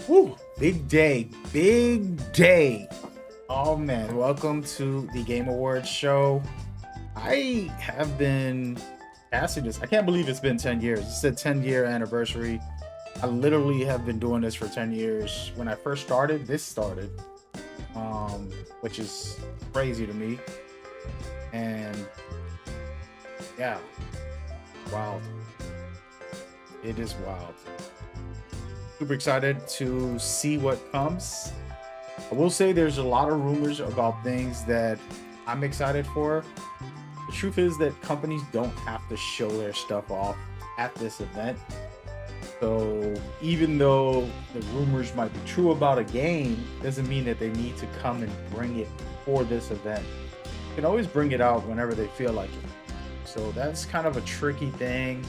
Woo, big day, big day. Oh man, welcome to the Game Awards show. I have been casting this. I can't believe it's been 10 years. It's a 10-year anniversary. I literally have been doing this for 10 years. When I first started, this started, which is crazy to me. And yeah, wow, it is wild. Super excited to see what comes. I will say there's a lot of rumors about things that I'm excited for. The truth is that companies don't have to show their stuff off at this event. So even though the rumors might be true about a game, doesn't mean that they need to come and bring it for this event. You can always bring it out whenever they feel like it. So that's kind of a tricky thing.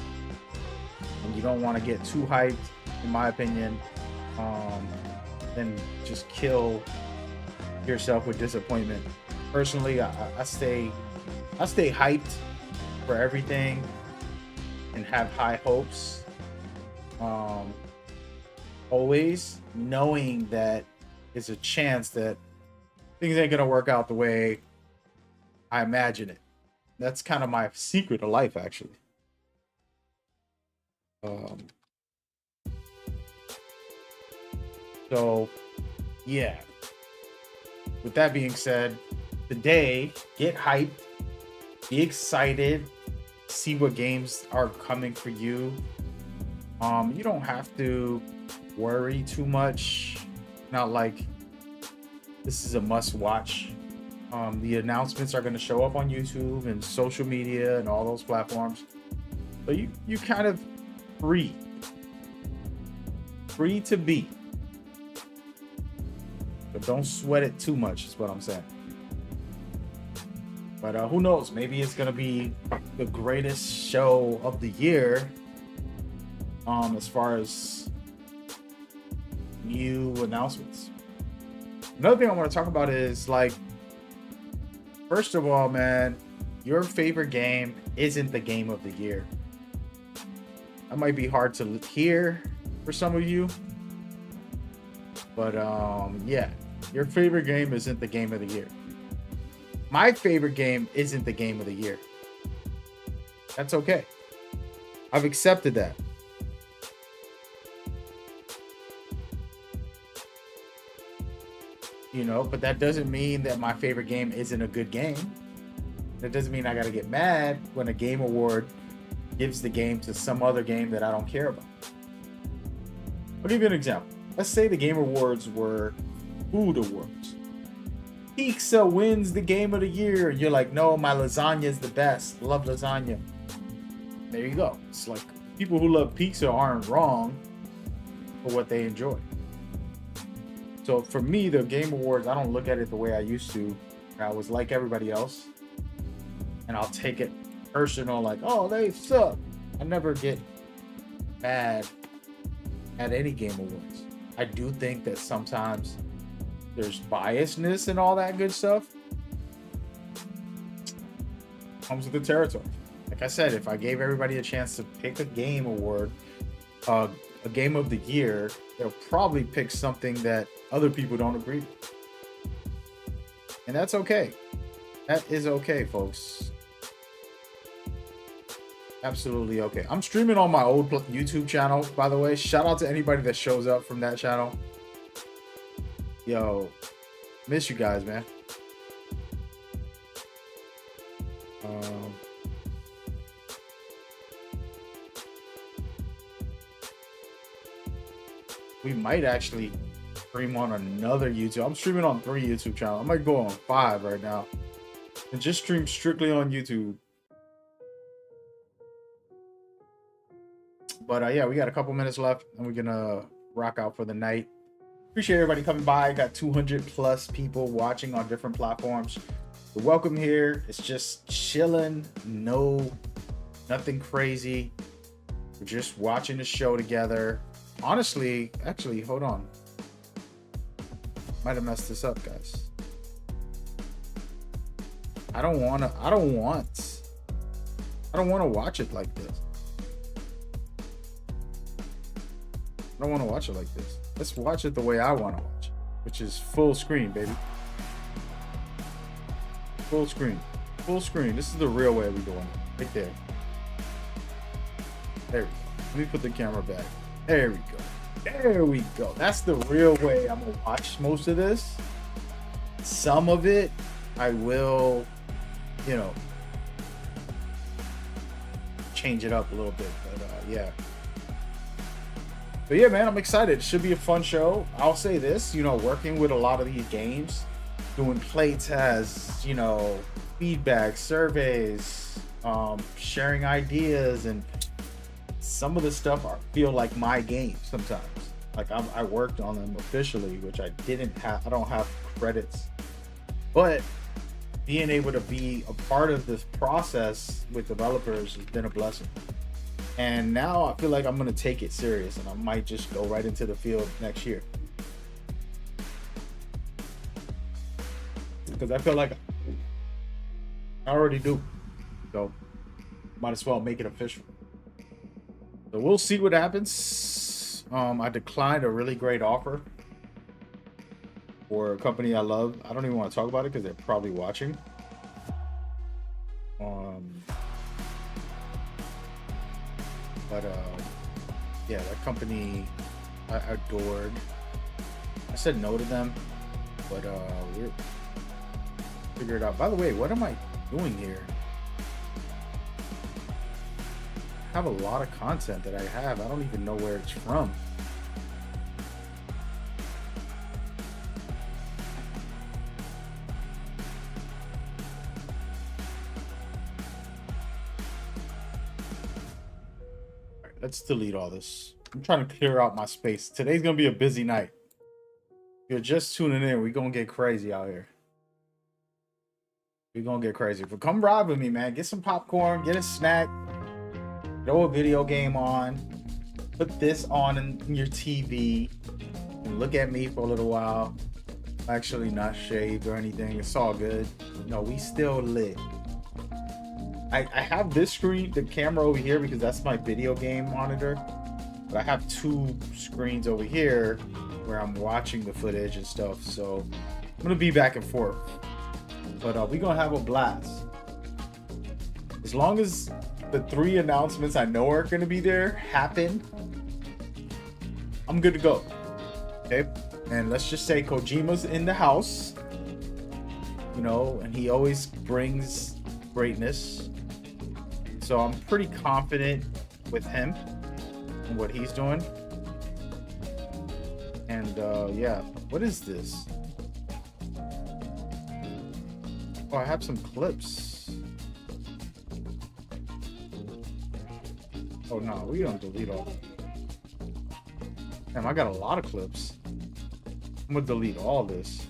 And you don't want to get too hyped, in my opinion, then just kill yourself with disappointment. Personally, I stay hyped for everything and have high hopes. Always knowing that there's a chance that things ain't gonna work out the way I imagine it. That's kind of my secret of life, actually. So, yeah. With that being said, today, get hyped, be excited, see what games are coming for you. You don't have to worry too much. Not like this is a must watch. The announcements are going to show up on YouTube and social media and all those platforms. But you kind of free to be. But don't sweat it too much is what I'm saying. But who knows? Maybe it's gonna be the greatest show of the year. As far as new announcements. Another thing I want to talk about is, like, first of all, man, your favorite game isn't the game of the year. That might be hard to hear for some of you. But yeah, your favorite game isn't the game of the year. My favorite game isn't the game of the year. That's okay. I've accepted that. You know, but that doesn't mean that my favorite game isn't a good game. That doesn't mean I got to get mad when a game award gives the game to some other game that I don't care about. I'll give you an example. Let's say the Game Awards were food awards. Pizza wins the game of the year. And you're like, no, my lasagna is the best. Love lasagna. There you go. It's like people who love pizza aren't wrong for what they enjoy. So for me, the Game Awards, I don't look at it the way I used to. I was like everybody else. And I'll take it personal, like, oh, they suck. I never get mad at any Game Awards. I do think that sometimes there's biasness and all that good stuff. Comes with the territory. Like I said, if I gave everybody a chance to pick a game award, a game of the year, they'll probably pick something that other people don't agree with. And that's okay. That is okay, folks. Absolutely okay. I'm streaming on my old YouTube channel, by the way. Shout out to anybody that shows up from that channel. Yo, miss you guys, man. We might actually stream on another YouTube. I'm streaming on 3 YouTube channels. I might go on 5 right now and just stream strictly on YouTube. But yeah, we got a couple minutes left and we're gonna rock out for the night. Appreciate everybody coming by. Got 200 plus people watching on different platforms. You're welcome here. It's just chilling. Nothing crazy. We're just watching the show together. Honestly, actually, hold on. Might have messed this up, guys. I don't want to watch it like this. I don't want to watch it like this. Let's watch it the way I want to watch it, which is full screen, baby. Full screen. Full screen. This is the real way we're doing it. Right there. There we go. Let me put the camera back. There we go. There we go. That's the real way I'm going to watch most of this. Some of it, I will, you know, change it up a little bit. But yeah. But yeah, man, I'm excited. It should be a fun show. I'll say this, you know, working with a lot of these games, doing play tests, you know, feedback, surveys, sharing ideas, and some of the stuff feel like my game sometimes. Like I worked on them officially, which I didn't have. I don't have credits, but being able to be a part of this process with developers has been a blessing. And now I feel like I'm going to take it serious, and I might just go right into the field next year. Because I feel like I already do. So might as well make it official. So we'll see what happens. I declined a really great offer for a company I love. I don't even want to talk about it because they're probably watching. But yeah, that company I adored. I said no to them, but we're figure it out. By the way, what am I doing here? I have a lot of content that I have. I don't even know where it's from. All right, let's delete all this. I'm trying to clear out my space. Today's gonna be a busy night. If you're just tuning in, we're gonna get crazy out here. We're gonna get crazy. But come ride with me, man. Get some popcorn, get a snack, throw a video game on, put this on in your TV, and look at me for a little while. Actually not shaved or anything. It's all good. No, we still lit. I have this screen, the camera over here, because that's my video game monitor. But I have two screens over here where I'm watching the footage and stuff. So I'm gonna be back and forth. But we're gonna have a blast. As long as the 3 announcements I know are gonna be there happen, I'm good to go. Okay, and let's just say Kojima's in the house, you know, and he always brings greatness. So I'm pretty confident with him and what he's doing. And yeah, what is this? Oh, I have some clips. Oh no, we don't delete all. Damn, I got a lot of clips. I'm gonna delete all this.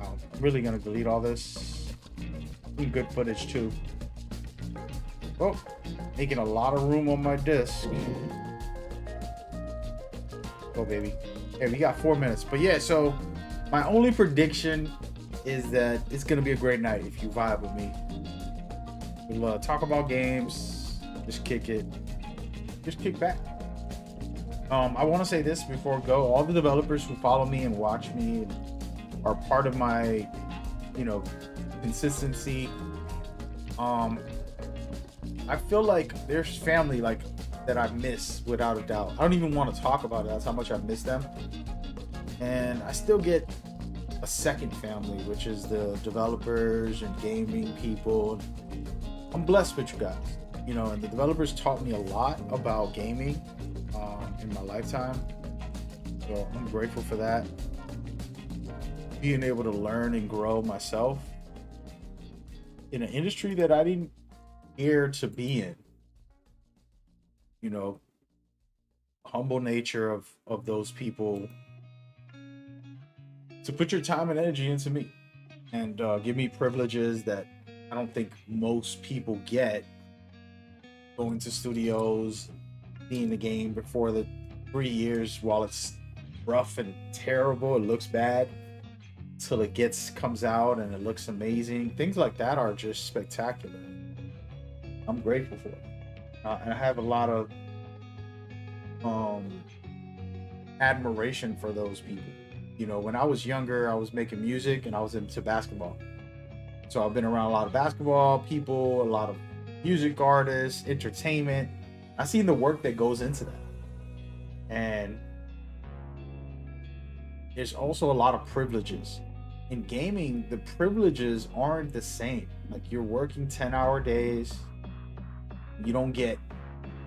I'm really gonna delete all this. Some good footage too. Oh, making a lot of room on my disc. Oh baby. Hey, we got 4 minutes. But yeah, so my only prediction is that it's gonna be a great night if you vibe with me. We'll talk about games, just kick it, just kick back. I want to say this before I go. All the developers who follow me and watch me and are part of my, you know, consistency. I feel like there's family like that I miss without a doubt. I don't even want to talk about it. That's how much I miss them. And I still get a second family, which is the developers and gaming people. I'm blessed with you guys, you know, and the developers taught me a lot about gaming in my lifetime. So I'm grateful for that. Being able to learn and grow myself in an industry that I didn't care to be in. You know, humble nature of those people to put your time and energy into me and give me privileges that I don't think most people get. Going to studios, seeing the game before the 3 years, while it's rough and terrible, it looks bad, till it comes out and it looks amazing. Things like that are just spectacular. I'm grateful for it. And I have a lot of admiration for those people. You know, when I was younger, I was making music and I was into basketball. So I've been around a lot of basketball people, a lot of music artists, entertainment. I've seen the work that goes into that. And there's also a lot of privileges. In gaming, the privileges aren't the same. Like, you're working 10-hour days. You don't get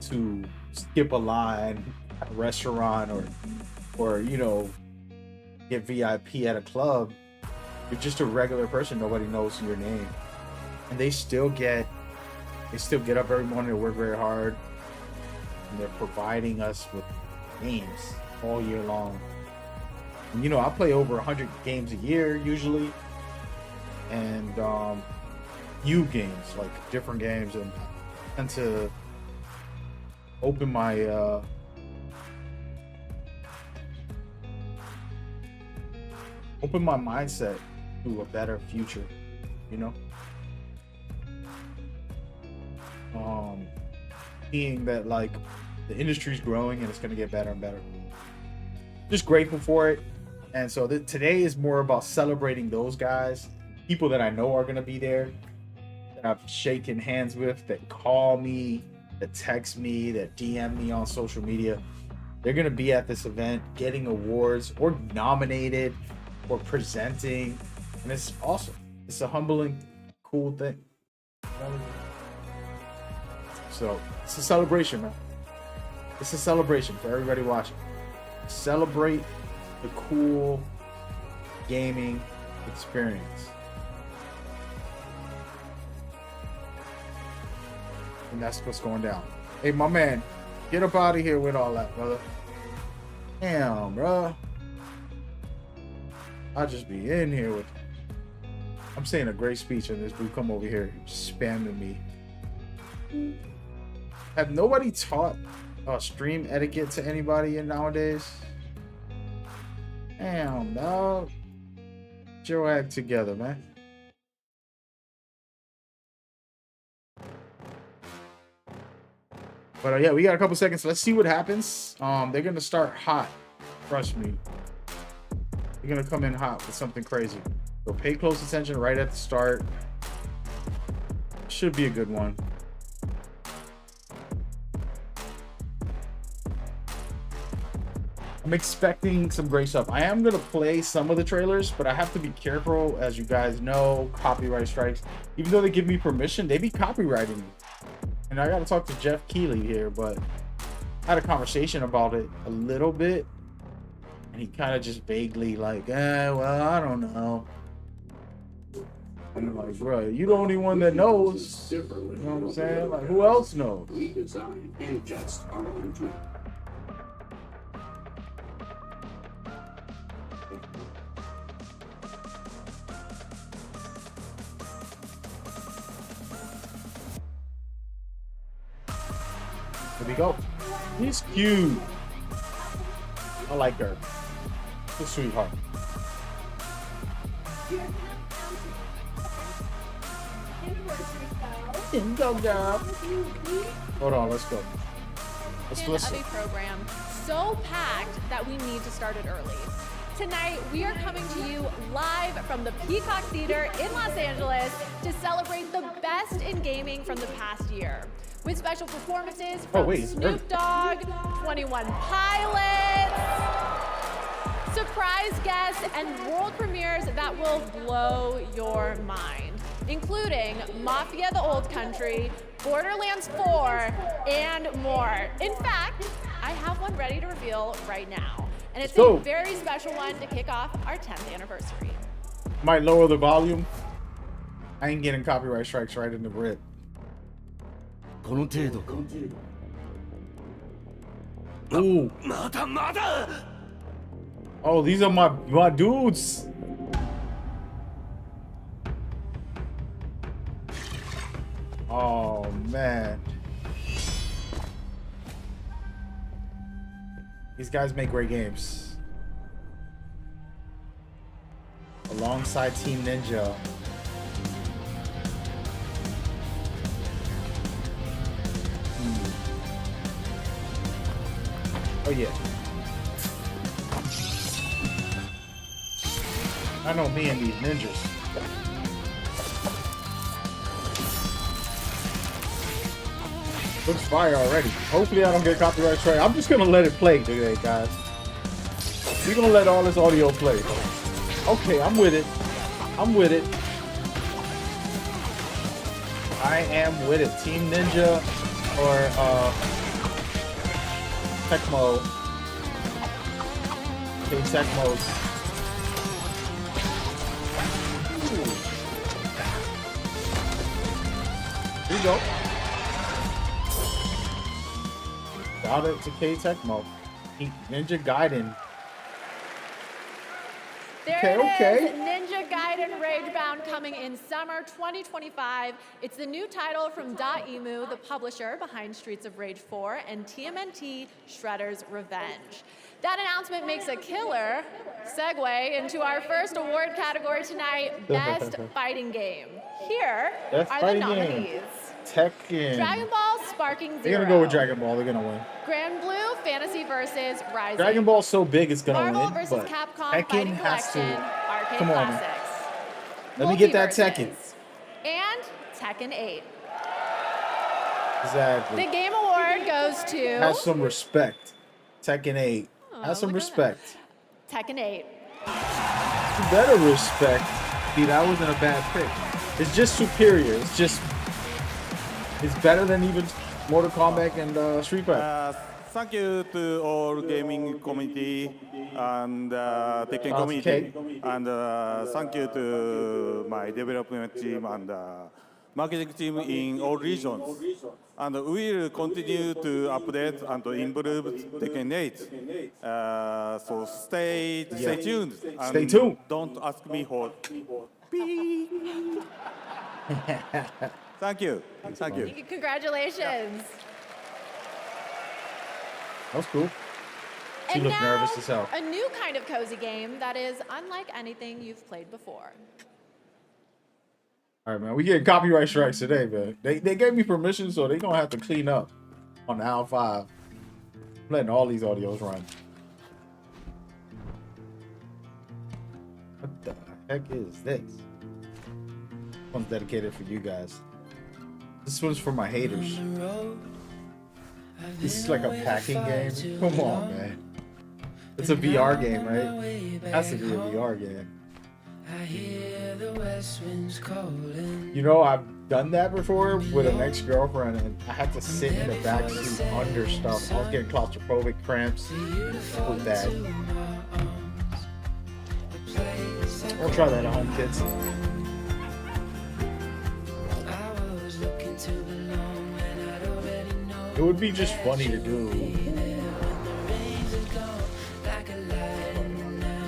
to skip a line at a restaurant or you know, get VIP at a club. You're just a regular person. Nobody knows your name. And they still get up every morning to work very hard. And they're providing us with games all year long. And, you know, I play over 100 games a year usually. And new games, like different games. And I tend to open my mindset to a better future, you know. Seeing that, like, the industry's growing and it's going to get better and better. Just grateful for it. And so today is more about celebrating those guys, people that I know are going to be there, that I've shaken hands with, that call me, that text me, that DM me on social media. They're going to be at this event getting awards or nominated or presenting. And it's awesome. It's a humbling, cool thing. So it's a celebration, man. It's a celebration for everybody watching. Celebrate the cool gaming experience. And that's what's going down. Hey, my man, get up out of here with all that, brother. Damn, bro. I'll just be in here with... I'm saying a great speech and this dude come over here spamming me. Have nobody taught stream etiquette to anybody nowadays? Damn, dog. Get your act together, man. But yeah, we got a couple seconds. Let's see what happens. They're gonna start hot. Trust me. They're gonna come in hot with something crazy. So pay close attention right at the start. Should be a good one. I'm expecting some great stuff. I am gonna play some of the trailers, but I have to be careful. As you guys know, copyright strikes. Even though they give me permission, they be copywriting me. And I gotta talk to Jeff Keighley here, but I had a conversation about it a little bit. And he kind of just vaguely like, well, I don't know. And I'm like, bro, you the only one that knows. You know what I'm saying? Like, who else knows? We design and just our own tool. Here we go. He's cute. I like her. She's a sweetheart. Go, girl. Hold on, let's go. Let's listen. Of a program so packed that we need to start it early. Tonight, we are coming to you live from the Peacock Theater in Los Angeles to celebrate the best in gaming from the past year. With special performances from Snoop Dogg, 21 Pilots, surprise guests, and world premieres that will blow your mind, including Mafia: The Old Country, Borderlands 4, and more. In fact, I have one ready to reveal right now, and it's a very special one to kick off our 10th anniversary. Might lower the volume. I ain't getting copyright strikes right in the rib. Ooh. Oh, these are my dudes. Oh man. These guys make great games. I alongside Team Ninja. Oh yeah. I know me and these ninjas. Looks fire already. Hopefully I don't get copyright strike. I'm just gonna let it play today, guys. We're gonna let all this audio play. Okay, I'm with it. I'm with it. I am with it. Team Ninja or Tecmo. Team Tecmo. Here you go. Shout out to K Tecmo. Ninja Gaiden. There it is, Ninja Gaiden Ragebound coming in summer 2025. It's the new title from Dotemu, the publisher behind Streets of Rage 4 and TMNT Shredder's Revenge. That announcement makes a killer segue into our first award category tonight, Best Fighting Game. Here are the nominees. Tekken. Dragon Ball Sparking Zero. They're gonna go with Dragon Ball. They're gonna win. Grand Blue Fantasy versus Rising. Dragon Ball's so big it's gonna Marvel win. versus But Capcom Tekken Fighting has Collection. to. Arcade Come on. Classics. Let me get that Tekken. Multiverses. And Tekken 8. Exactly. The Game Award goes to Have some respect. Tekken 8. Have some look at respect. Tekken 8. You better respect. See, that wasn't a bad pick. It's just superior. It's better than even Mortal Kombat and Street Fighter. Thank you to all gaming community and Tekken community, and thank you to my development team and marketing team in all regions. And we will continue to update and to improve Tekken 8. So stay tuned. And Stay tuned. Don't ask me for. Thank you. Thank you. Congratulations. That was cool. She And looked now, nervous as hell. a new kind of cozy game that is unlike anything you've played before. All right, man. We get copyright strikes today, man. They gave me permission, so they're gonna have to clean up on the Al 5. I'm letting all these audios run. What the heck is this? This one's dedicated for you guys. This one's for my haters. This is like a packing game. Come on, man. It's a VR game, right? It has to be a VR game. You know, I've done that before with an ex-girlfriend, and I had to sit in the back seat under stuff. I was getting claustrophobic cramps with that. I'll try that at home, kids. It would be just funny to do.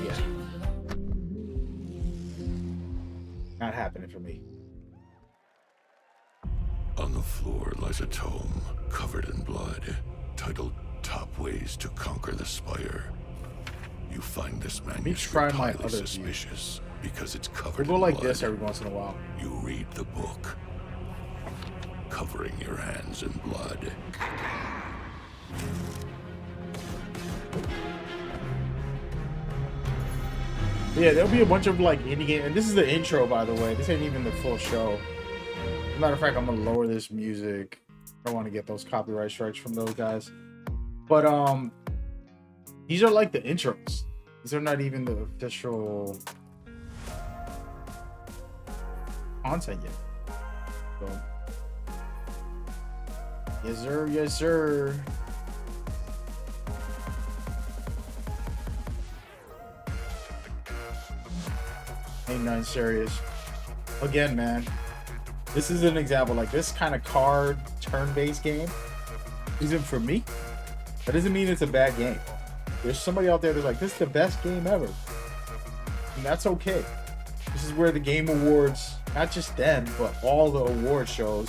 Yeah. Not happening for me. On the floor lies a tome covered in blood, titled Top Ways to Conquer the Spire. You find this try manuscript my highly other suspicious because it's We'll covered go in like blood. this every once in a while. You read the book, covering your hands in blood. Yeah, there'll be a bunch of like indie game, and this is the intro, by the way. This ain't even the full show. As a matter of fact, I'm gonna lower this music. I don't want to get those copyright strikes from those guys. But these are like the intros. These are not even the official content yet. So, yes sir, yes sir. Ain't nothing serious. Again, man, this is an example. Like, this kind of card turn-based game isn't for me. That doesn't mean it's a bad game. There's somebody out there that's like, this is the best game ever. And that's okay. This is where the Game Awards, not just them, but all the award shows,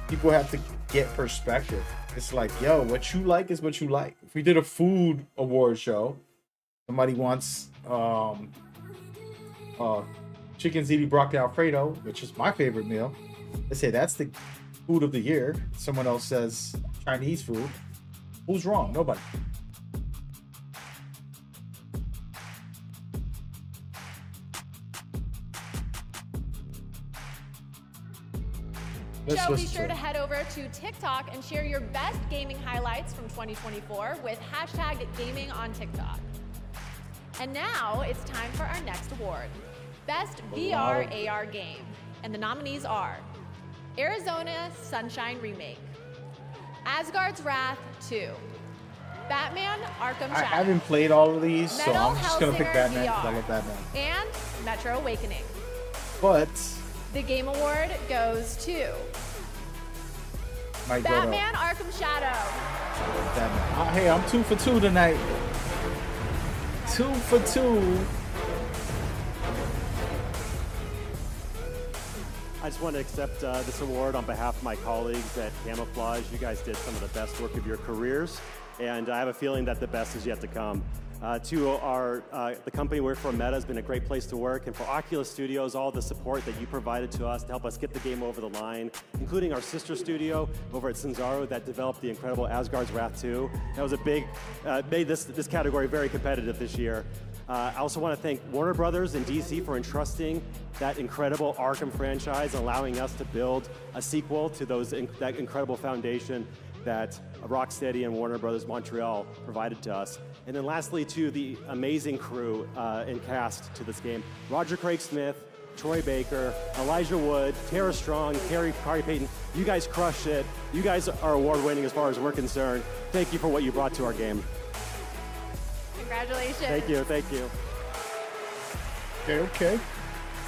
people have to get perspective. It's like, yo, what you like is what you like. If we did a food award show, somebody wants chicken ziti broccoli alfredo, which is my favorite meal. They say that's the food of the year. Someone else says Chinese food. Who's wrong? Nobody. Be sure to head over to TikTok and share your best gaming highlights from 2024 with hashtag gaming on TikTok. And now it's time for our next award, Best VR AR Game. And the nominees are Arizona Sunshine Remake, Asgard's Wrath 2, Batman Arkham Shadow. I haven't played all of these, so Metal I'm just going to pick Batman because I VR, love Batman. and Metro Awakening. But The Game Award goes to might go Batman Arkham Shadow. to Batman. Hey, I'm 2 for 2 tonight. 2 for 2. I just want to accept this award on behalf of my colleagues at Camouflage. You guys did some of the best work of your careers, and I have a feeling that the best is yet to come. The company we work for, Meta, has been a great place to work, and for Oculus Studios, all the support that you provided to us to help us get the game over the line, including our sister studio over at Sanzaro that developed the incredible Asgard's Wrath 2. That was a big, made this category very competitive this year. I also want to thank Warner Brothers and DC for entrusting that incredible Arkham franchise, allowing us to build a sequel to that incredible foundation that Rocksteady and Warner Brothers Montreal provided to us. And then lastly, to the amazing crew and cast to this game, Roger Craig Smith, Troy Baker, Elijah Wood, Tara Strong, Carrie Payton. You guys crushed it. You guys are award-winning as far as we're concerned. Thank you for what you brought to our game. Congratulations. Thank you, thank you. Okay.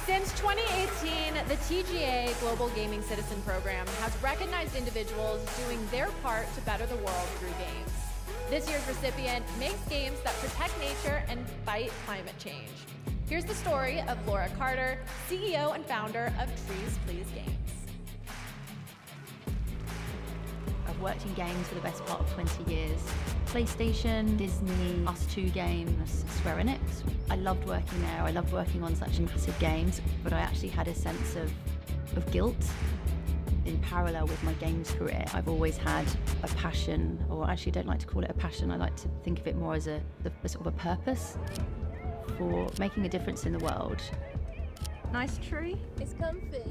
Since 2018, the TGA Global Gaming Citizen Program has recognized individuals doing their part to better the world through games. This year's recipient makes games that protect nature and fight climate change. Here's the story of Laura Carter, CEO and founder of Trees Please Games. I've worked in games for the best part of 20 years. PlayStation, Disney, Us2 Games, Square Enix. I loved working there. I loved working on such massive games, but I actually had a sense of guilt in parallel with my games career. I've always had a passion, or actually don't like to call it a passion, I like to think of it more as a sort of a purpose for making a difference in the world. Nice tree. It's comfy.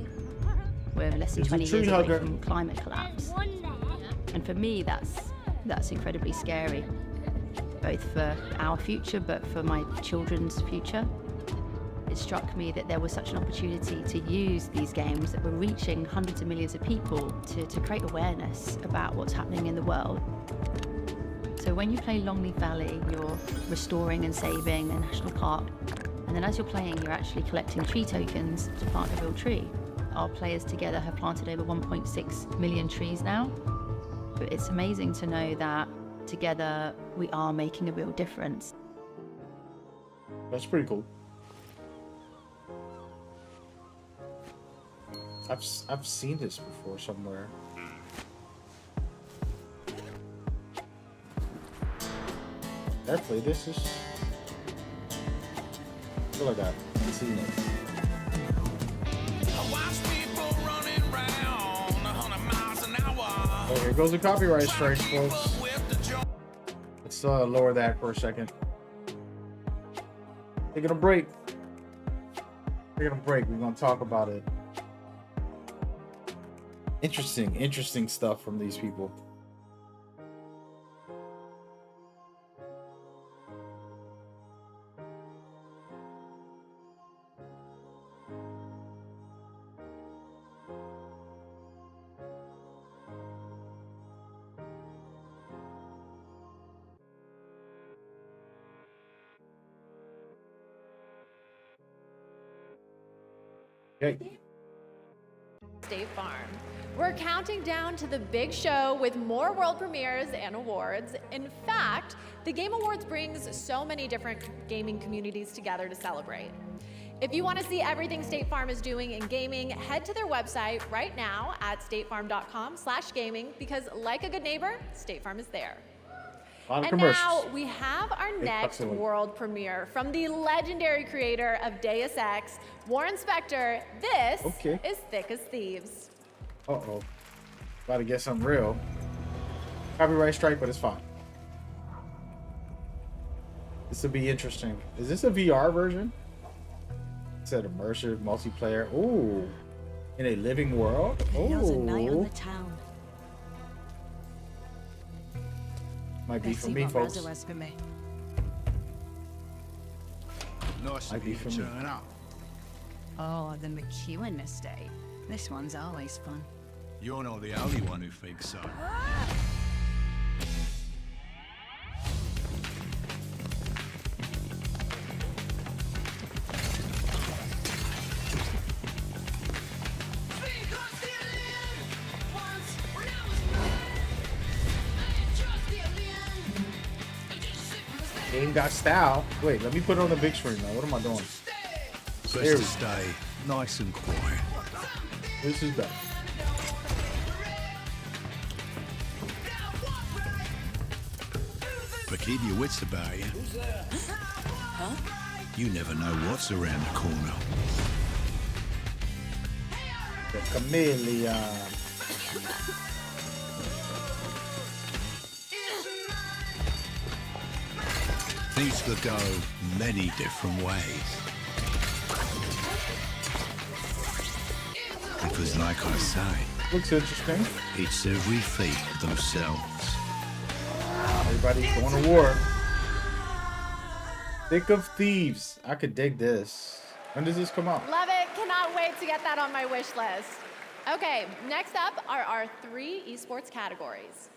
We're less than It's a 20 tree years hugger. away from climate collapse. And for me, that's incredibly scary, both for our future, but for my children's future. It struck me that there was such an opportunity to use these games that were reaching hundreds of millions of people to create awareness about what's happening in the world. So when you play Longleaf Valley, you're restoring and saving a national park. And then as you're playing, you're actually collecting tree tokens to plant a real tree. Our players together have planted over 1.6 million trees now. But it's amazing to know that together we are making a real difference. That's pretty cool. I've seen this before somewhere. Did I play this? I feel like I've seen it. Oh, here goes the copyright strikes, folks. Let's lower that for a second. Taking a break. We're gonna talk about it. Interesting stuff from these people. Okay. State Farm. We're counting down to the big show with more world premieres and awards. In fact, the Game Awards brings so many different gaming communities together to celebrate. If you want to see everything State Farm is doing in gaming, head to their website right now at statefarm.com/gaming because like a good neighbor, State Farm is there. A lot of And commercials. now we have our Big next bucks a week. world premiere from the legendary creator of Deus Ex, Warren Spector. This Okay. is Thick as Thieves. Uh-oh. About to get something real. Copyright strike, but it's fine. This will be interesting. Is this a VR version? It said immersive multiplayer. Ooh. In a living world? Another night on Ooh. the town. Might be Let's for see me, what folks. Razzo has for me. Nice Might of be you for to me. turn up. Oh, the McEwen estate. This one's always fun. You're not the only one who thinks so. Game got style. Wait, let me put it on the big screen now. What am I doing? Best There to we- stay nice and quiet. This is better. But keep your wits about you. You never know what's around the corner. The chameleon. Things could go many different ways. Because like I say, Looks interesting. it's every feat themselves. Everybody's going to war. Thick of Thieves. I could dig this. When does this come out? Love it. Cannot wait to get that on my wish list. Okay, next up are our 3 esports categories.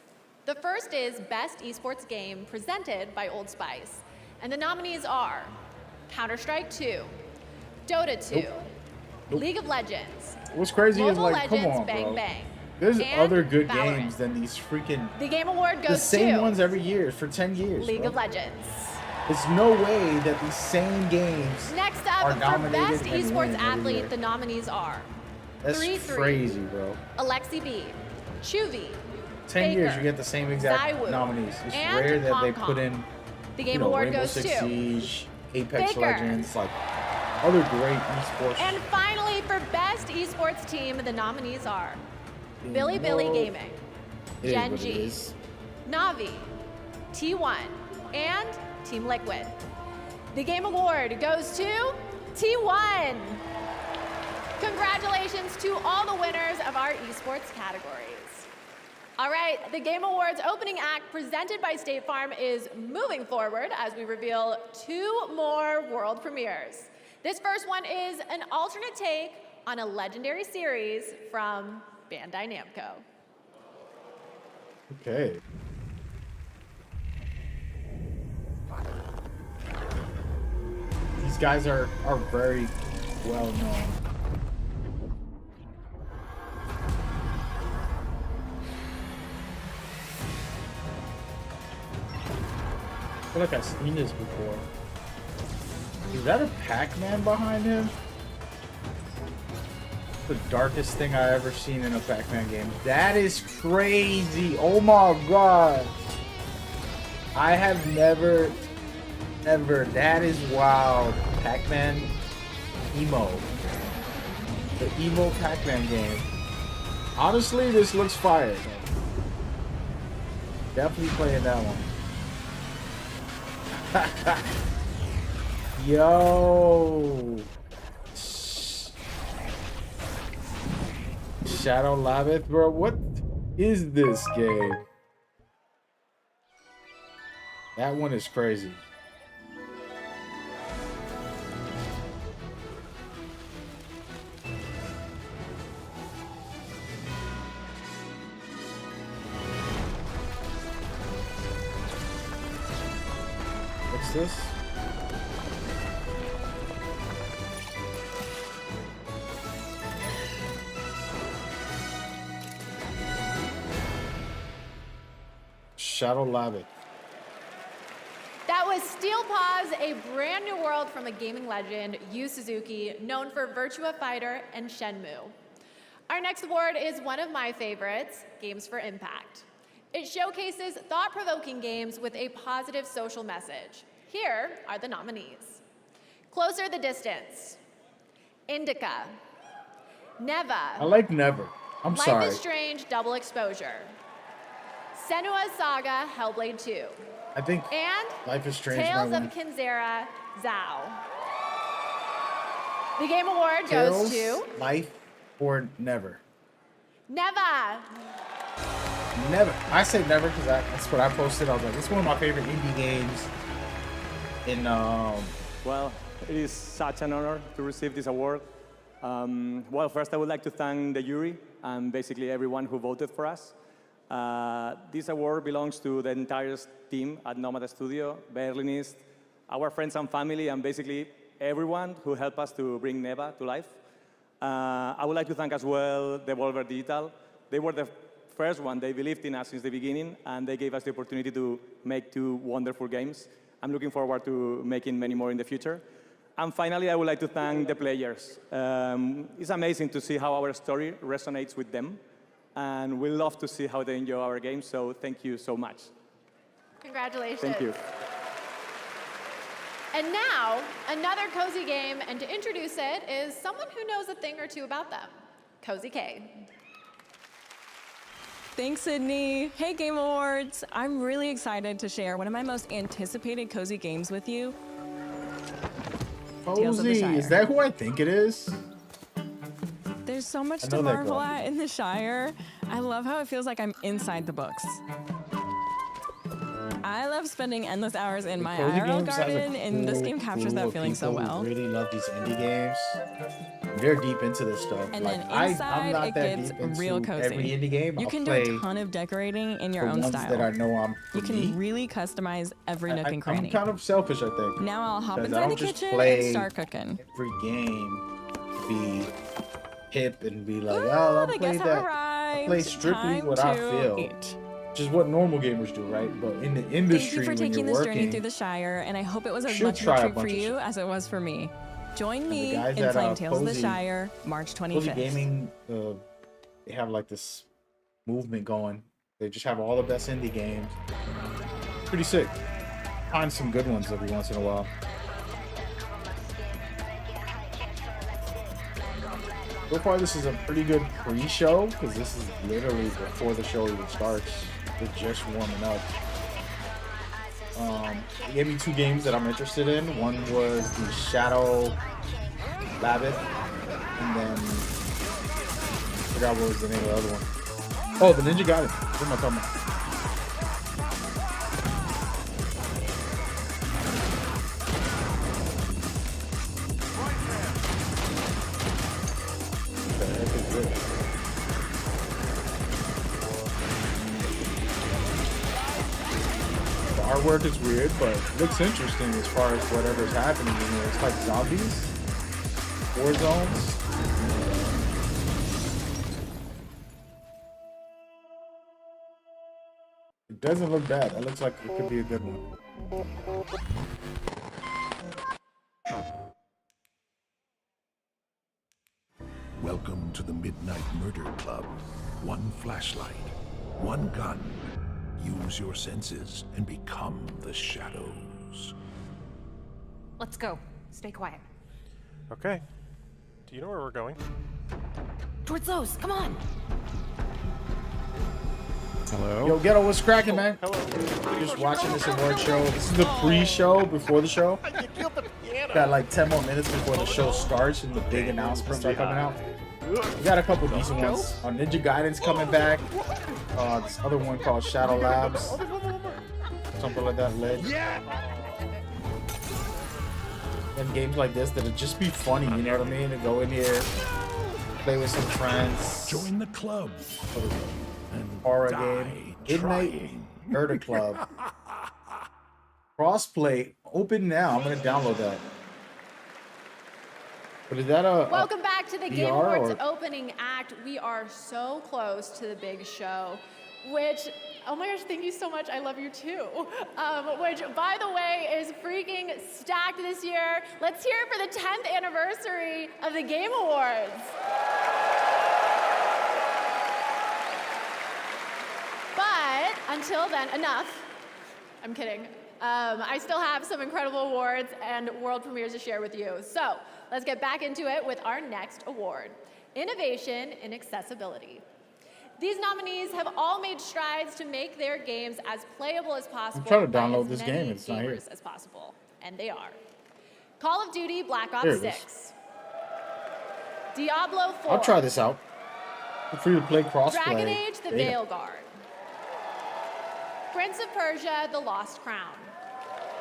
The first is Best Esports Game presented by Old Spice. And the nominees are Counter-Strike 2, Dota 2, Nope. League of Legends, What's crazy is Mobile like, come Legends on, Bang bro. Bang. There's and other good Valorant. games than these freaking The Game Award the goes same to ones every year for 10 years. League bro. of Legends. There's no way that these same games Next are up, for nominated Best and win Esports every Athlete, year. the nominees are That's 3-3. crazy, bro. Alexi B, Chuvy, 10 years, Baker, you get the same exact Zywoo, nominees. It's and rare that they Hong put Kong. in, The you Game know, Award Rainbow goes Six to Siege, Apex Baker. Legends, like other great esports. And finally, for Best Esports Team, the nominees are Billy Gaming, It is Gen what it G, is. Navi, T1, and Team Liquid. The Game Award goes to T1. Congratulations to all the winners of our esports categories. All right, the Game Awards opening act presented by State Farm is moving forward as we reveal 2 more world premieres. This first one is an alternate take on a legendary series from Bandai Namco. Okay. These guys are very well known. I feel like I've seen this before. Is that a Pac-Man behind him? The darkest thing I ever seen in a Pac-Man game. That is crazy. Oh my god. I have never, that is wild. Pac-Man emo. The emo Pac-Man game. Honestly, this looks fire. Definitely playing that one. Yo. Shadow Labith, bro. What is this game? That one is crazy. What's this? Shadow Labith. That was Steel Paws, a brand new world from a gaming legend, Yu Suzuki, known for Virtua Fighter and Shenmue. Our next award is one of my favorites, Games for Impact. It showcases thought-provoking games with a positive social message. Here are the nominees. Closer the Distance, Indica, Neva. I like Never. I'm Life sorry. is Strange Double Exposure, Senua's Saga Hellblade 2, I think and Life is Strange. Tales might of win. Kinzera Zhao. The Game Award Tales, goes to Life, or Never. Neva. Never. I say Never because that's what I posted. I was like, it's one of my favorite indie games. In Well, it is such an honor to receive this award. Well, first I would like to thank the jury and basically everyone who voted for us. This award belongs to the entire team at Nomad Studio, Berlinist, our friends and family, and basically everyone who helped us to bring Neva to life. I would like to thank as well Devolver Digital. They were the first one. They believed in us since the beginning, and they gave us the opportunity to make 2 wonderful games. I'm looking forward to making many more in the future. And finally, I would like to thank the players. It's amazing to see how our story resonates with them, and we love to see how they enjoy our games, so thank you so much. Congratulations. Thank you. And now, another cozy game, and to introduce it is someone who knows a thing or two about them, Cozy K. Thanks, Sydney. Hey, Game Awards. I'm really excited to share one of my most anticipated cozy games with you. Tales of the Cozy. Shire. Is that who I think it is? There's so much I to know that marvel girl. at in the Shire. I love how it feels like I'm inside the books. I love spending endless hours in my Cozy IRL Games has a garden, and this game captures crew that of feeling so people who well. really love these indie games. They're deep into this stuff. And like then I'm inside, not it that gets deep into real cozy. every indie game. You I'll can do play a ton of decorating in your the own ones style. that I know I'm. You can really customize every nook and I'm cranny. kind of selfish, I think. Now I'll hop 'cause I inside don't the just kitchen and play start cooking. every game to be hip and be like, Ooh, oh, I'll the play guests that. have arrived. Play strictly Time what I to feel. eat. Which is what normal gamers do, right? But in the industry, Thank you for when taking you're this journey working, through the Shire, and I hope it was as should much of try a a treat for bunch of you shit. as it was for me. Join the me guys in at, playing Tales of the Cozy- Shire, March Cozy 25th. Gaming, they have like this movement going. They just have all the best indie games. Pretty sick. Find some good ones every once in a while. So far, this is a pretty good pre-show because this is literally before the show even starts. They're just warming up. They gave me 2 games that I'm interested in. One was the Shadow Rabbit, and then I forgot what was the name of the other one. Oh, the Ninja Gaiden. What am I talking about? What the heck is this? The artwork is weird, but it looks interesting as far as whatever's happening. You know, it's like zombies, war zones. It doesn't look bad. That looks like it could be a good one. Welcome to the Midnight Murder Club. One flashlight, one gun. Use your senses and become the shadows. Let's go. Stay quiet. Okay. Do you know where we're going? Towards those. Come on. Hello? Yo, Ghetto, what's cracking, man? Hello. We're just watching this award show. This is the pre-show before the show. Got like 10 more minutes before the show starts and the big announcements start coming out. We got a couple decent ones. Ninja Gaiden's coming back. This other one called Shadow Labs. Something like that, Ledge. And games like this that'll just be funny, you know what I mean? To go in here, play with some friends. Join the club. Horror game. Midnight Murder Club. Crossplay open now. I'm gonna download that. But is that a Welcome back to the Game VR Awards or- opening act. We are so close to the big show, which, oh my gosh, thank you so much. I love you too. Which, by the way, is freaking stacked this year. Let's hear it for the 10th anniversary of the Game Awards. But Until then, enough. I'm kidding. I still have some incredible awards and world premieres to share with you. So let's get back into it with our next award, Innovation in Accessibility. These nominees have all made strides to make their games as playable as possible. I'm trying to by download as this many game. It's not here. gamers as possible, and they are Call of Duty Black There Ops it is. 6, Diablo 4. I'll try this out. Free to play crossplay. Dragon Age: The Beta. Veilguard, Prince of Persia: The Lost Crown,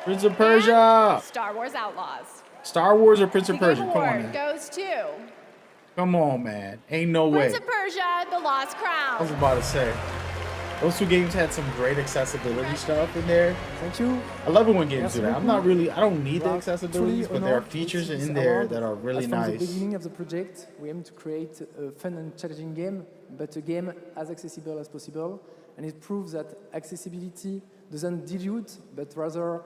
Prince of Persia. Star Wars Outlaws. Star Wars or Prince of The Persia? Game Come on, Award man. goes to Come on, man. Ain't no way. Prince of Persia: The Lost Crown. I was about to say. Those two games had some great accessibility stuff in there. Thank you. I love it when games Merci do that. I'm beaucoup. not really, I don't need the We are accessibilities, truly but there are honored to features receive in this there award. that are really As from the nice. beginning of the project, we aim to create a fun and challenging game, but a game as accessible as possible. And it proves that accessibility doesn't dilute, but rather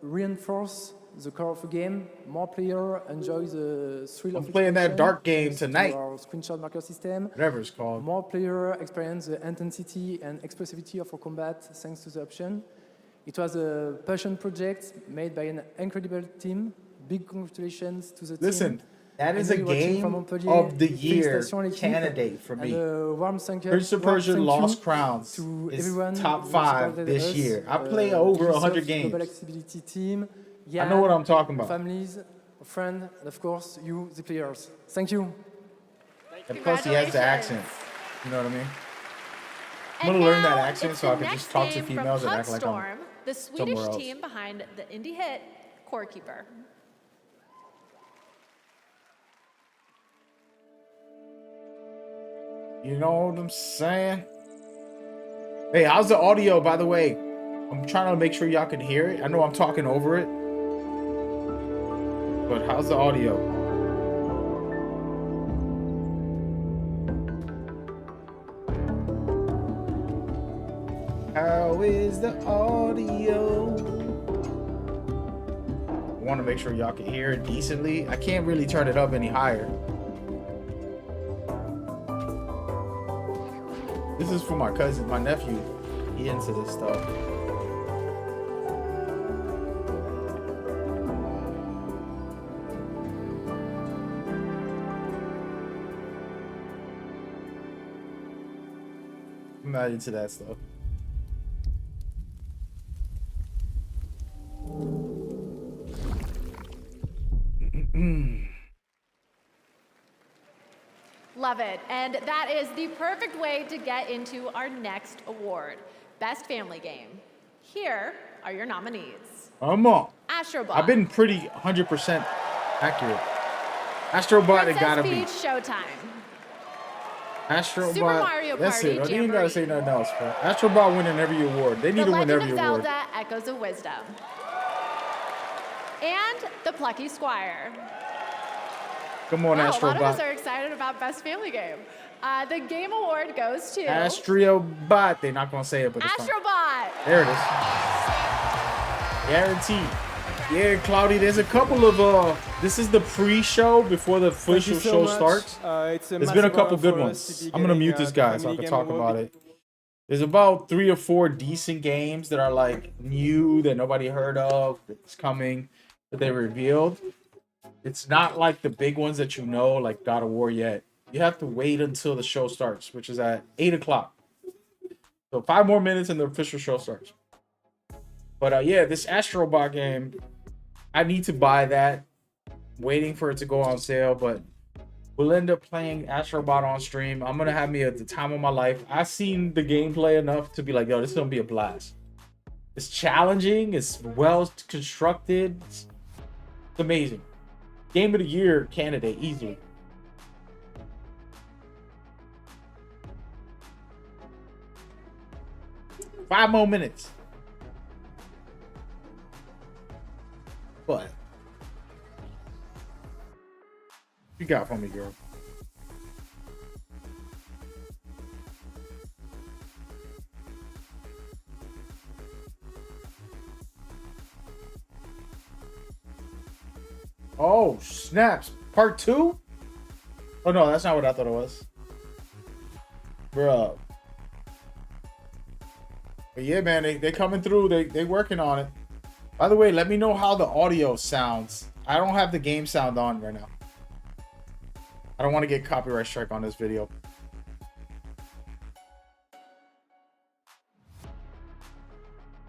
reinforce the core of a game. More players enjoy the thrill of I'm playing that exploration dark game thanks to tonight. Our screenshot marker system. Whatever it's called. More players experience the intensity and expressivity of our combat thanks to the option. It was a passion project made by an incredible team. Big congratulations to the Listen, team. that is a Anybody watching from game Montpellier, of the year félicitations l'équipe. candidate for me. And a warm thank you- Prince of warm Persia thank Lost you Crowns to is everyone top who 5 supported this us, year. I play over Ubisoft, 100 games. Global Accessibility team, I know what I'm talking about. families, friends, and of course you, the players. Thank you. And plus, he has the accent. You know what I mean? I'm And gonna learn that now accent it's so I the can next just talk to game from females and act like I'm Hutstorm, the Swedish somewhere else. team behind the indie hit Core Keeper. You know what I'm saying? Hey, how's the audio, by the way? I'm trying to make sure y'all can hear it. I know I'm talking over it. But how's the audio? How is the audio? I want to make sure y'all can hear it decently. I can't really turn it up any higher. This is for my cousin, my nephew. He into this stuff. I'm not into that stuff. Love it. And that is the perfect way to get into our next award, Best Family Game. Here are your nominees. Come on. Astrobot. I've been pretty 100% accurate. Astrobot, it Princess gotta Peach be. Showtime. Astrobot. Super Mario That's Party it. I didn't gotta Jamboree. say nothing else, bro. Astrobot winning every award. They need The to win Legend every of award. Zelda Echoes of Wisdom. And The Plucky Squire. Come on, Wow, a lot of us Astrobot. are excited about Best Family Game. The Game Award goes to Astrobot. They're not gonna say it, but it's fine. Astrobot. There it is. Guaranteed. Yeah, Cloudy, there's a couple of this is the pre-show before the official show starts. There's been a couple good ones. I'm gonna mute this guy so I can talk about it. There's about 3 or 4 decent games that are like new that nobody heard of. It's coming that they revealed. It's not like the big ones that you know, like God of War yet. You have to wait until the show starts, which is at 8 o'clock. So 5 more minutes and the official show starts. But yeah, this Astrobot game, I need to buy that. Waiting for it to go on sale, but we'll end up playing Astrobot on stream. I'm gonna have me at the time of my life. I've seen the gameplay enough to be like, yo, this is gonna be a blast. It's challenging. It's well constructed. It's amazing. Game of the year candidate easily. Five more minutes. But you got for me, girl. Oh, snaps. Part 2? Oh, no, that's not what I thought it was. Bruh. But yeah, man, they coming through. They working on it. By the way, let me know how the audio sounds. I don't have the game sound on right now. I don't want to get copyright strike on this video.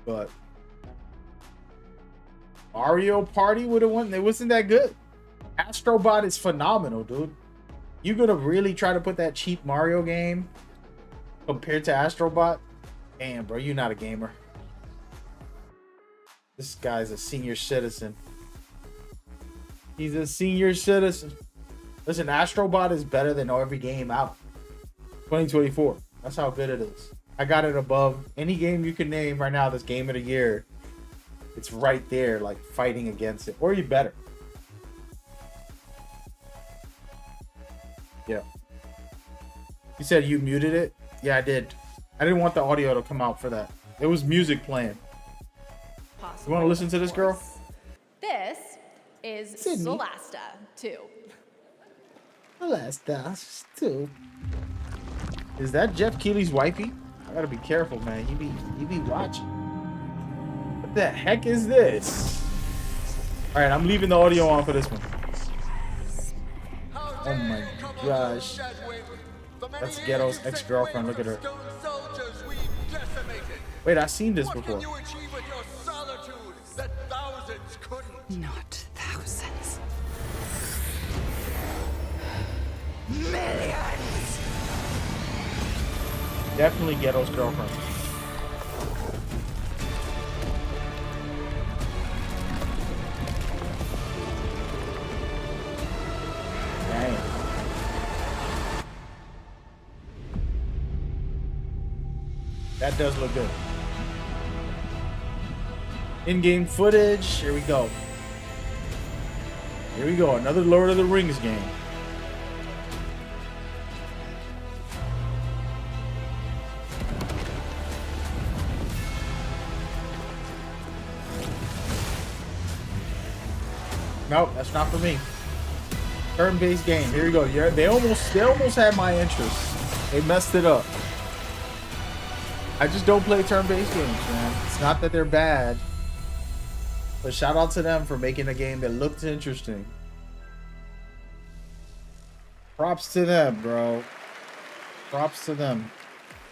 But Mario Party would have won. It wasn't that good. Astrobot is phenomenal, dude. You gonna really try to put that cheap Mario game compared to Astrobot? Damn, bro, you're not a gamer. This guy's a senior citizen. He's a senior citizen. Listen, Astrobot is better than every game out. 2024. That's how good it is. I got it above any game you can name right now. This game of the year. It's right there, like fighting against it. Or you better. Yeah. You said you muted it? Yeah, I did. I didn't want the audio to come out for that. It was music playing. You want to listen to this, girl? This is Solasta 2. Solasta 2. Is that Jeff Keighley's wifey? I gotta be careful, man. You be watching. What the heck is this? All right, I'm leaving the audio on for this one. Oh my gosh. That's Ghetto's ex-girlfriend. Look at her. Wait, I've seen this before. Not thousands. Millions! Definitely Ghetto's girlfriend. Dang. That does look good. In-game footage. Here we go. Here we go. Another Lord of the Rings game. Nope, that's not for me. Turn-based game. Here we go. Yeah, they almost had my interest. They messed it up. I just don't play turn-based games, man. It's not that they're bad. But shout out to them for making a game that looked interesting. Props to them, bro. Props to them.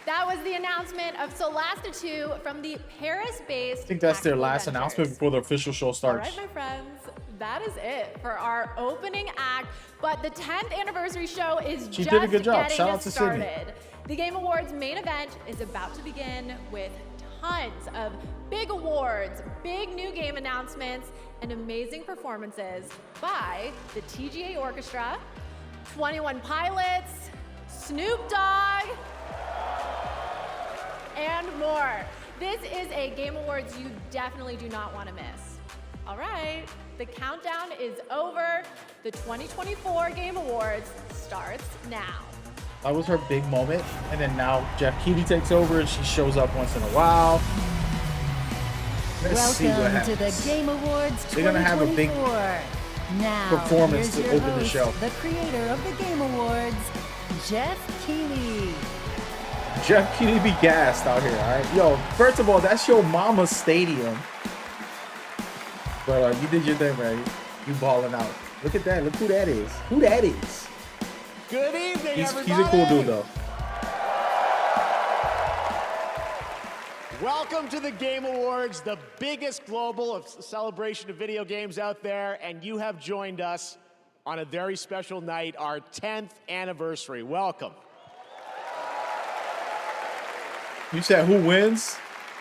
That was the announcement of Solasta 2 from the Paris-based. I think that's their last announcement before the official show starts. All right, my friends, that is it for our opening act. But the 10th anniversary show is just did a good job. getting Shout out to started. Sydney. The Game Awards main event is about to begin with tons of big awards, big new game announcements, and amazing performances by the TGA Orchestra, 21 Pilots, Snoop Dogg, and more. This is a Game Awards you definitely do not want to miss. All right, the countdown is over. The 2024 Game Awards starts now. That was her big moment, and then now Jeff Keighley takes over, and she shows up once in a while. Let's see what Welcome to happens. the Game Awards 2024. They're gonna have a big now, performance here's to your open the host, show. The creator of the Game Awards, Jeff Keighley. Jeff Keighley be gassed out here, all right? Yo, first of all, that's your mama's stadium. But you did your thing, man. You balling out. Look at that. Look who that is. Who that is. Good evening, everybody. He's a cool dude, though. Welcome to the Game Awards, the biggest global celebration of video games out there, and you have joined us on a very special night, our 10th anniversary. Welcome. You said who wins?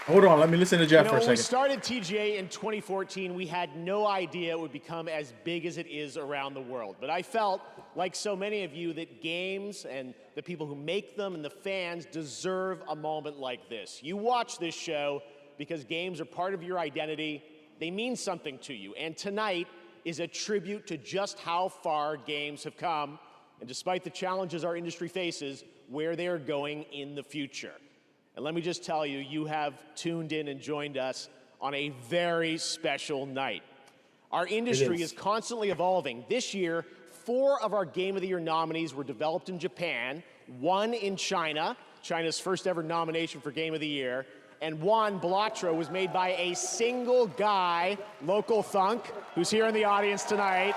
Hold on, let me listen to Jeff for a When we second. started TGA in 2014, we had no idea it would become as big as it is around the world. But I felt, like so many of you, that games and the people who make them and the fans deserve a moment like this. You watch this show because games are part of your identity. They mean something to you. And tonight is a tribute to just how far games have come, and despite the challenges our industry faces, where they are going in the future. And let me just tell you, you have tuned in and joined us on a very special night. Our industry is constantly evolving. This year, 4 of our Game of the Year nominees were developed in Japan, 1 in China, China's first ever nomination for Game of the Year, And Juan Blotro was made by a single guy, local thunk, who's here in the audience tonight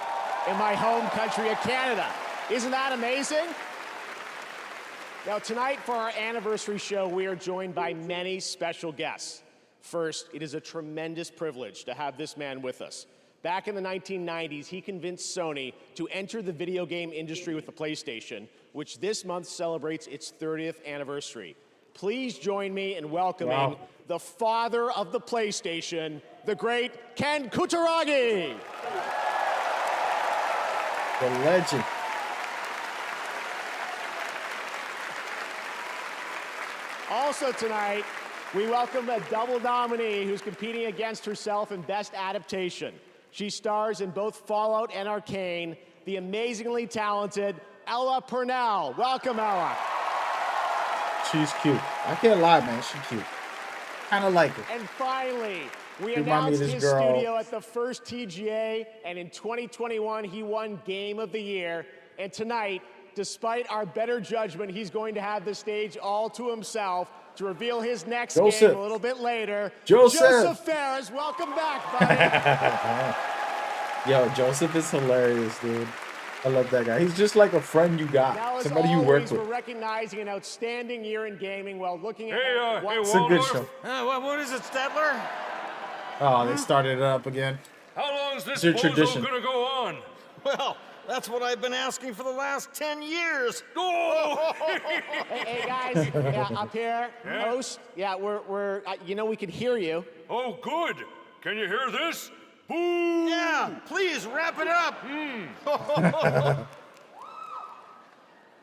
in my home country of Canada. Isn't that amazing? Now, tonight for our anniversary show, we are joined by many special guests. First, it is a tremendous privilege to have this man with us. Back in the 1990s, he convinced Sony to enter the video game industry with the PlayStation, which this month celebrates its 30th anniversary. Please join me in welcoming the father of the PlayStation, the great Ken Kutaragi. The legend. Also tonight, we welcome a double nominee who's competing against herself in Best Adaptation. She stars in both Fallout and Arcane, the amazingly talented Ella Purnell. Welcome, Ella. She's cute. I can't lie, man. She's cute. Kind of like her. And finally, we Remind me of announced this his girl. studio at the first TGA, and in 2021, he won Game of the Year. And tonight, despite our better judgment, he's going to have the stage all to himself to reveal his next game a little bit later. Joseph Ferris, welcome back, buddy. Yo, Joseph is hilarious, dude. I love that guy. He's just like a friend you got, Now, as somebody you always, work we're with. recognizing an outstanding year in gaming while looking at It's a good show. What is it, Statler? Oh, they started it up again. How long is this It's your bozo tradition. gonna go on? Well, that's what I've been asking for the last 10 years. Oh! Hey guys, yeah, up here, host. Yeah, we're you know we can hear you. Oh, good. Can you hear this? Boo! Yeah, please wrap it up.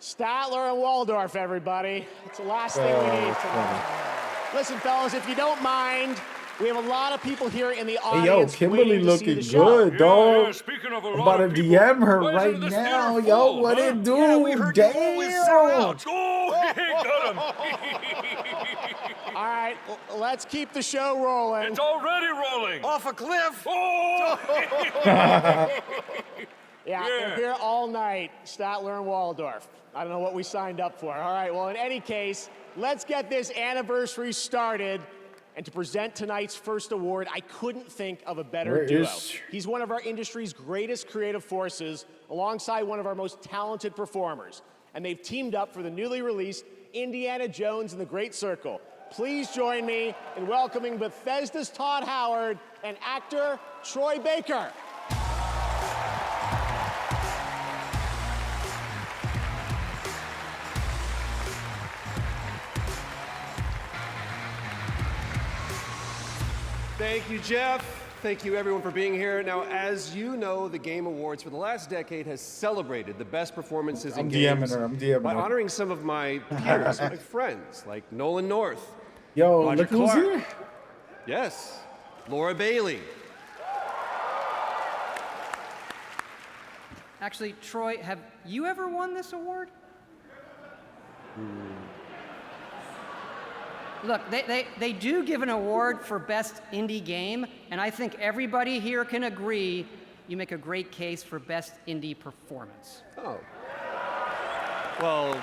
Statler and Waldorf, everybody. It's the last thing we need tonight. Listen, fellas, if you don't mind, we have a lot of people here in the Hey, yo, audience. Kimberly waiting to see looking the show. good, dog. Speaking of a I'm lot about to of people, DM her why right isn't this now. theater Yo, full, what huh? it do? Yeah, we heard you always sell out. Damn. Oh, he got him. All right, let's keep the show rolling. It's already rolling. Off a cliff. Oh! Yeah, they're here all night, Statler and Waldorf. I don't know what we signed up for. All right, well, in any case, let's get this anniversary started. And to present tonight's first award, I couldn't think of a better duo. He's one of our industry's greatest creative forces, alongside one of our most talented performers. And they've teamed up for the newly released Indiana Jones and the Great Circle. Please join me in welcoming Bethesda's Todd Howard and actor Troy Baker. Thank you, Jeff. Thank you, everyone, for being here. Now, as you know, the Game Awards for the last decade has celebrated the best performances in games I'm DMing by her. honoring some of my peers, my friends, like Nolan North, Yo, Roger look who's Clark. here. Yes, Laura Bailey. Actually, Troy, have you ever won this award? Look, they do give an award for best indie game, and I think everybody here can agree you make a great case for best indie performance. Oh. Well,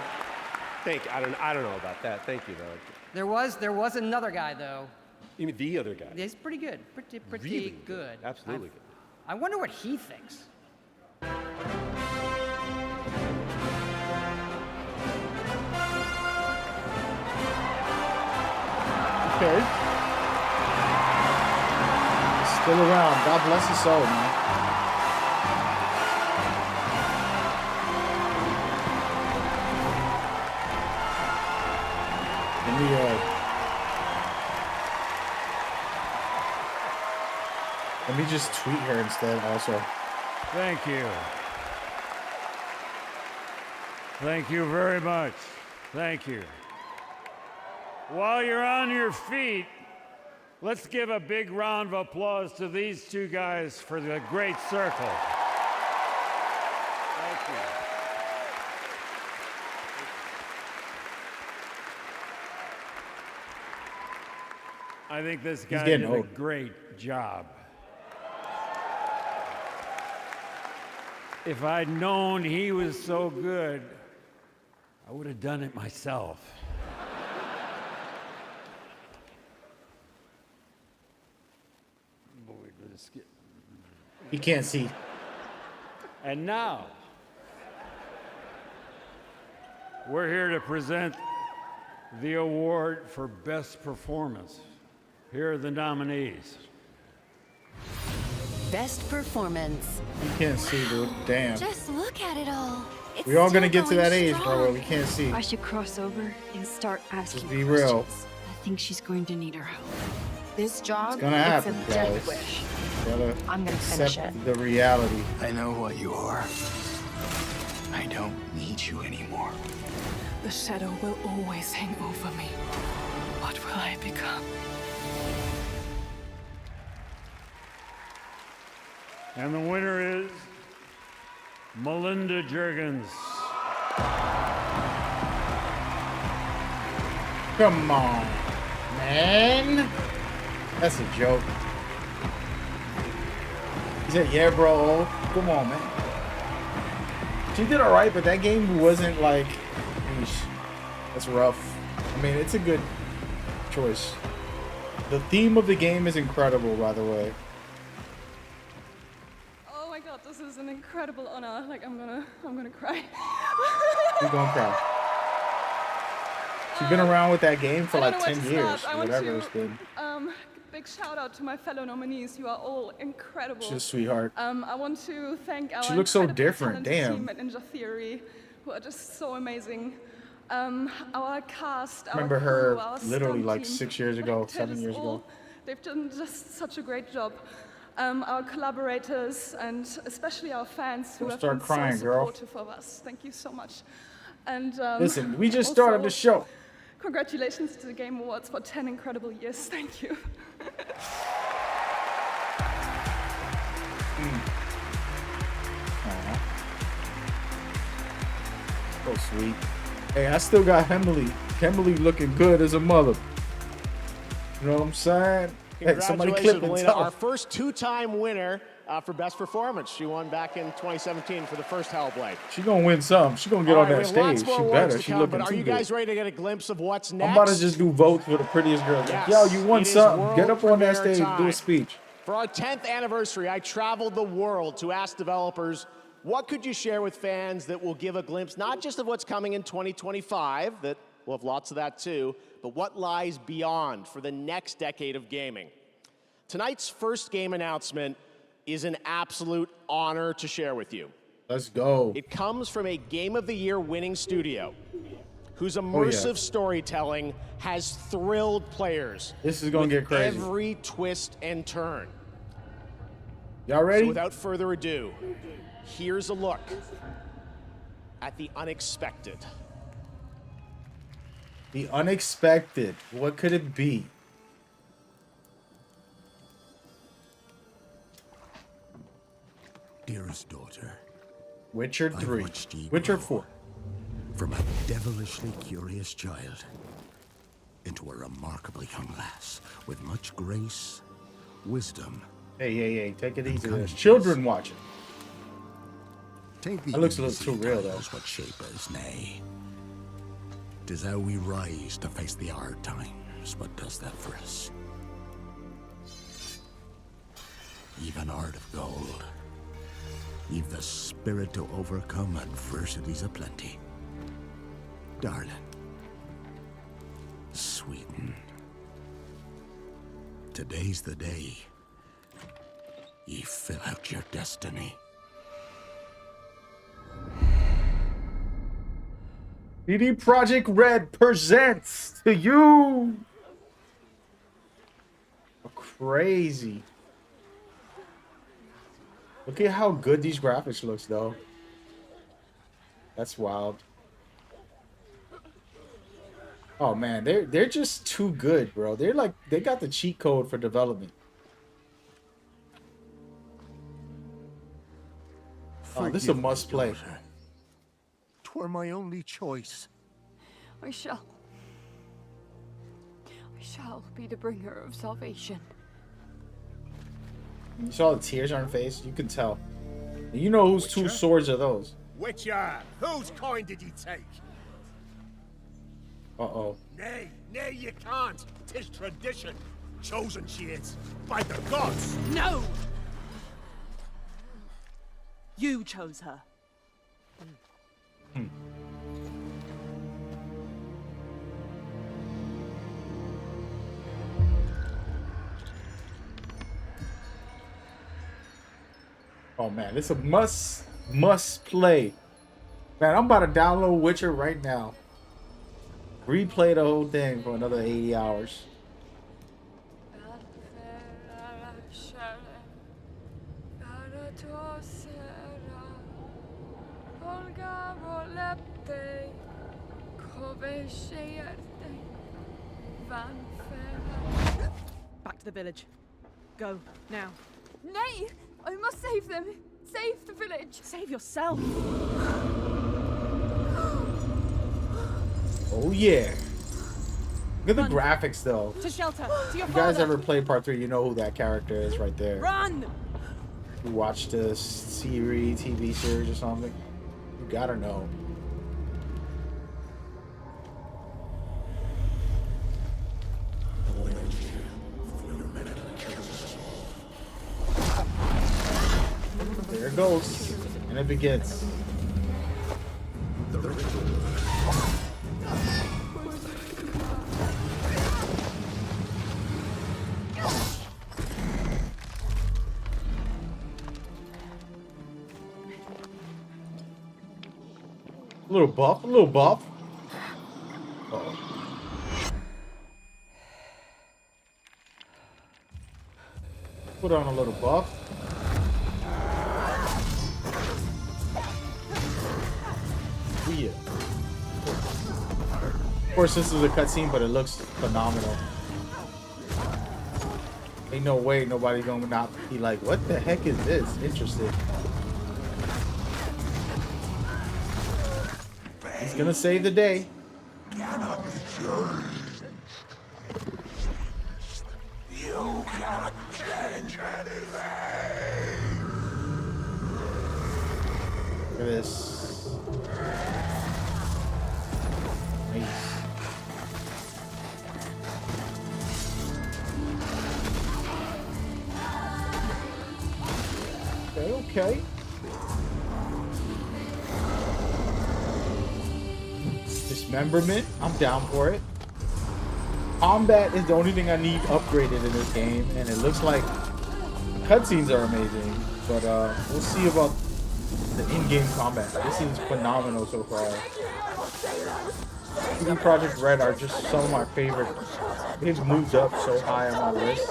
thank you. I don't know about that. Thank you, though. There was another guy though. You mean the other guy? He's pretty good. Pretty Really good. Absolutely good. I wonder what he thinks. Okay. Still around. God bless his soul, man. Let me just tweet her instead also. Thank you. Thank you very much. Thank you. While you're on your feet, let's give a big round of applause to these two guys for the Great Circle. Thank you. I think this guy did a great job. If I'd known he was so good, I would have done it myself. He can't see. And now, we're here to present the award for Best Performance. Here are the nominees. Best performance. You can't see, dude. Damn. Just look at it all. It's We all gonna still get to that going age, bro, strong. where we can't see. I should cross over and start asking Just be real. questions. I think she's going to need our help. This job, It's gonna happen, it's a death guys. wish. Gotta I'm gonna finish accept it. the reality. I know what you are. I don't need you anymore. The shadow will always hang over me. What will I become? And the winner is Melinda Juergens. Come on, man. That's a joke. He said, yeah, bro. Come on, man. She did all right, but that game wasn't like, eesh, that's rough. I mean, it's a good choice. The theme of the game is incredible, by the way. Oh my god, this is an incredible honor. Like I'm gonna cry. You're gonna cry. She's been around with that game for I like don't know 10 where to years, start. I want whatever to, it's been. Big shout out to my fellow nominees. You are all incredible. She's a sweetheart. I want to thank our She looks so incredible different, talented damn. team at Ninja Theory, who are just so amazing. Our cast, our Remember crew, her our literally stunt like team, 6 years ago, like, they're 7 just years all- ago. They've done just such a great job. Our collaborators and especially our fans who Don't have start been crying, so girl. supportive of us. Thank you so much. And Listen, we just started the show. Congratulations to the Game Awards for 10 incredible years. Thank you. So sweet. Hey, I still got Emily. Emily looking good as a mother. You know what I'm saying? Hey, somebody Congratulations, clip and Melina, tell. our first two-time winner for Best Performance. She won back in 2017 for the first Hellblade. She gonna win some. She gonna get All on right, that we have lots stage. more She awards better. to She come, looking but are too you good. guys ready to get a glimpse of what's next? I'm about to just do votes for the prettiest girl. Like, Yes, yo, you won it is something. world Get up on that premiere stage, do time. a speech. For our 10th anniversary, I traveled the world to ask developers, what could you share with fans that will give a glimpse not just of what's coming in 2025, that we'll have lots of that too, but what lies beyond for the next decade of gaming. Tonight's first game announcement is an absolute honor to share with you. Let's go. It comes from a Game of the Year winning studio whose immersive storytelling has thrilled players. This is gonna with get crazy. Every twist and turn. Y'all ready? So without further ado, here's a look at the unexpected. The unexpected. What could it be? Dearest daughter, Witcher I've 3. watched ye Witcher grow 4. From a devilishly curious child into a remarkably young lass with much grace, wisdom. Hey, take it easy. There's children watching. Take the That looks a little easy too real, though. titles what shape us, nay. 'Tis how we rise to face the hard times, what does that for us. Even heart of gold. You've the spirit to overcome adversities aplenty. Darling. Sweeten. Today's the day. Ye fill out your destiny. CD Projekt Red presents to you. Crazy. Look at how good these graphics looks, though. That's wild. Oh man, they're just too good, bro. They're like they got the cheat code for development. Oh, this is a must play. 'Twere my only choice. I shall be the bringer of salvation. You saw the tears on her face. You can tell. And you know whose two swords are those? Witcher, whose coin did ye take? Uh-oh. Nay, you can't. 'Tis tradition. Chosen she is, by the gods! No! You chose her. Oh man, this is a must play. Man, I'm about to download Witcher right now. Replay the whole thing for another 80 hours. Back to the village. Go, now. Nay! I must save them. Save the village. Save yourself. Oh yeah. Look at the graphics though. To shelter. To your If you guys father. ever played part 3, you know who that character is right there. Run! You watched the series, TV series or something. You gotta know. There it goes. And it begins. A little buff, a little buff. Uh-oh. Put on a little buff. Oh yeah. Of course, this is a cutscene, but it looks phenomenal. Ain't no way nobody gonna not be like, what the heck is this? Interesting. He's gonna save the day. Cannot be changed. You cannot change anything. Look at this. Nice. Okay, okay. Dismemberment, I'm down for it. Combat is the only thing I need upgraded in this game, and it looks like cutscenes are amazing, but we'll see about the in-game combat. This seems phenomenal so far. CD Projekt Red are just some of my favorite. They've moved up so high on my list.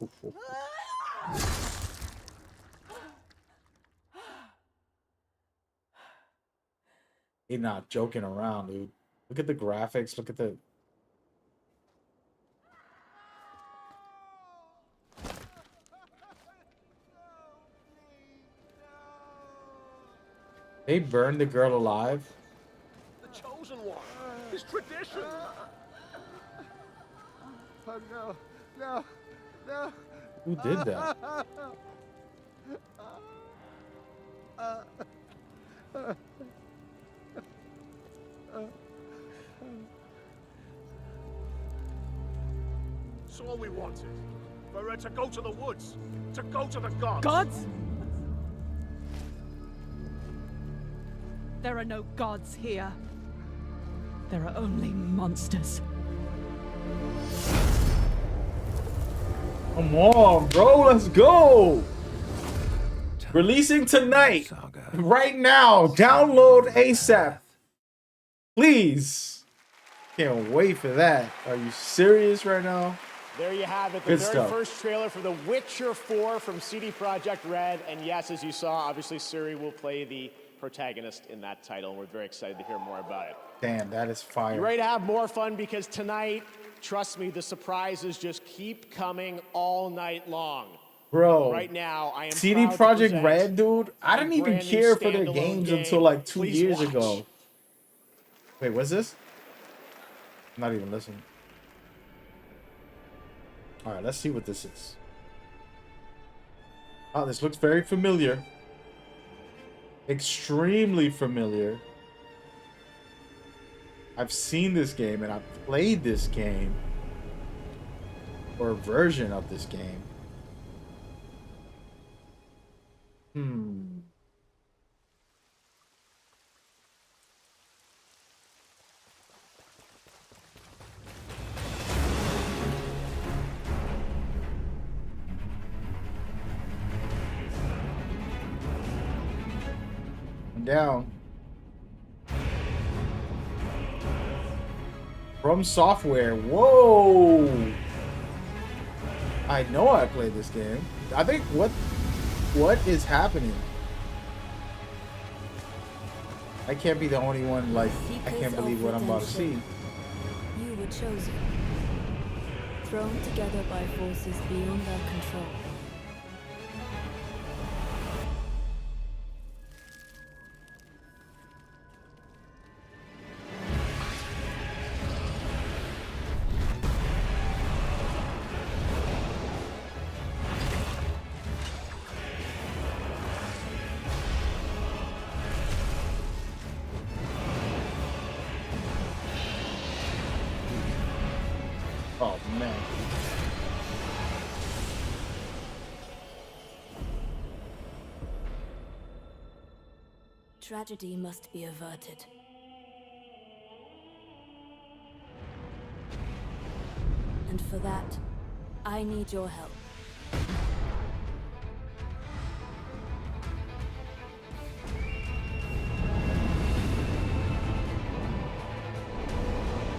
Oof, oof. They're not joking around, dude. Look at the graphics. Look at the... They burned the girl alive? The chosen one. His tradition. Oh no, no, no. Who did that? It's all we wanted. For her to go to the woods, to go to the gods. Gods? There are no gods here. There are only monsters. Come on, bro. Let's go. Releasing tonight. Right now. Download ASAP. Please. Can't wait for that. Are you serious right now? There you have it, the Good very stuff. first trailer for The Witcher 4 from CD Projekt Red. And yes, as you saw, obviously Ciri will play the protagonist in that title, and we're very excited to hear more about it. Damn, that is fire. You ready to have more fun? Because tonight, trust me, the surprises just keep coming all night long. Bro, right now, I am CD proud to Projekt present Red, dude. I didn't even brand new care for their standalone games game. until like 2 Please years watch. ago. Wait, what's this? I'm not even listening. All right, let's see what this is. Oh, this looks very familiar. Extremely familiar. I've seen this game and I've played this game. or version of this game. Down. From Software. Whoa! I know I played this game. I think what is happening? I can't be the only one. Like, I can't believe what I'm about to see. You were chosen, thrown together by forces beyond our control. Oh man. Tragedy must be averted. And for that, I need your help.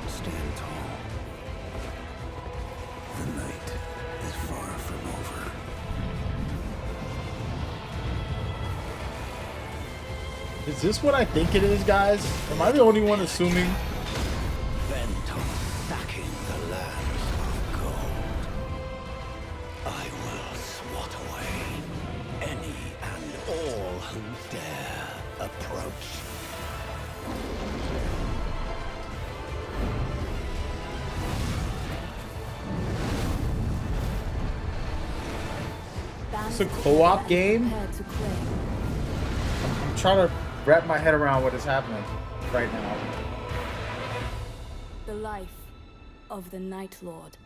Stand tall. The night is far from over. Is this what I think it is, guys? Am I the only one assuming? Benton, back in the lands of gold. I will swat away any and all who dare approach. It's a co-op game? I'm trying to wrap my head around what is happening right now. The life of the Night Lord.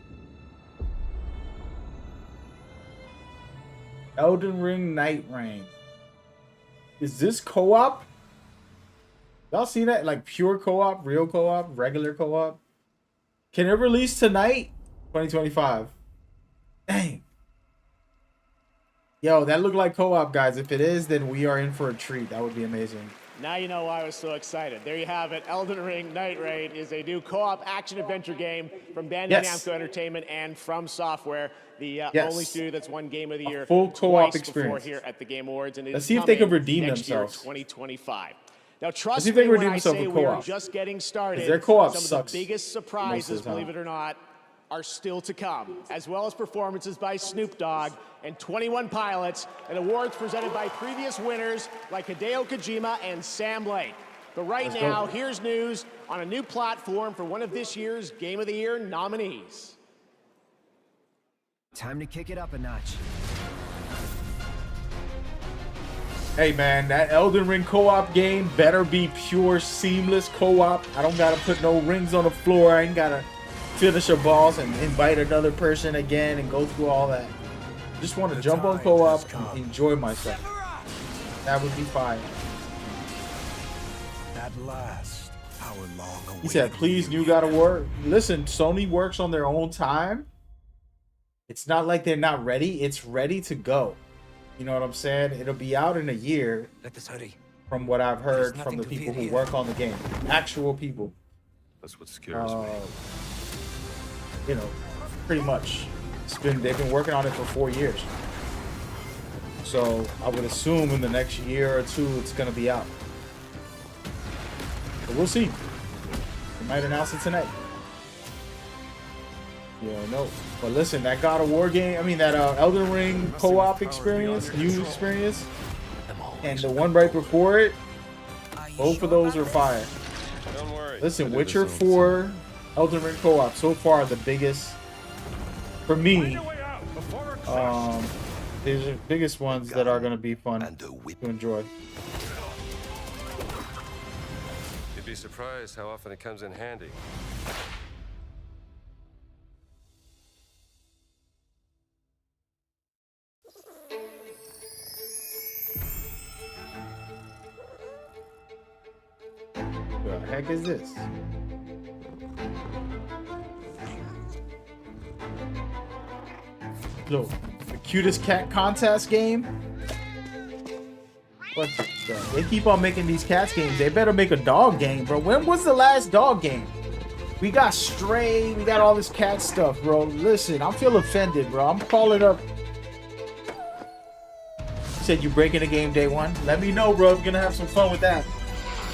Elden Ring Night Reign. Is this co-op? Y'all see that? Like pure co-op, real co-op, regular co-op? Can it release tonight? 2025. Dang. Yo, that looked like co-op, guys. If it is, then we are in for a treat. That would be amazing. Now you know why I was so excited. There you have it. Elden Ring Night Raid is a new co-op action-adventure game from Bandai Namco Entertainment and From Software, the only studio that's won Game of the Year full co-op twice experience before here at the Game Awards. And let's see if they can redeem next year, themselves. 2025. Now, trust see if they me can when redeem I themselves say with we are co-op. just getting started. Their co-op Some sucks of the biggest surprises, most of the time. believe it or not, are still to come, as well as performances by Snoop Dogg and 21 Pilots, and awards presented by previous winners like Hideo Kojima and Sam Lake. But right now, here's news on a new platform for one of this year's Game of the Year nominees. Time to kick it up a notch. Hey man, that Elden Ring co-op game better be pure seamless co-op. I don't gotta put no rings on the floor. I ain't gotta finish a boss and invite another person again and go through all that. Just want to jump on co-op and enjoy myself. That would be fine. At last, our long He said, please, new God of War. Listen, Sony works on their own time. It's not like they're not ready. It's ready to go. You know what I'm saying? It'll be out in a year. Let us hurry. From what I've heard from the people who work on the game. Actual people. That's what scares me. You know, pretty much. They've been working on it for 4 years. So I would assume in the next year or two it's gonna be out. But we'll see. They might announce it tonight. Yeah, no. But listen, that God of War game, I mean that Elden Ring co-op experience, new experience, and the one right before it, both of those are fire. Don't worry. Listen, Witcher 4, Elden Ring co-op, so far the biggest, for me, these are the biggest ones that are going to be fun to enjoy. You'd be surprised how often it comes in handy. heck is this? Look, the cutest cat contest game? What the? They keep on making these cats games. They better make a dog game, bro. When was the last dog game? We got Stray. We got all this cat stuff, bro. Listen, I feel offended, bro. I'm calling up. You said you breaking the game day one? Let me know, bro. We're gonna have some fun with that.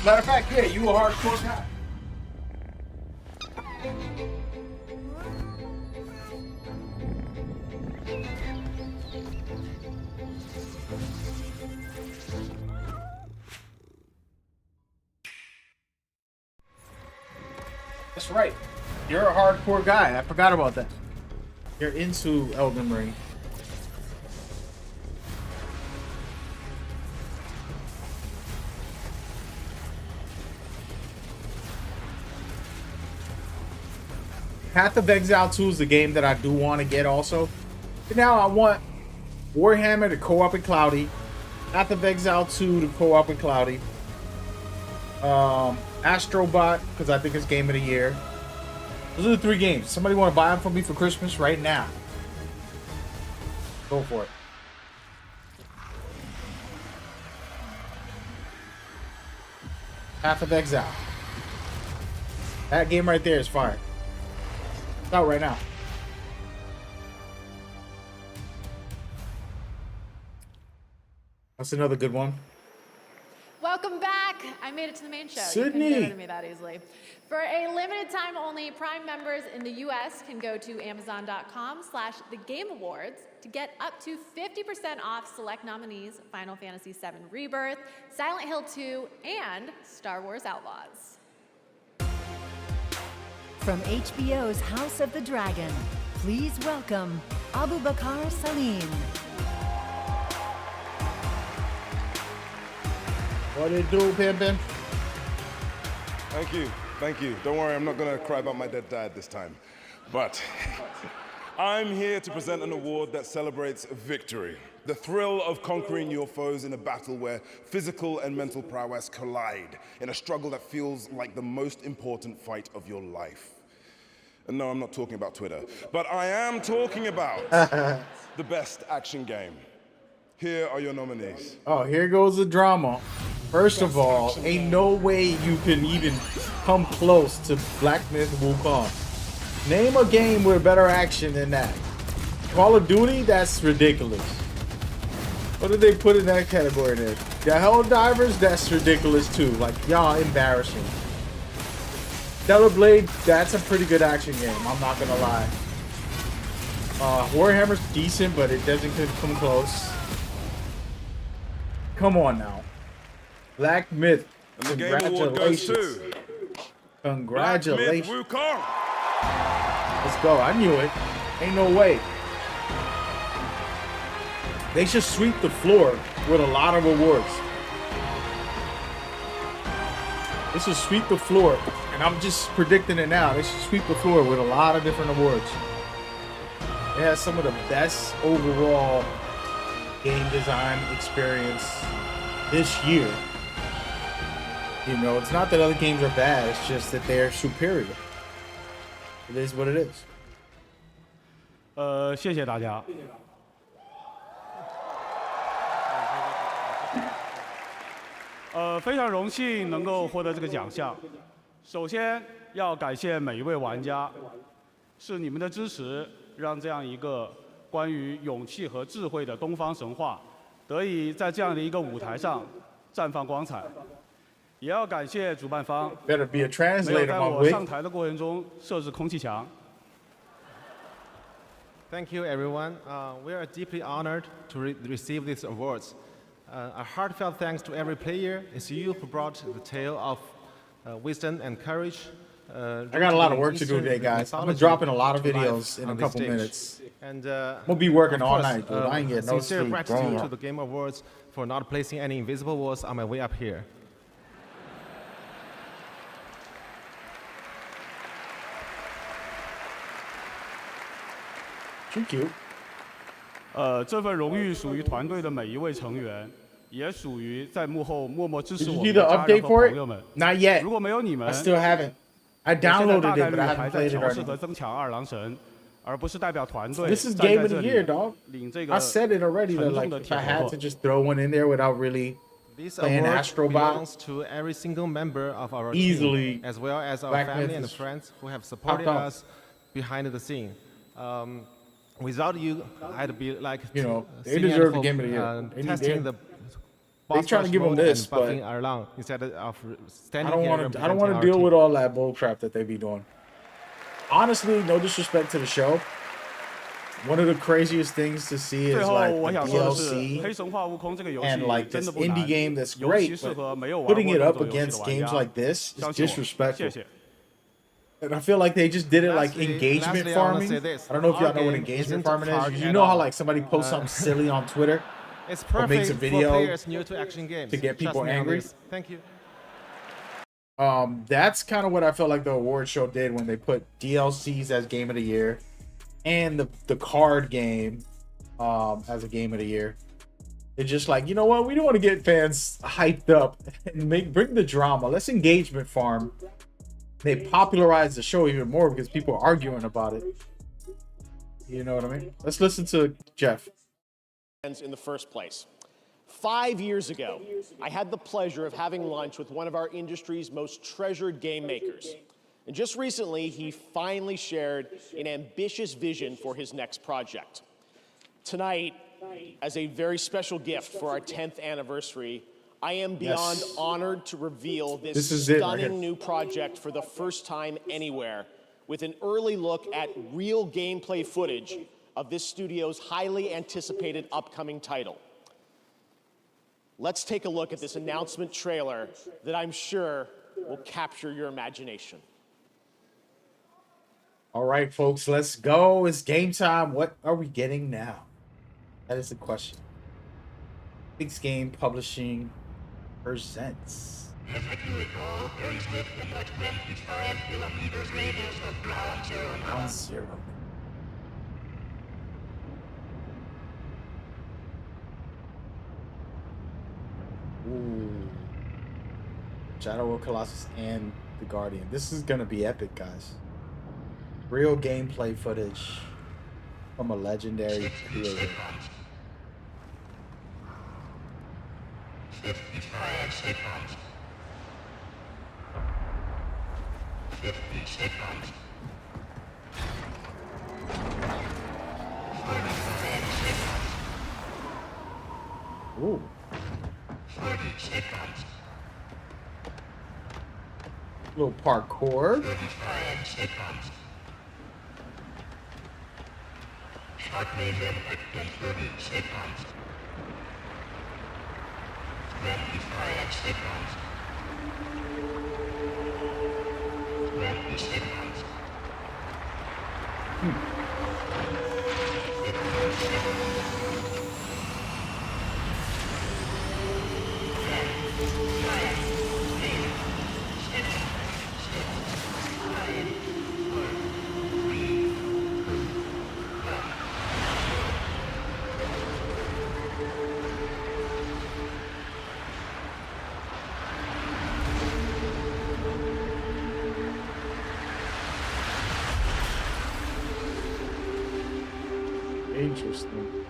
Matter of fact, yeah, you a hardcore guy. That's right. You're a hardcore guy. I forgot about that. You're into Elden Ring. Path of Exile 2 is the game that I do want to get also. But now I want Warhammer to co-op in Cloudy. Path of Exile 2 to co-op in Cloudy. Astrobot, because I think it's game of the year. Those are the 3 games. Somebody want to buy them for me for Christmas right now? Go for it. Path of Exile. That game right there is fire. It's out right now. That's another good one. Welcome back. I made it to the main show. Sydney. You couldn't get rid of me that easily. For a limited time only, Prime members in the US can go to amazon.com/thegameawards to get up to 50% off select nominees, Final Fantasy VII Rebirth, Silent Hill 2, and Star Wars Outlaws. From HBO's House of the Dragon, please welcome Abu Bakar Salim. What it do, Pimpin'? Thank you. Thank you. Don't worry, I'm not going to cry about my dead dad this time. But I'm here to present an award that celebrates victory. The thrill of conquering your foes in a battle where physical and mental prowess collide in a struggle that feels like the most important fight of your life. And no, I'm not talking about Twitter, but I am talking about the best action game. Here are your nominees. Oh, here goes the drama. First of all, ain't no way you can even come close to Black Myth Wukong. Name a game with better action than that. Call of Duty? That's ridiculous. What did they put in that category there? The Helldivers? That's ridiculous too. Like, y'all embarrassing. Stellar Blade? That's a pretty good action game. I'm not gonna lie. Warhammer's decent, but it doesn't come close. Come on now. Black Myth. And the Game Award goes to Congratulations. Black Myth Wukong. Let's go. I knew it. Ain't no way. They should sweep the floor with a lot of awards. They should sweep the floor. And I'm just predicting it now. They should sweep the floor with a lot of different awards. It has some of the best overall game design experience this year. You know, it's not that other games are bad, it's just that they're superior. It is what it is. 谢谢大家。非常荣幸能够获得这个奖项。首先要感谢每一位玩家，是你们的支持，让这样一个关于勇气和智慧的东方神话，得以在这样的一个舞台上绽放光彩。也要感谢主办方， Better be a 没有 translator, 在 my 我 boy. 上台的过程中设置空气墙。 Thank you, everyone. We are deeply honored to receive these awards. A heartfelt thanks to every player. It's you who brought the tale of wisdom and courage. I got a lot of work to do today, guys. I'm gonna drop in a lot of videos in a couple minutes. And I'm gonna be working of all course, night, dude. I ain't getting no sincere sleep. gratitude to the Game Awards for not placing any invisible walls on my way up here. Thank you. 这份荣誉属于团队的每一位成员，也属于在幕后默默支持 Did 我 you 们 do 的 the 家人 update 和 for 朋友们。 it? Not yet. 如果没有你们， I still haven't. I 我现在 downloaded 大 it, 概 but 率 I 还 haven't 在 played it 调 or 试和 anything. 增强二郎神，而不是代表团队 This is 站 game 在 of 这 the year, 里 dog. 领这 I 个 said it already. 沉 That 重 like 的 if 铁 I 盒 had 盒 to。just throw one in there without really This playing award Astrobot belongs to every single member of our easily, team, as well as our Black family Myth and is friends who have supported popped up. us behind the scene. Without you, I'd be like You know, they sitting at deserve the home, game of the year. They need testing them. the They boss trying to rush give them mode this, and but buffing along instead of I standing don't here want to. I don't want to representing deal our with team. all that bull crap that they be doing. Honestly, no disrespect to the show. One of the craziest things to see is 最后 like 我 the 想说的是， DLC 黑神话悟空这个游戏 and like 真 this 的不难， indie game that's 尤其 great, 适 but 合没有玩 putting 过 it 动 up 作游戏的 against 玩 games 家。 like this is 相信我， disrespectful. 谢谢。 And I feel like they just did it like Lastly, engagement I wanna farming. say this. I don't know if y'all Our know what game engagement isn't farming hard is. You at know how all. like somebody posts something silly on Twitter It's or makes a perfect for video players new to action games. to get Trust people me on angry. this. Thank you. That's kind of what I felt like the award show did when they put DLCs as game of the year and the card game as a game of the year. It's just like, you know what, we don't want to get fans hyped up and bring the drama. Let's engagement farm. They popularize the show even more because people are arguing about it. You know what I mean? Let's listen to Jeff. In the first place. 5 years ago, I had the pleasure of having lunch with one of our industry's most treasured game makers. And just recently, he finally shared an ambitious vision for his next project. Tonight, as a very special gift for our 10th anniversary, I am beyond honored to reveal this stunning new project for the first time anywhere, with an early look at real gameplay footage of this studio's highly anticipated upcoming title. Let's take a look at this announcement trailer that I'm sure will capture your imagination. All right, folks, let's go. It's game time. What are we getting now? That is the question. Big Game Publishing presents. Ground Zero. Ooh. Shadow of Colossus and the Guardian. This is gonna be epic, guys. Real gameplay footage from a legendary creator. 55 seconds. 50 seconds. 45 seconds. Ooh. 30 seconds. Little parkour. 35 seconds. Start medium in 30 seconds. 25 seconds. 20 seconds. 15 seconds. 5. Interesting.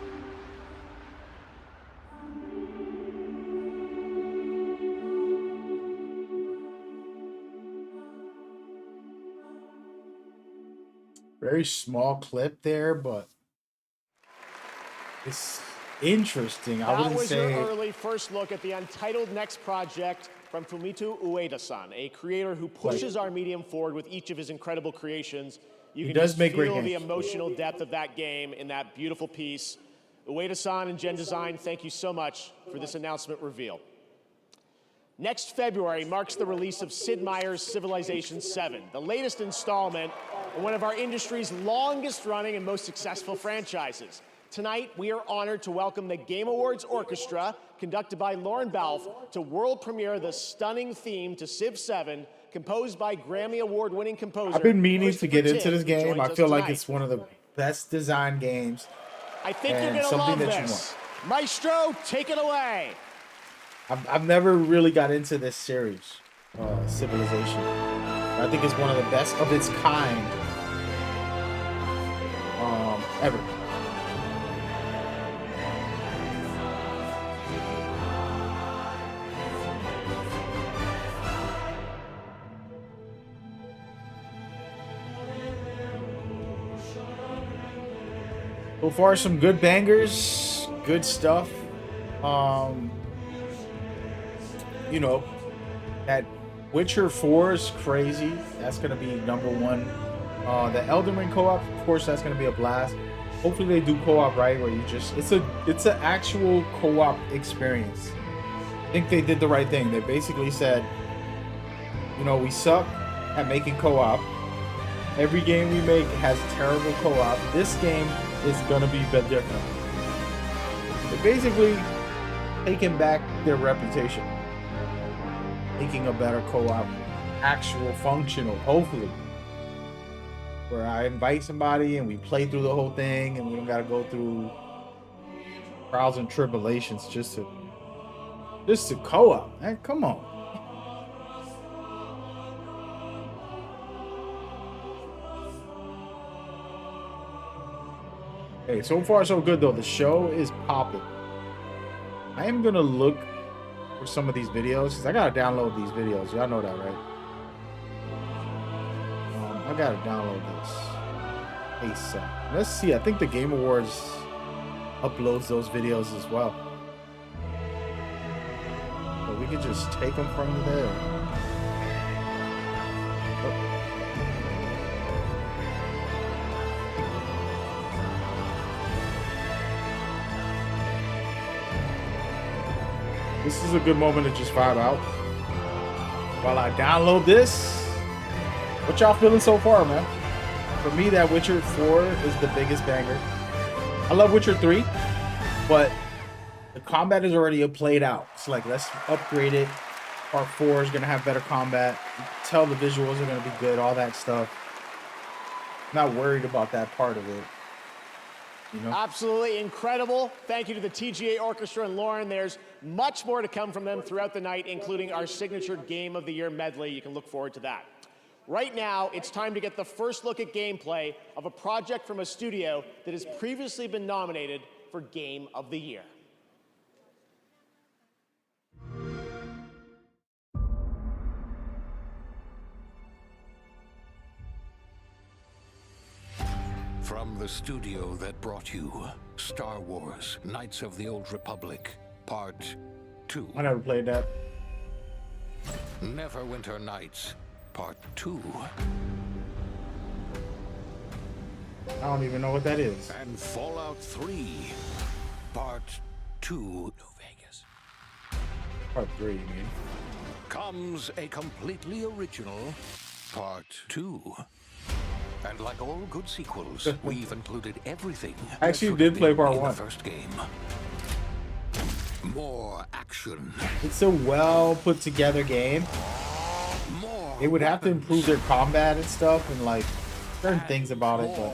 Very small clip there, but it's interesting. I That wouldn't was say. your early first look at the untitled next project from Fumito Ueda-san, a creator who pushes our medium forward with each of his incredible creations. You He can does just make great feel the games. emotional depth of that game in that beautiful piece. Ueda-san and Gen Design, thank you so much for this announcement reveal. Next February marks the release of Sid Meier's Civilization VII, the latest installment in one of our industry's longest running and most successful franchises. Tonight, we are honored to welcome the Game Awards Orchestra, conducted by Lauren Balfe, to world premiere the stunning theme to Civ 7, composed by Grammy Award-winning composer I've been meaning to Christopher get into Timm, this who game. joins I us feel like tonight. it's one of the best designed games. I think you're and gonna something love that you this. Maestro, take it away. I've never really got into this series, Civilization. I think it's one of the best of its kind ever. So far, some good bangers, good stuff. You know, that Witcher 4 is crazy. That's gonna be #1. The Elden Ring co-op, of course, that's gonna be a blast. Hopefully they do co-op right, where you just it's an actual co-op experience. I think they did the right thing. They basically said, you know, we suck at making co-op. Every game we make has terrible co-op. This game is gonna be a bit different. They're basically taking back their reputation, making a better co-op, actual functional, hopefully. Where I invite somebody and we play through the whole thing and we don't gotta go through trials and tribulations just to co-op. Man, come on. Hey, so far so good though. The show is popping. I am gonna look for some of these videos because I gotta download these videos. Y'all know that, right? I gotta download this ASAP. Let's see. I think the Game Awards uploads those videos as well, so we could just take them from there. This is a good moment to just vibe out while I download this. What y'all feeling so far, man? For me, that Witcher 4 is the biggest banger. I love Witcher 3, but the combat is already played out. It's like, let's upgrade it. Part 4 is going to have better combat. You can tell the visuals are going to be good, all that stuff. Not worried about that part of it. You know? Absolutely incredible. Thank you to the TGA Orchestra and Lauren. There's much more to come from them throughout the night, including our signature Game of the Year medley. You can look forward to that. Right now, it's time to get the first look at gameplay of a project from a studio that has previously been nominated for Game of the Year. From the studio that brought you Star Wars: Knights of the Old Republic, Part 2. I never played that. Neverwinter Nights, Part 2. I don't even know what that is. And Fallout 3, Part 2. New Vegas. Part 3, you mean? Comes a completely original Part 2. And like all good sequels, we've included everything. I actually did play Part 1. The first game. More action. It's a well put together game. They would have to improve their combat and stuff and like certain things about it, but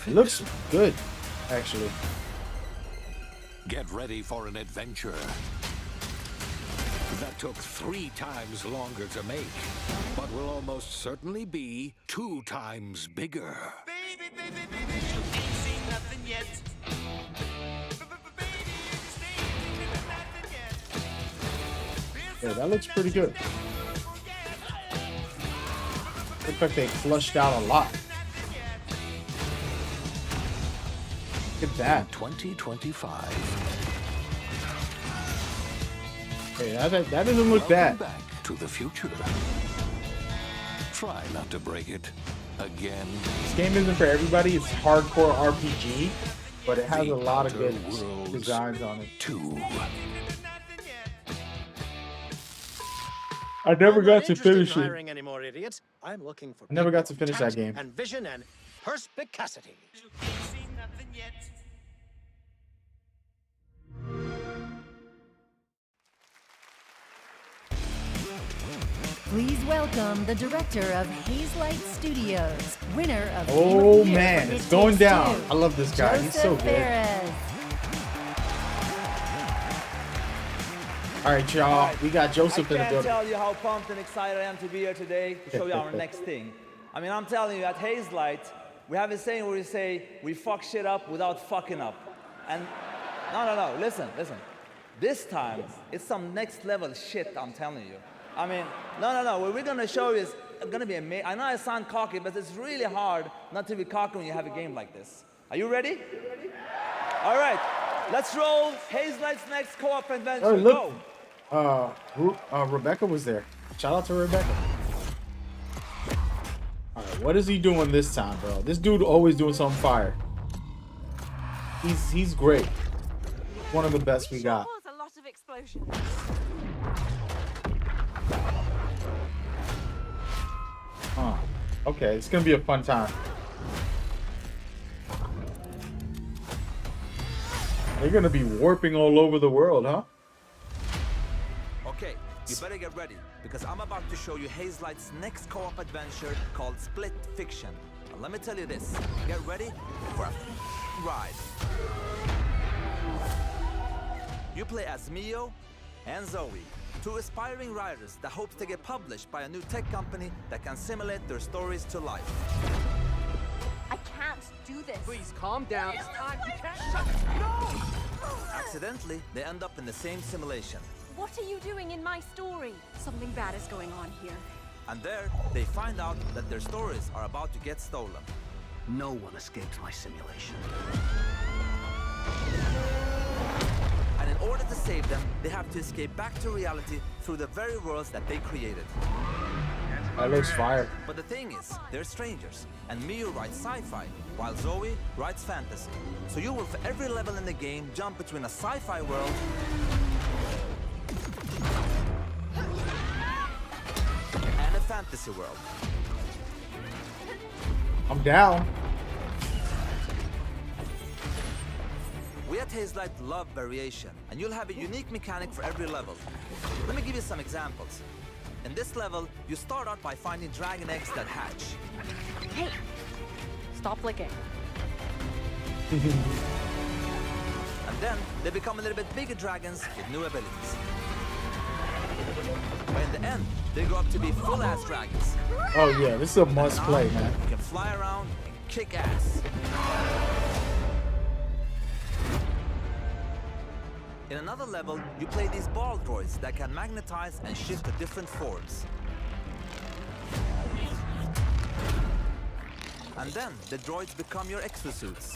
it looks good, actually. Get ready for an adventure that took 3 times longer to make, but will almost certainly be 2 times bigger. Baby, baby, baby, you ain't seen nothing yet. Yeah, that looks pretty good. Looks like they flushed out a lot. Look at that. 2025. Hey, that doesn't look bad. Back to the future. Try not to break it again. This game isn't for everybody. It's hardcore RPG, but it has a lot of good designs on it. I never got to finish it. Anymore, idiot. I'm looking for I never got to finish that game. And vision and perspicacity. Please welcome the director of Hazelight Studios, winner of Oh Game of the Year man, for it's It going Takes down. Two, I love this guy. He's so Joseph good. Perez. All right, y'all. We got Joseph in the I can't building. tell you how pumped and excited I am to be here today to show you our next thing. I mean, I'm telling you, at Hazelight, we have a saying where we say, we fuck shit up without fucking up. And no, listen. This time, it's some next level shit, I'm telling you. I mean, no, what we're gonna show you is gonna be amazing. I know I sound cocky, but it's really hard not to be cocky when you have a game like this. Are you ready? All right, let's roll Hazelight's next co-op adventure. Oh, look. Rebecca was there. Shout out to Rebecca. All right, what is he doing this time, bro? This dude always doing something fire. He's great. One of the best we got. A lot of explosions. Okay, it's gonna be a fun time. They're gonna be warping all over the world, huh? Okay, you better get ready, because I'm about to show you Hazelight's next co-op adventure called Split Fiction. And let me tell you this, get ready for a ride. You play as Mio and Zoe, two aspiring writers that hope to get published by a new tech company that can simulate their stories to life. I can't do this. Please calm down. It's time. You can't shut. No! Accidentally, they end up in the same simulation. What are you doing in my story? Something bad is going on here. And there, they find out that their stories are about to get stolen. No one escapes my simulation. And in order to save them, they have to escape back to reality through the very worlds that they created. That looks fire. But the thing is, they're strangers, and Miu writes sci-fi, while Zoe writes fantasy. So you will, for every level in the game, jump between a sci-fi world and a fantasy world. I'm down. We at Hazelight love variation, and you'll have a unique mechanic for every level. Let me give you some examples. In this level, you start out by finding dragon eggs that hatch. Hey, stop licking. And then they become a little bit bigger dragons with new abilities. But in the end, they grow up to be full-ass dragons. Oh yeah, this is a must play, man. You can fly around and kick ass. In another level, you play these ball droids that can magnetize and shift to different forms. And then the droids become your exosuits.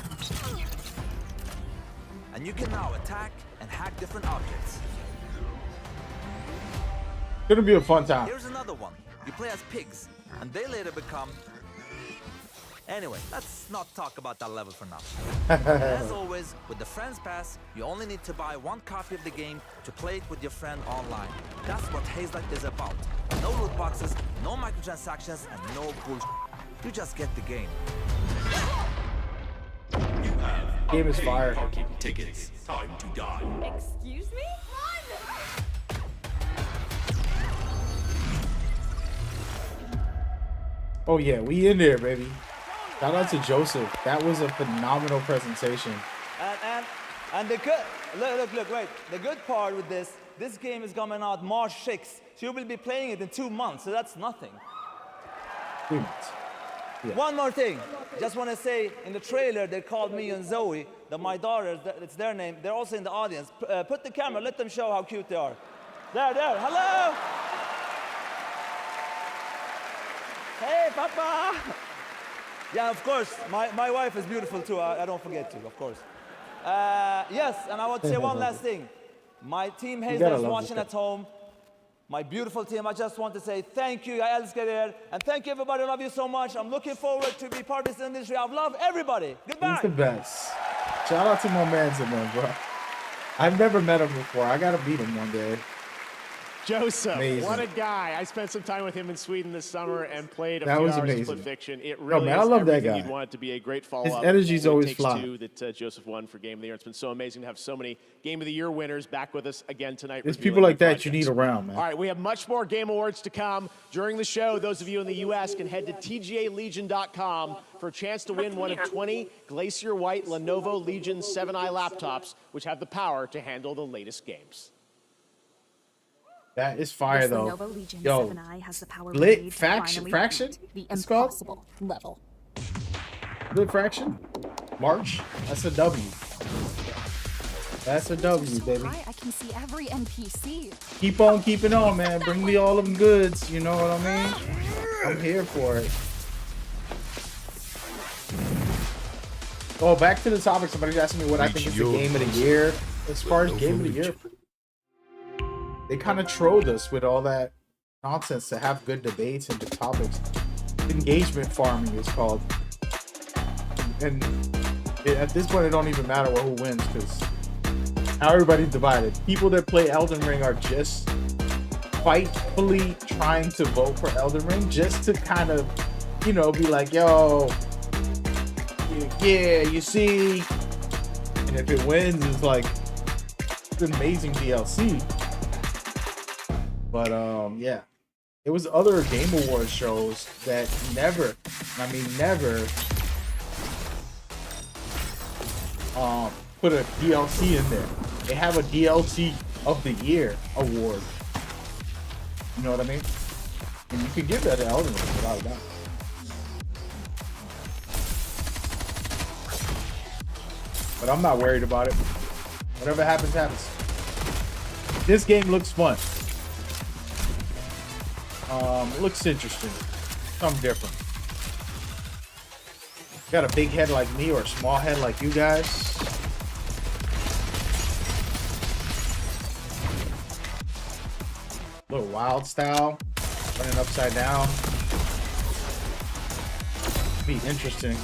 And you can now attack and hack different objects. Gonna be a fun time. Here's another one. You play as pigs, and they later become... Anyway, let's not talk about that level for now. As always, with the Friends Pass, you only need to buy one copy of the game to play it with your friend online. That's what Hazelight is about. No loot boxes, no microtransactions, and no bullshit. You just get the game. Game is fire. Parking tickets. Time to die. Excuse me? Oh yeah, we in there, baby. Shout out to Joseph. That was a phenomenal presentation. And the good, look, wait. The good part with this game is coming out March 6th. So you will be playing it in 2 months, so that's nothing. 3 months. Yeah. One more thing. Just want to say, in the trailer, they called me and Zoe, my daughters, it's their name. They're also in the audience. Put the camera, let them show how cute they are. There, hello! Hey, Papa! Yeah, of course, my wife is beautiful too, I don't forget to, of course. Yes, and I want to say one last thing. My team Hazel is watching at home. My beautiful team, I just want to say thank you, jag älskar er. And thank you everybody, I love you so much. I'm looking forward to be part of this industry. I love everybody. Goodbye. He's the best. Shout out to my man's in there, bro. I've never met him before. I gotta meet him one day. Joseph, Amazing. what a guy. I spent some time with him in Sweden this summer and played a That few was hours of amazing. Split Fiction. It really man, I is love that everything guy. you'd want it to be. A great follow-up. His energy's to always Takes fly. Two that Joseph won for Game of the Year. It's been so amazing to have so many Game of the Year winners back with us again tonight. There's reviewing people like their that you need projects. around, man. All right, we have much more Game Awards to come. During the show, those of you in the U.S. can head to tgalegion.com for a chance to win one of 20 Glacier White Lenovo Legion 7i laptops, which have the power to handle the latest games. That is fire This though. Lenovo Legion Yo, 7i has the power we Split need to Faction, finally Fraction? beat the It's called impossible level. Split Fraction? March? That's a W. That's a W, baby. I can see every NPC. Keep on keeping on, man. Bring me all of them goods. You know what I mean? I'm here for it. Oh, back to the topic. Somebody's asking me what I think is the game of the year. As far as game of the year, they kind of trolled us with all that nonsense to have good debates and good topics. Engagement farming is called. And at this point, it don't even matter who wins because now everybody's divided. People that play Elden Ring are just fightfully trying to vote for Elden Ring just to kind of, you know, be like, yo, yeah, you see. And if it wins, it's like, it's an amazing DLC. But yeah, it was other Game Awards shows that never put a DLC in there. They have a DLC of the year award. You know what I mean? And you can give that to Elden Ring without a doubt. But I'm not worried about it. Whatever happens, happens. This game looks fun. It looks interesting. Something different. Got a big head like me or a small head like you guys. Little wild style. Running upside down. Be interesting.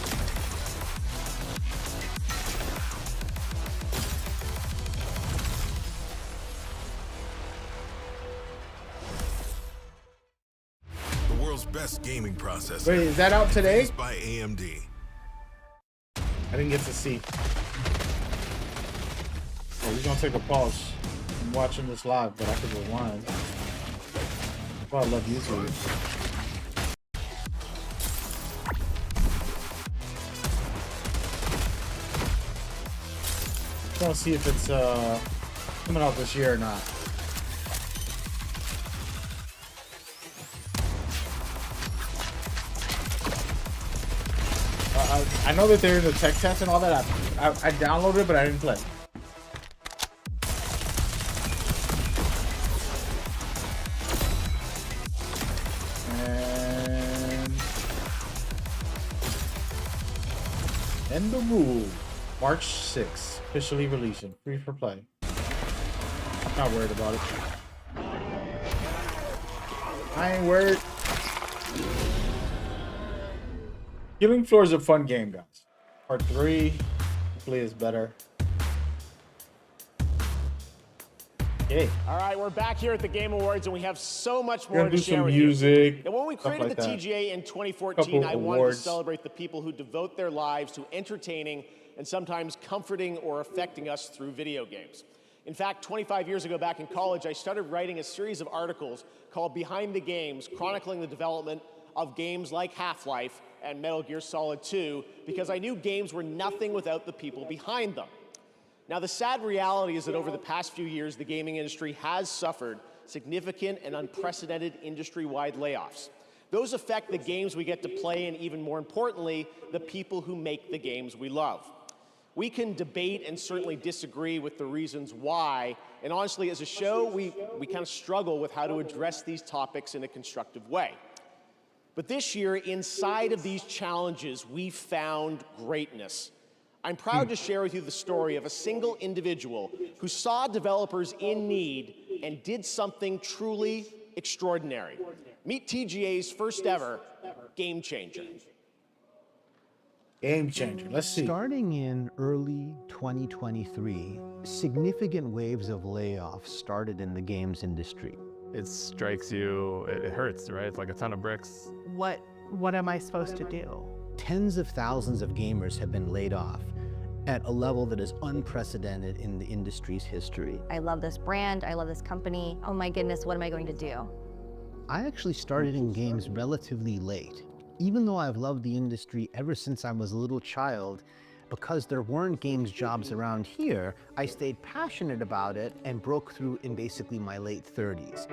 The world's best gaming processor. Wait, is that out today? By AMD. I didn't get to see. Oh, we're gonna take a pause. I'm watching this live, but I could rewind. Oh, I love YouTube. I'm gonna see if it's coming out this year or not. I know that there's a tech test and all that. I downloaded it, but I didn't play. And the rule, March 6th, officially releasing, free for play. Not worried about it. I ain't worried. Killing Floor is a fun game, guys. Part 3, hopefully is better. Okay. All right, we're back here at the Game Awards, and we have so much We're more gonna to do share some with music, you. And when we stuff created like the that. TGA in 2014, I Couple wanted to awards. celebrate the people who devote their lives to entertaining and sometimes comforting or affecting us through video games. In fact, 25 years ago, back in college, I started writing a series of articles called Behind the Games, chronicling the development of games like Half-Life and Metal Gear Solid 2, because I knew games were nothing without the people behind them. Now, the sad reality is that over the past few years, the gaming industry has suffered significant and unprecedented industry-wide layoffs. Those affect the games we get to play and, even more importantly, the people who make the games we love. We can debate and certainly disagree with the reasons why, and honestly, as a show, we kind of struggle with how to address these topics in a constructive way. But this year, inside of these challenges, we found greatness. I'm proud to share with you the story of a single individual who saw developers in need and did something truly extraordinary. Meet TGA's first ever Game Changer. Game Changer, let's see. Starting in early 2023, significant waves of layoffs started in the games industry. It strikes you, it hurts, right? It's like a ton of bricks. What am I supposed to do? Tens of thousands of gamers have been laid off at a level that is unprecedented in the industry's history. I love this brand, I love this company. Oh my goodness, what am I going to do? I actually started in games relatively late. Even though I've loved the industry ever since I was a little child, Because there weren't games jobs around here, I stayed passionate about it and broke through in basically my late 30s.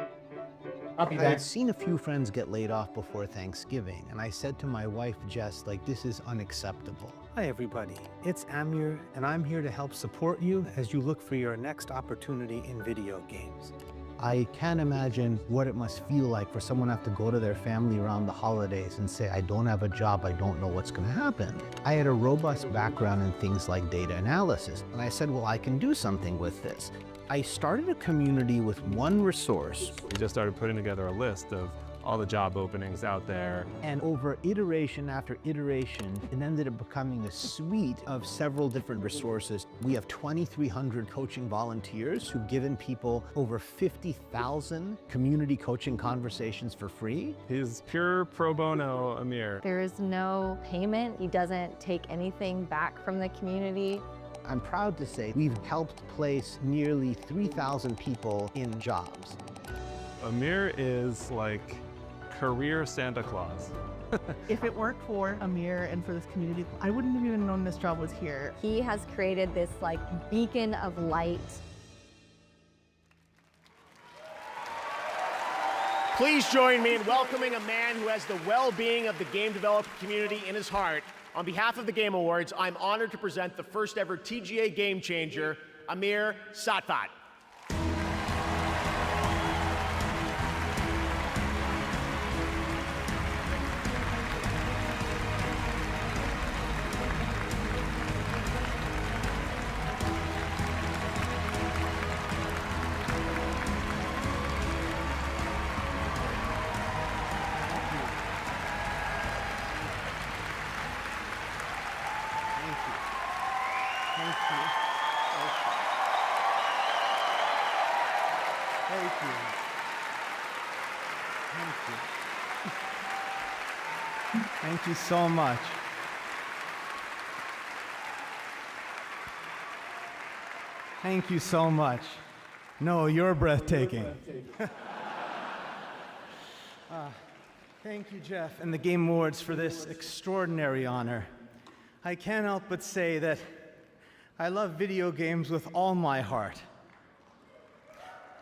I had seen a few friends get laid off before Thanksgiving, and I said to my wife, Jess, like, this is unacceptable. Hi, everybody. It's Amir, and I'm here to help support you as you look for your next opportunity in video games. I can't imagine what it must feel like for someone to have to go to their family around the holidays and say, I don't have a job, I don't know what's gonna happen. I had a robust background in things like data analysis, and I said, well, I can do something with this. I started a community with one resource. We just started putting together a list of all the job openings out there. And over iteration after iteration, it ended up becoming a suite of several different resources. We have 2,300 coaching volunteers who've given people over 50,000 community coaching conversations for free. He's pure pro bono, Amir. There is no payment. He doesn't take anything back from the community. I'm proud to say we've helped place nearly 3,000 people in jobs. Amir is like career Santa Claus. If it weren't for Amir and for this community, I wouldn't have even known this job was here. He has created this like beacon of light. Please join me in welcoming a man who has the well-being of the game developer community in his heart. On behalf of the Game Awards, I'm honored to present the first ever TGA Game Changer, Amir Satvat. Thank you so much. Thank you so much. No, you're breathtaking. Thank you, Jeff, and the Game Awards for this extraordinary honor. I can't help but say that I love video games with all my heart.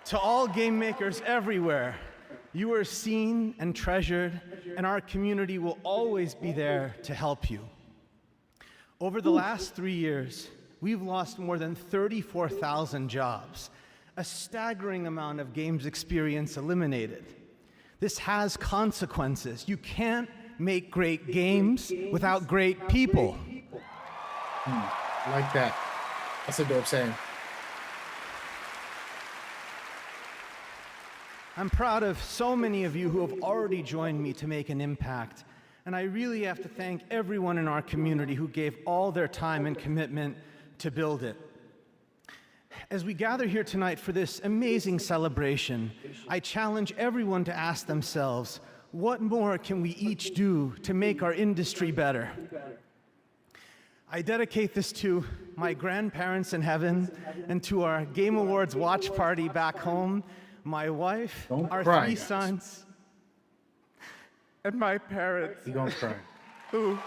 To all game makers everywhere, you are seen and treasured, and our community will always be there to help you. Over the last 3 years, we've lost more than 34,000 jobs, a staggering amount of games experience eliminated. This has consequences. You can't make great games without great people. I like that. That's a dope saying. I'm proud of so many of you who have already joined me to make an impact, and I really have to thank everyone in our community who gave all their time and commitment to build it. As we gather here tonight for this amazing celebration, I challenge everyone to ask themselves, what more can we each do to make our industry better? I dedicate this to my grandparents in heaven and to our Game Awards watch party back home, my wife, our three sons, and my parents. He gonna cry. Who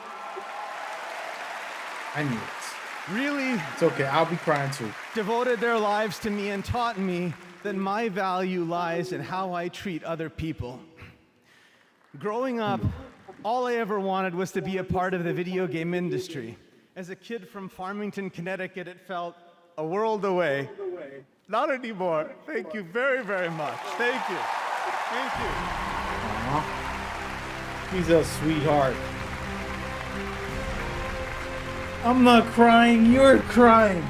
I knew it. Really? It's okay, I'll be crying too. Devoted their lives to me and taught me that my value lies in how I treat other people. Growing up, all I ever wanted was to be a part of the video game industry. As a kid from Farmington, Connecticut, it felt a world away. Not anymore. Thank you very, very much. Thank you. Thank you. He's a sweetheart. I'm not crying, you're crying.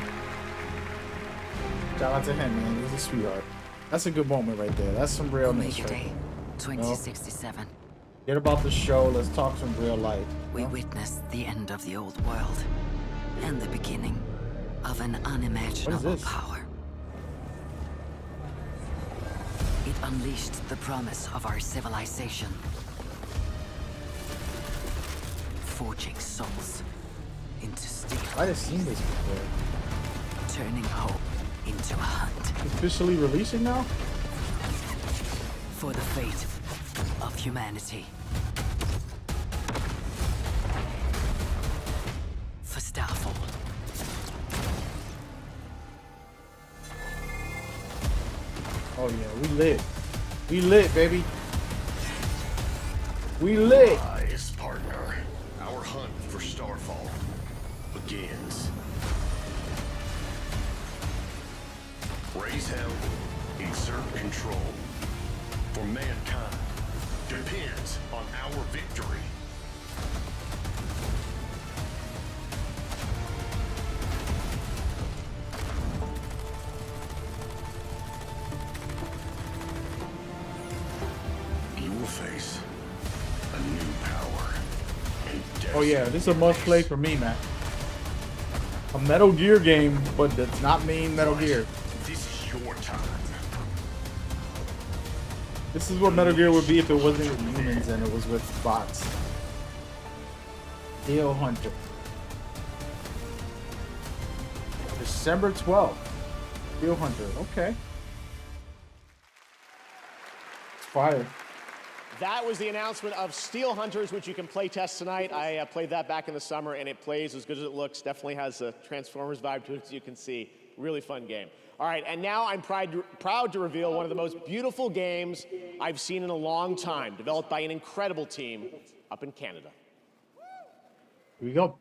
Shout out to him, man. He's a sweetheart. That's a good moment right there. That's some realness. Omega Day, 2067. Forget about the show. Let's talk some real life. We witnessed the end of the old world and the beginning of an unimaginable power. It unleashed the promise of our civilization, forging souls into steel. I have seen this before. Turning hope into a hunt. Officially releasing now? For the fate of humanity. For Starfall. Oh yeah, we lit. We lit, baby. We lit. Rise, partner. Our hunt for Starfall begins. Raise hell, exert control. For mankind depends on our victory. You will face a new power and Oh yeah, this is a must play for me, man. A Metal Gear game, but does not mean Metal Gear. This is your time. This is what Metal Gear would be if it wasn't with humans and it was with bots. Steel Hunter. December 12th. Steel Hunter. Okay. It's fire. That was the announcement of Steel Hunters, which you can play test tonight. I played that back in the summer, and it plays as good as it looks. Definitely has a Transformers vibe to it, as you can see. Really fun game. All right, and now I'm proud to reveal one of the most beautiful games I've seen in a long time, developed by an incredible team up in Canada. Here we go.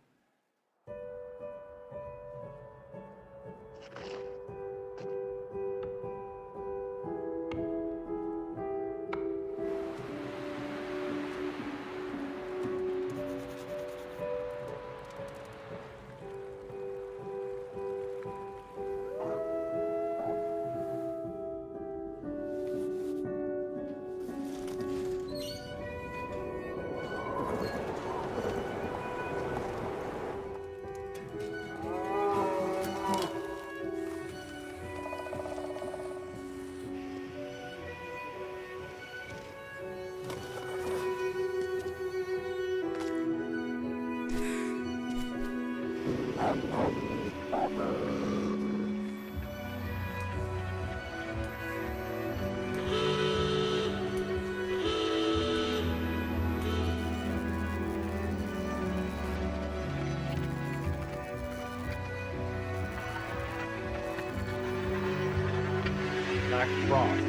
Black Frost.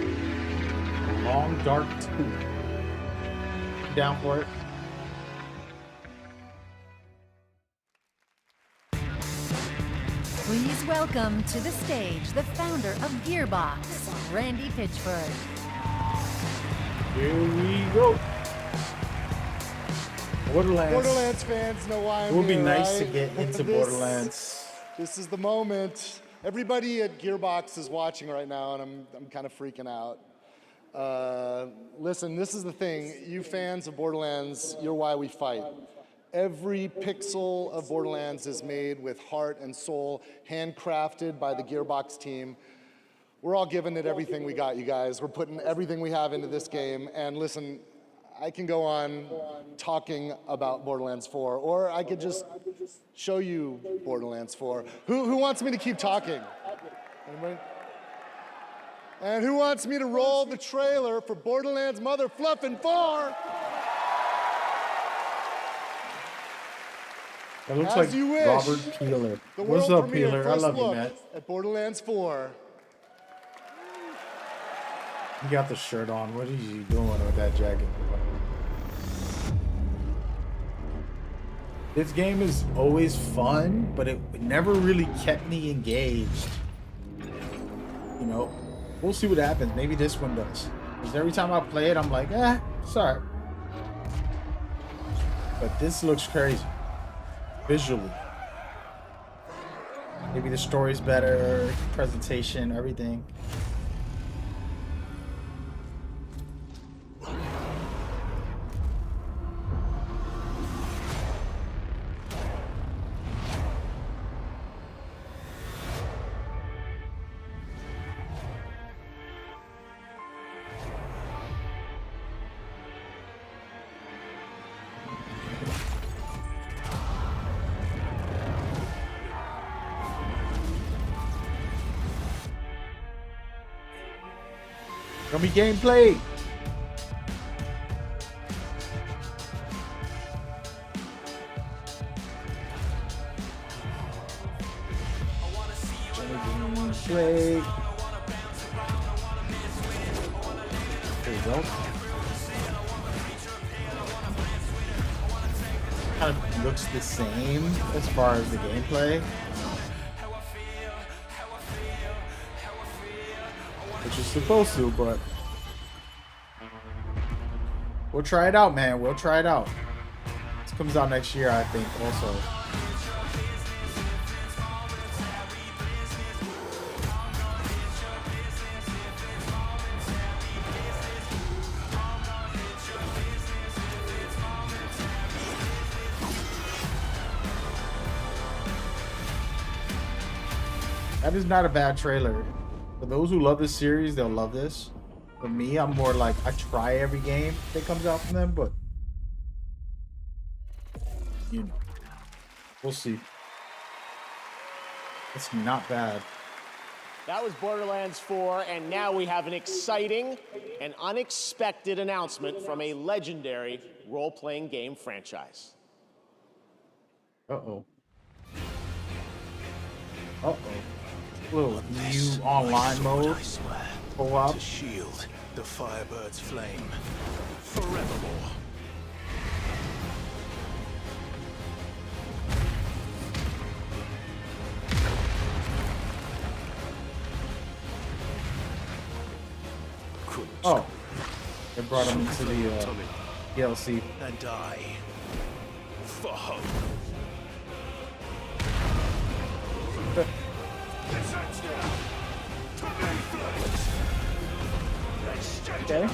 Long Dark Tooth. Down for it. Please welcome to the stage the founder of Gearbox, Randy Pitchford. Here we go. Borderlands fans know why I'm It would be here, nice to right? get into Borderlands. This is the moment. Everybody at Gearbox is watching right now, and I'm kind of freaking out. Listen, this is the thing. You fans of Borderlands, you're why we fight. Every pixel of Borderlands is made with heart and soul, handcrafted by the Gearbox team. We're all giving it everything we got, you guys. We're putting everything we have into this game. And listen, I can go on talking about Borderlands 4, or I could just show you Borderlands 4. Who wants me to keep talking? Anybody? And who wants me to roll the trailer for Borderlands Mother Fluffin' 4? That looks As like you wish. Robert Peeler. The What's world up, premiere, Peeler? I first love you, look man. at Borderlands 4. You got the shirt on. What are you doing with that jacket? This game is always fun, but it never really kept me engaged. You know, we'll see what happens. Maybe this one does. Because every time I play it, I'm like, it's alright. But this looks crazy. Visually. Maybe the story's better, presentation, everything. Gonna be gameplay. Gameplay. bro. Kind of looks the same as far as the gameplay, which is supposed to, but we'll try it out, man. We'll try it out. This comes out next year, I think, also. That is not a bad trailer. For those who love this series, they'll love this. For me, I'm more like, I try every game that comes out from them, but you know, we'll see. It's not bad. That was Borderlands 4, and now we have an exciting and unexpected announcement from a legendary role-playing game franchise. Uh-oh. Uh-oh. Little new online mode. Co-op. To shield the Firebird's flame forevermore. Oh, they brought him into the DLC. And die for hope. Okay.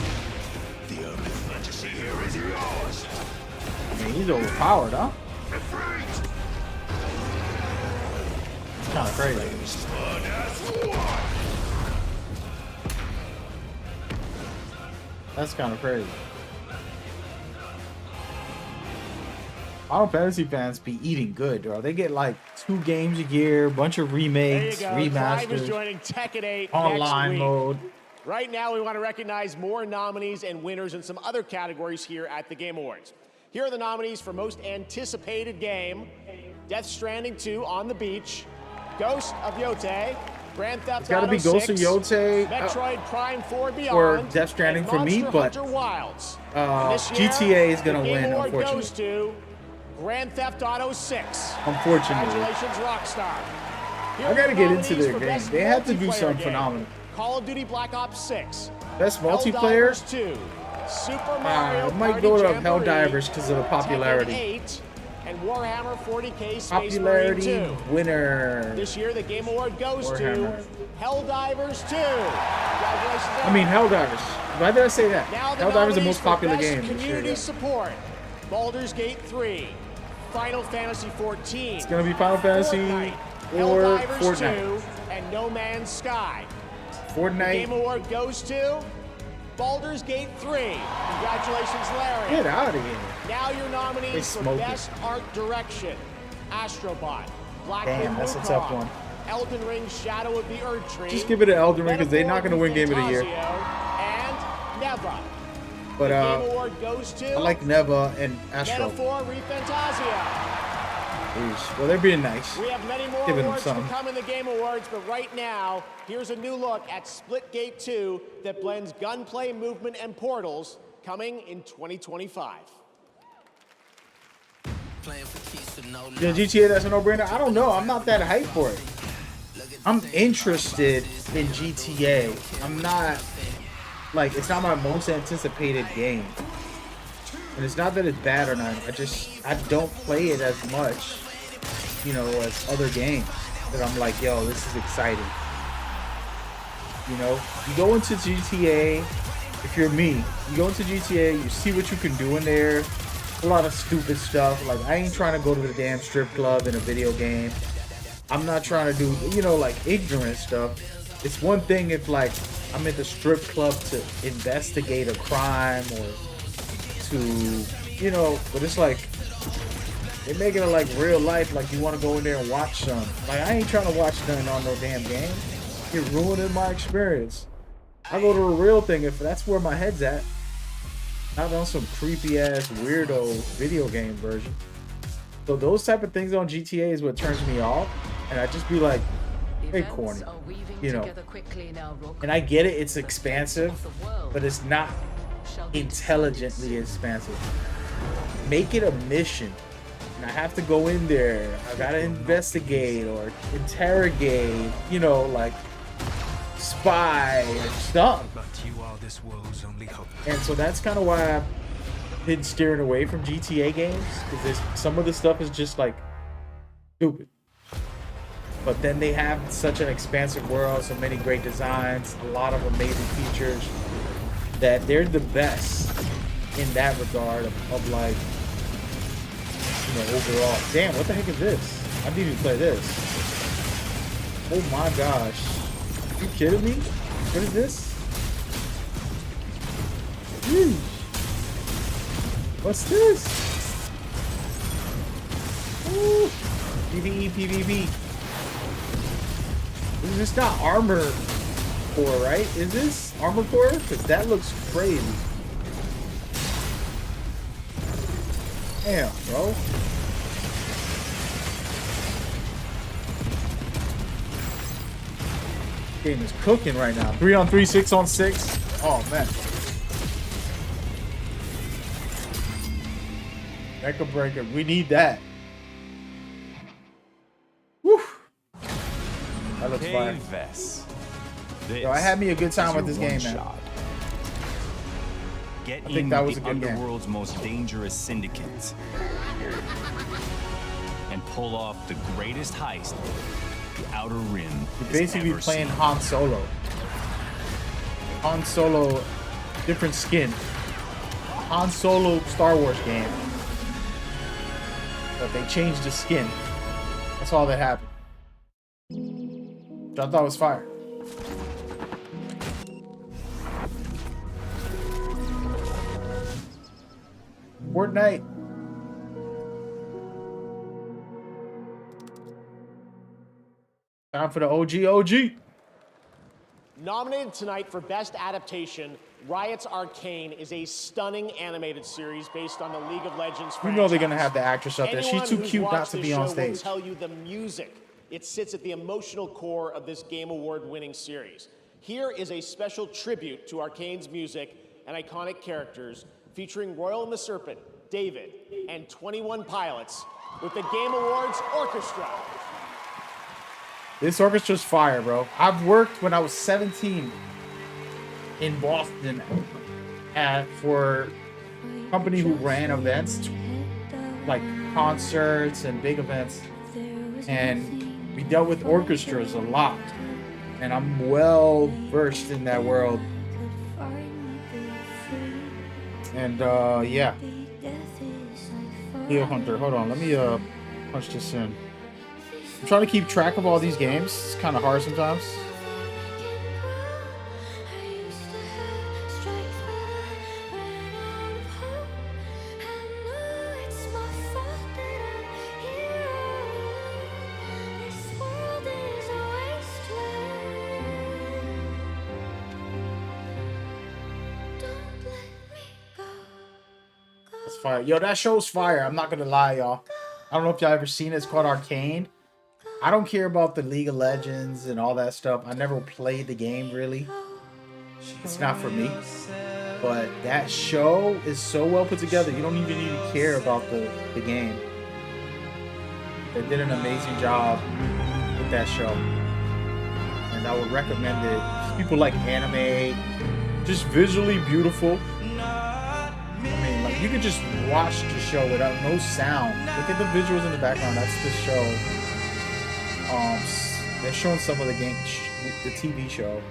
The only fantasy here is yours. I mean, he's overpowered, huh? It's kind of crazy. That's kind of crazy. Final Fantasy fans be eating good, bro. They get like 2 games a year, bunch of remakes, There you go. Clive is remasters, joining Tekken 8 online next week. mode. Right now, we want to recognize more nominees and winners in some other categories here at the Game Awards. Here are the nominees for Most Anticipated Game: Death Stranding 2 On the Beach, Ghost of Yote, Grand Theft It's gotta Auto be 6, Ghost of Yote, Metroid Prime 4 Beyond, or Death Stranding and for me, Monster but Hunter Wilds. And this year, GTA is gonna the Game win, Award unfortunately. goes to Grand Theft Auto 6. Unfortunately. Congratulations, Rockstar. Here I are gotta the get into nominees their for game. Best They have to do Multiplayer something Game: phenomenal. Call of Duty Black Ops 6. Best multiplayer? Helldivers 2. Super Mario I might Party go to Jamboree, Helldivers because of the popularity. Tekken 8, and Warhammer 40K Space Popularity Marine 2. winner. This year, the Game Award goes Warhammer. to Helldivers 2. Congratulations. I mean, Helldivers. Why did I say that? Now the Helldivers is the nominees most for popular Best game this year. Community Yeah. support: Baldur's Gate 3, Final Fantasy 14. It's gonna be Final Fantasy Fortnite, or Helldivers Fortnite. 2, and No Man's Sky. The Fortnite. Game Award goes to Baldur's Gate 3. Congratulations, Larry. Get out of here. Now your They nominees for smoke it. Best Art Direction: Astrobot, Black Damn, Myth: that's a tough Wukong, one. Elden Ring: Shadow of the Erdtree. Just give it to Elden Ring because they're not gonna win Game of the Year. And Neva. But the Game Award goes to I like Neva and Astro. Metaphor ReFantasia. Jeez. Well, they're being nice. We have many more Giving them awards to some. come in the Game Awards, but right now, here's a new look at Splitgate 2 that blends gunplay, movement, and portals, coming in 2025. Yeah, GTA, that's a no-brainer. I don't know. I'm not that hyped for it. I'm interested in GTA. I'm not, like, it's not my most anticipated game. And it's not that it's bad or not. I don't play it as much, you know, as other games. That I'm like, yo, this is exciting. You know, you go into GTA, if you're me, you go into GTA, you see what you can do in there. A lot of stupid stuff. Like, I ain't trying to go to the damn strip club in a video game. I'm not trying to do, you know, like, ignorant stuff. It's one thing if, like, I'm at the strip club to investigate a crime or to, you know, but it's like, they making it like real life, like you want to go in there and watch some. Like, I ain't trying to watch nothing on no damn game. You're ruining my experience. I go to a real thing if that's where my head's at. Not on some creepy ass weirdo video game version. So those type of things on GTA is what turns me off, and I just be like, hey, corny, you know. And I get it, it's expansive, but it's not intelligently expansive. Make it a mission. And I have to go in there. I gotta investigate or interrogate, you know, like spy and stuff. And so that's kind of why I've been steering away from GTA games, because some of the stuff is just like stupid. But then they have such an expansive world, so many great designs, a lot of amazing features, that they're the best in that regard of like, you know, overall. Damn, what the heck is this? I need to play this. Oh my gosh. Are you kidding me? What is this? Jeez. What's this? Ooh. PvE, PvP. Is this not armor core, right? Is this armor core? Because that looks crazy. Damn, bro. Game is cooking right now. 3-on-3, 6-on-6. Oh man. Mecha breaker. We need that. Woo. That looks fire. Yo, I had me a good time with this game, man. Get I think that was a the good game. underworld's most dangerous syndicates and pull off the greatest heist the Outer Rim You're has basically ever playing seen. Han Solo. Han Solo, different skin. Han Solo Star Wars game. But they changed the skin. That's all that happened. Which I thought was fire. Fortnite. Time for the OG. Nominated tonight for Best Adaptation, Riot's Arcane is a stunning animated series based on the League of Legends You franchise. know they're gonna have the actress up there. She's Anyone too who's cute not watched to this be on show will stage. tell you the music. It sits at the emotional core of this Game Award-winning series. Here is a special tribute to Arcane's music and iconic characters, featuring Royal and the Serpent, David, and 21 Pilots with the Game Awards Orchestra. This orchestra's fire, bro. I've worked when I was 17 in Boston for a company who ran events, like concerts and big events. And we dealt with orchestras a lot. And I'm well versed in that world. And yeah. Heel Hunter, hold on, let me punch this in. I'm trying to keep track of all these games. It's kind of hard sometimes. That's fire. Yo, that show's fire. I'm not gonna lie, y'all. I don't know if y'all ever seen it. It's called Arcane. I don't care about the League of Legends and all that stuff. I never played the game, really. It's not for me. But that show is so well put together. You don't even need to care about the game. They did an amazing job with that show. And I would recommend it. People like anime. Just visually beautiful. I mean, like, you could just watch the show without no sound. Look at the visuals in the background. That's the show. They're showing some of the TV show.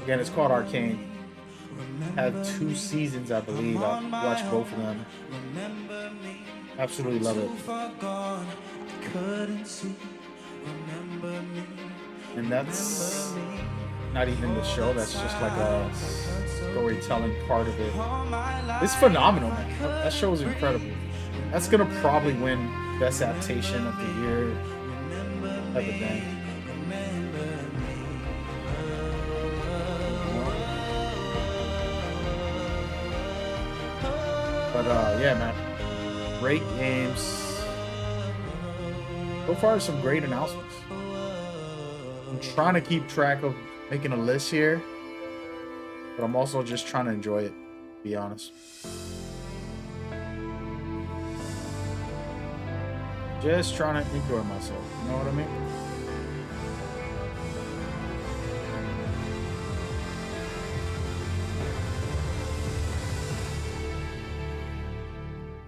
Again, it's called Arcane. Had 2 seasons, I believe. I watched both of them. Absolutely love it. And that's not even the show. That's just like a storytelling part of it. It's phenomenal, man. That show is incredible. That's gonna probably win Best Adaptation of the Year. Type of thing. But yeah, man. Great games. So far, some great announcements. I'm trying to keep track of making a list here, but I'm also just trying to enjoy it. be honest. Just trying to enjoy myself. You know what I mean?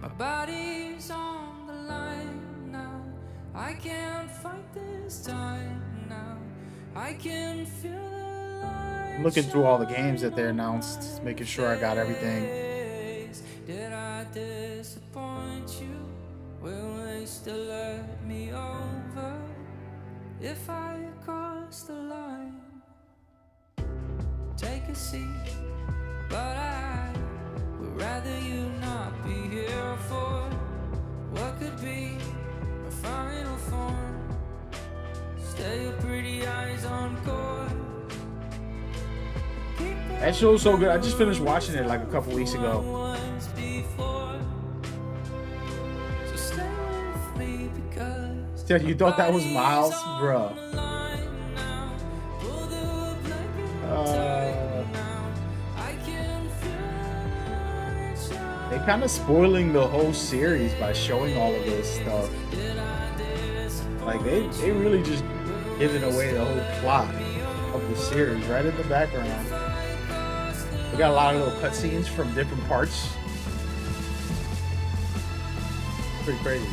My body's on the line now. I can't fight this time now. I can feel the light. I'm looking through all the games that they announced, making sure I got everything. Did I disappoint you? Will they still let me over if I cross the line? Take a seat, but I would rather you not be here for what could be a final form. Stay your pretty eyes on court. That show's so good. I just finished watching it like a couple weeks ago. You thought that was Miles? Bruh. They kind of spoiling the whole series by showing all of this stuff. Like, they really just giving away the whole plot of the series right in the background. We got a lot of little cutscenes from different parts. Pretty crazy.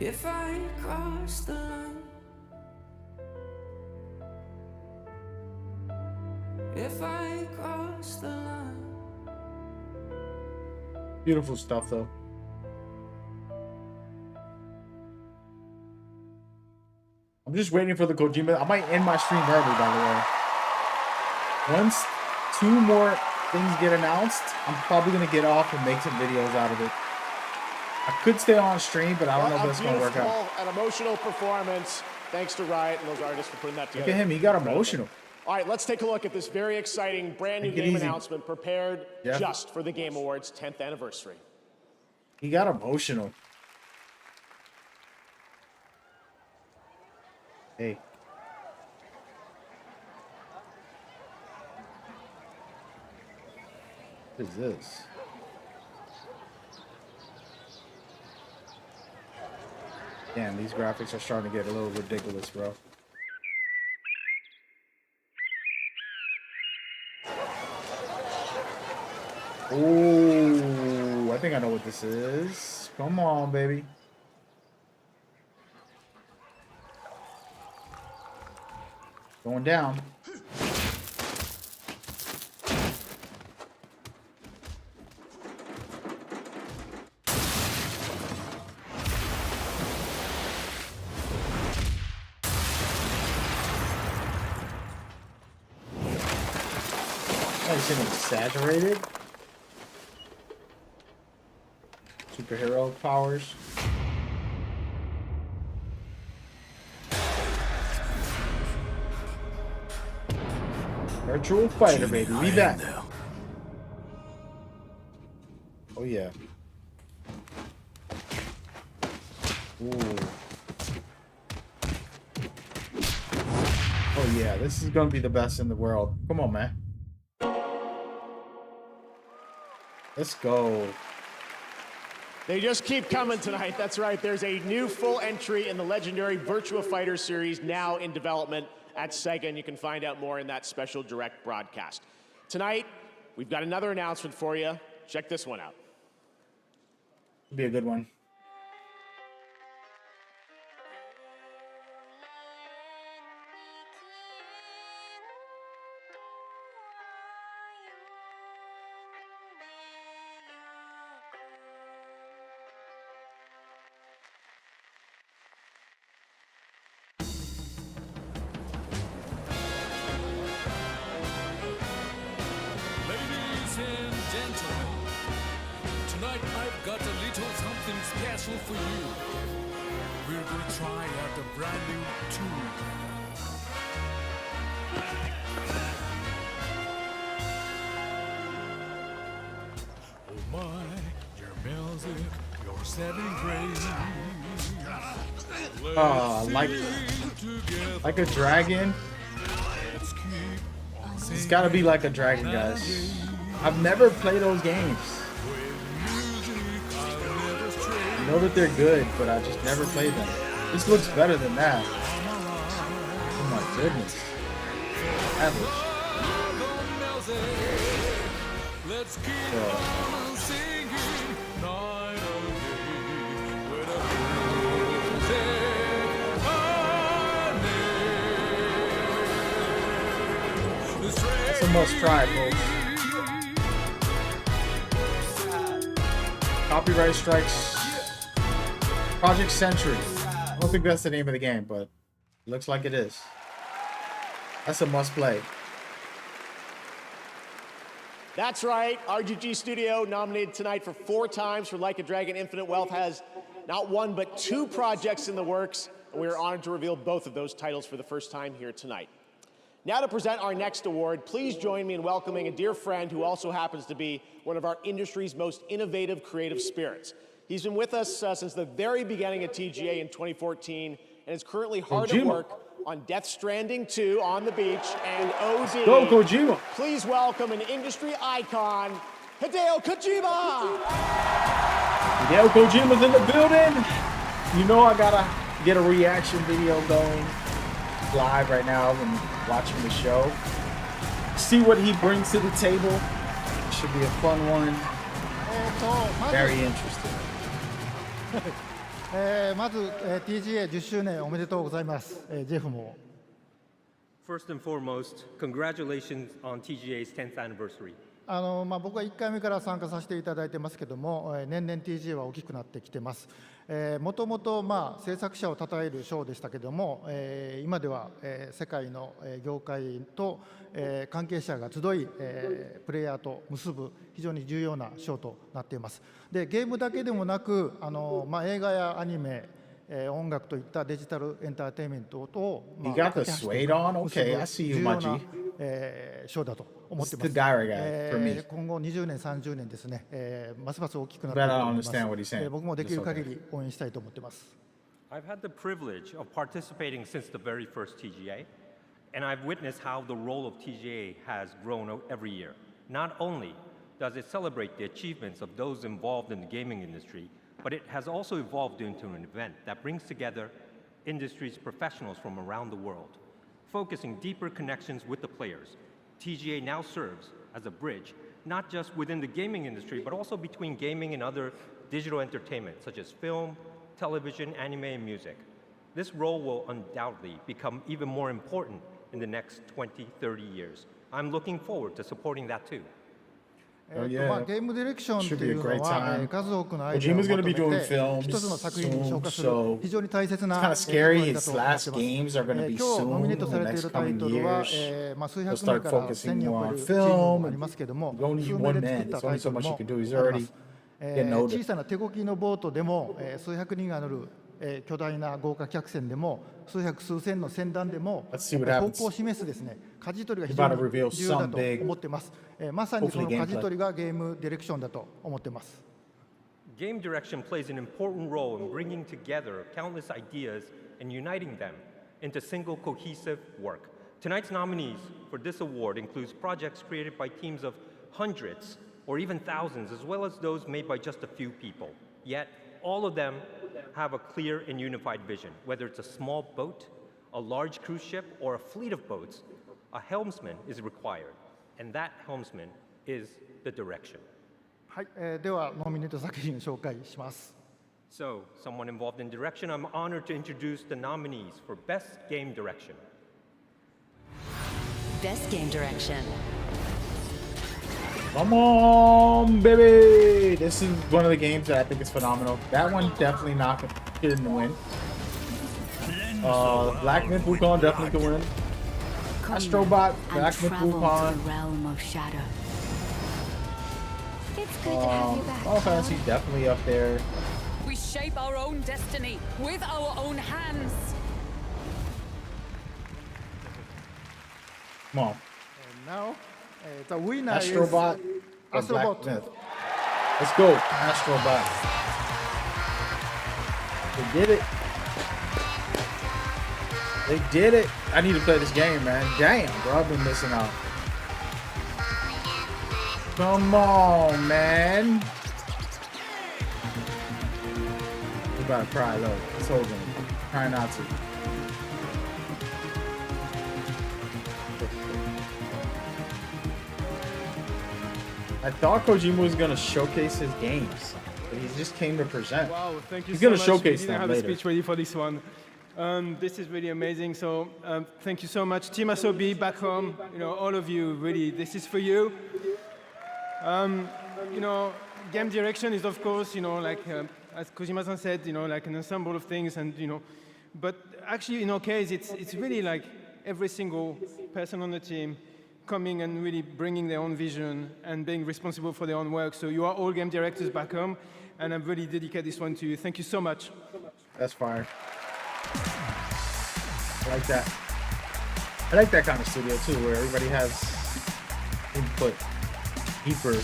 If I cross the line, if I cross the line. Beautiful stuff, though. I'm just waiting for the Kojima. I might end my stream early, by the way. Once 2 more things get announced, I'm probably going to get off and make some videos out of it. I could stay on stream, but I don't know if that's going to work out. An emotional performance. Thanks to Riot and those artists for putting that together. Look at him. He got emotional. All right, let's take a look at this very exciting brand new game announcement prepared just for the Game Awards 10th anniversary. He got emotional. Hey. What is this? Damn, these graphics are starting to get a little ridiculous, bro. Ooh, I think I know what this is. Come on, baby. Going down. Nice and exaggerated. Superhero powers. Virtual fighter, baby. We back. Oh yeah. Ooh. Oh yeah, this is gonna be the best in the world. Come on, man. Let's go. They just keep coming tonight. That's right. There's a new full entry in the legendary Virtua Fighter series now in development at Sega, and you can find out more in that special direct broadcast. Tonight, we've got another announcement for you. Check this one out. Be a good one. Tonight I've got a little something special for you. We're gonna try out a brand new tune. Oh my, your music, your setting praise. Like a dragon. It's gotta be like a dragon, guys. I've never played those games. I know that they're good, but I just never played them. This looks better than that. Oh my goodness. Average. Let's keep on singing night and day with a music. That's a must try, folks. Copyright strikes. Project Century. I don't think that's the name of the game, but it looks like it is. That's a must play. That's right. RGG Studio, nominated tonight for 4 times for Like a Dragon Infinite Wealth, has not 1 but 2 projects in the works, and we are honored to reveal both of those titles for the first time here tonight. Now to present our next award, please join me in welcoming a dear friend who also happens to be one of our industry's most innovative creative spirits. He's been with us since the very beginning of TGA in 2014 and is currently hard at work on Death Stranding 2 on the beach and OD. Go Kojima! Please welcome an industry icon, Hideo Kojima! Hideo Kojima's in the building! You know I gotta get a reaction video going live right now when watching the show. See what he brings to the table. It should be a fun one. Very interesting. まず、TGA 10周年おめでとうございます、ジェフも。First and foremost, congratulations on TGA's 10th anniversary. 僕は1回目から参加させていただいてますけども、年々 TGA は大きくなってきてます。もともと制作者を称える賞でしたけども、今では世界の業界と関係者が集い、プレイヤーと結ぶ非常に重要な賞となっています。で、ゲームだけでもなく映画やアニメ、音楽といったデジタルエンターテインメントとYou got the suede on? Okay, I see you, Maji. 賞だと思ってます。It's the Gyra guy for me. 今後20年、30年ですね、ますます大きくなっていく But と I 思い don't ます。 understand what he's saying. 僕もできる限り応援したいと思ってます。I've had the privilege of participating since the very first TGA, and I've witnessed how the role of TGA has grown every year. Not only does it celebrate the achievements of those involved in the gaming industry, but it has also evolved into an event that brings together industry's professionals from around the world, focusing deeper connections with the players. TGA now serves as a bridge, not just within the gaming industry, but also between gaming and other digital entertainment, such as film, television, anime, and music. This role will undoubtedly become even more important in the next 20, 30 years. I'm looking forward to supporting that too. ゲームディレクションというのは数多くのアイデアをまとめて一つの作品に昇華する非常に大切な役割だと思ってます。今日ノミネートされているタイトルは数百名から1000人を超えるチームもありますけども、数名で作ったタイトルもあります。小さな手こぎのボートでも数百人が乗る巨大な豪華客船でも数百数千の船団でも方向を示すですね、舵取りが非常に重要だと思っています。まさにその舵取りがゲームディレクションだと思っています。Game direction plays an important role in bringing together countless ideas and uniting them into single cohesive work. Tonight's nominees for this award includes projects created by teams of hundreds or even thousands, as well as those made by just a few people. Yet, all of them have a clear and unified vision. Whether it's a small boat, a large cruise ship, or a fleet of boats, a helmsman is required, and that helmsman is the direction. はい、ではノミネート作品を紹介します。So, someone involved in direction, I'm honored to introduce the nominees for Best Game Direction. Best Game Direction. Come on, baby! This is one of the games that I think is phenomenal. That one definitely not getting the win. Black Myth Wukong definitely could win. Astrobot, Black Myth Wukong. Realm of shadow. It good to have you back. Final Fantasy definitely up there. We shape our own destiny with our own hands. Come on. And now, the winner Astrobot is or Astrobot. Black Myth? Let's go, Astrobot. They did it. They did it. I need to play this game, man. Damn, bro, I've been missing out. Come on, man. We about to cry, look. It's holding. Try not to. I thought Kojima was gonna showcase his games, but he just came to present. Wow, thank you He's so gonna much. showcase we them didn't have later. a speech ready for this one. This is really amazing. So thank you so much, Team Asobi back home. You know, all of you. Really, this is for you. You know, game direction is of course, you know, like as Kojima-san said, you know, like an ensemble of things, and you know, but actually in our case, it's really like every single person on the team coming and really bringing their own vision and being responsible for their own work. So you are all game directors back home, and I'm really dedicate this one to you. Thank you so much. That's fire. I like that. I like that kind of studio too, where everybody has input deeper.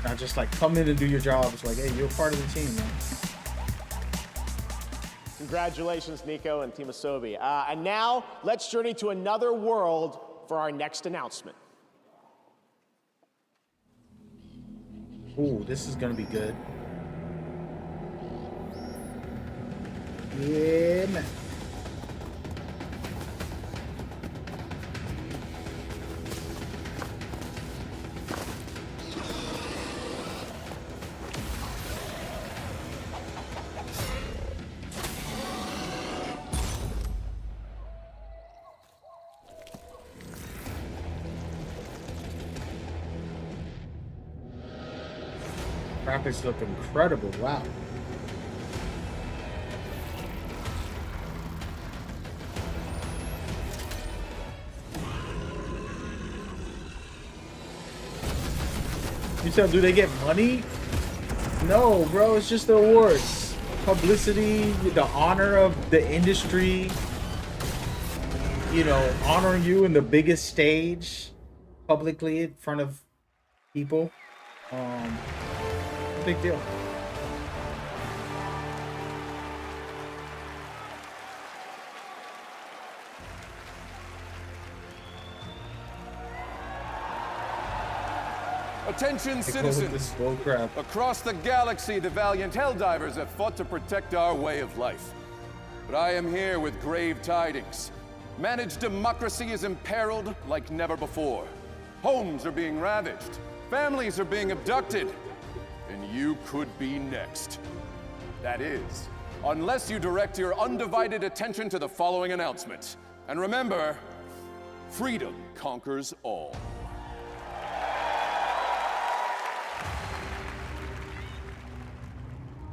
Not just like come in and do your job. It's like, hey, you're part of the team, man. Congratulations, Nico and Team Asobi. And now, let's journey to another world for our next announcement. Ooh, this is gonna be good. Yeah, man. Graphics look incredible. Wow. You said, do they get money? No, bro, it's just the awards. Publicity, the honor of the industry. You know, honoring you in the biggest stage publicly in front of people. Big deal. Attention, citizens! Across the galaxy, the valiant Helldivers have fought to protect our way of life. But I am here with grave tidings. Managed democracy is imperiled like never before. Homes are being ravaged. Families are being abducted. And you could be next. That is, unless you direct your undivided attention to the following announcement. And remember, freedom conquers all.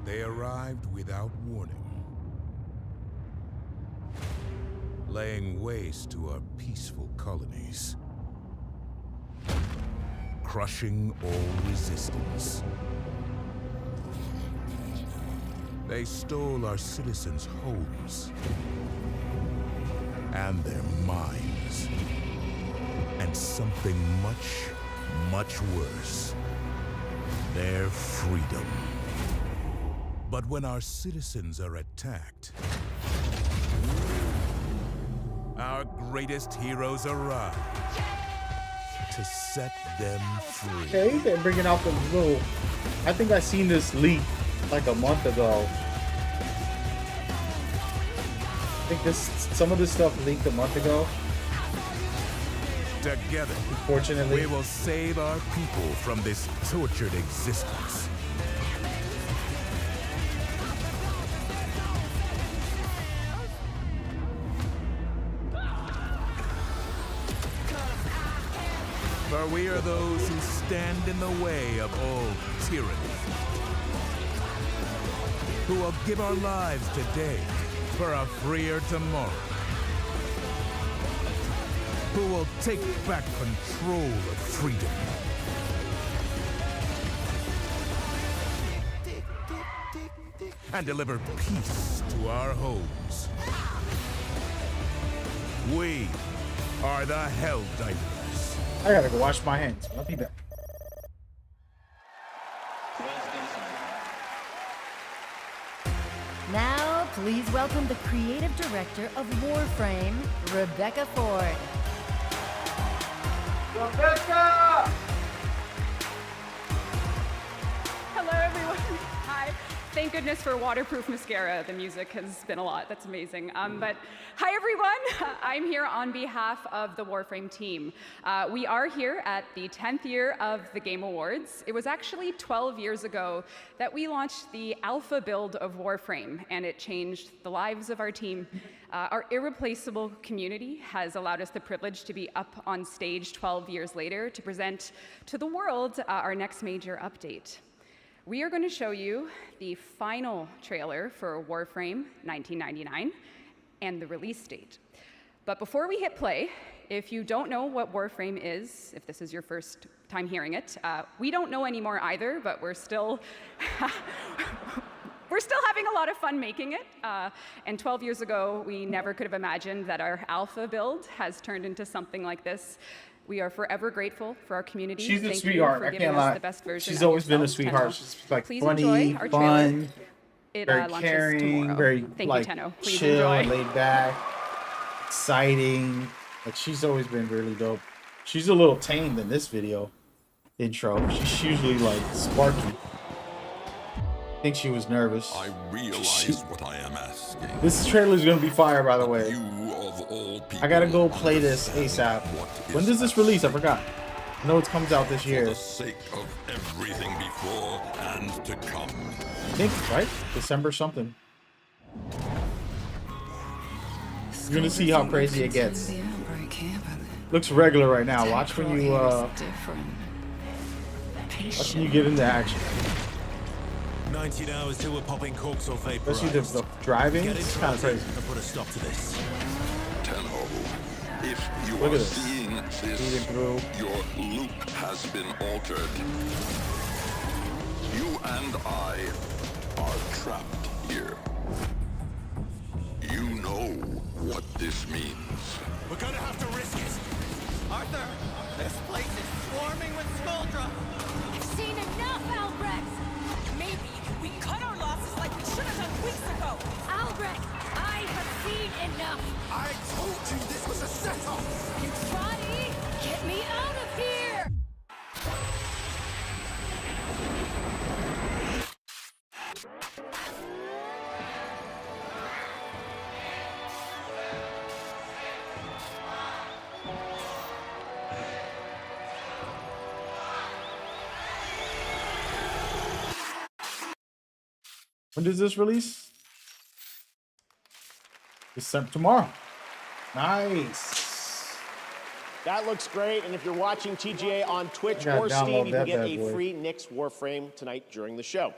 They arrived without warning, laying waste to our peaceful colonies, crushing all resistance. They stole our citizens' homes and their minds, and something much, much worse, their freedom. But when our citizens are attacked, our greatest heroes arrive to set them free. Okay, they're bringing out the little. I think I seen this leak like a month ago. I think some of this stuff leaked a month ago. Together, unfortunately, we will save our people from this tortured existence. For we are those who stand in the way of all tyranny, who will give our lives today for a freer tomorrow, who will take back control of freedom, and deliver peace to our homes. We are the Helldivers. I gotta go wash my hands. I'll be back. Now, please welcome the creative director of Warframe, Rebecca Ford. Rebecca! Hello, everyone. Hi. Thank goodness for waterproof mascara. The music has been a lot. That's amazing. But hi, everyone. I'm here on behalf of the Warframe team. We are here at the 10th year of the Game Awards. It was actually 12 years ago that we launched the alpha build of Warframe, and it changed the lives of our team. Our irreplaceable community has allowed us the privilege to be up on stage 12 years later to present to the world our next major update. We are going to show you the final trailer for Warframe 1999 and the release date. But before we hit play, if you don't know what Warframe is, if this is your first time hearing it, we don't know anymore either, but we're still having a lot of fun making it. And 12 years ago, we never could have imagined that our alpha build has turned into something like this. We are forever grateful for our community. She's a Thank sweetheart. you for I giving can't us lie. the best version She's of always been a yourself, sweetheart. Tenno. She's like Please funny, enjoy our fun, trailer. It very launches caring, tomorrow. very Thank like you, Tenno. Please chill, enjoy. laid back, exciting. Like she's always been really dope. She's a little tamed in this video intro. She's usually like sparky. I think she was nervous. I realize what I am asking. This trailer is gonna be fire, by the way. You of all people, I gotta go play this ASAP. When does this release? I forgot. I know it comes out this year. For the sake of everything before and to come. I think, right? December something. You're gonna see how crazy it gets. Looks regular right now. Watch when you get into action. 19 hours till we're popping corks or vapor. Especially the driving. It's kind of crazy. And put a stop to this. Tenno, if you Look are at this. seeing this, your loop has been altered. You and I are trapped here. You know what this means. We're gonna have to risk it. Arthur, this place is swarming with Skuldra. I've seen enough, Albrecht! Maybe we cut our losses like we should have done weeks ago. Albrecht, I have seen enough! I told you this was a setup! Roddy, get me out of here! When does this release? December tomorrow. Nice. That looks great, and if you're watching TGA on Twitch I gotta or Steam, download you that can get bad a boy. free Nyx Warframe tonight during the show.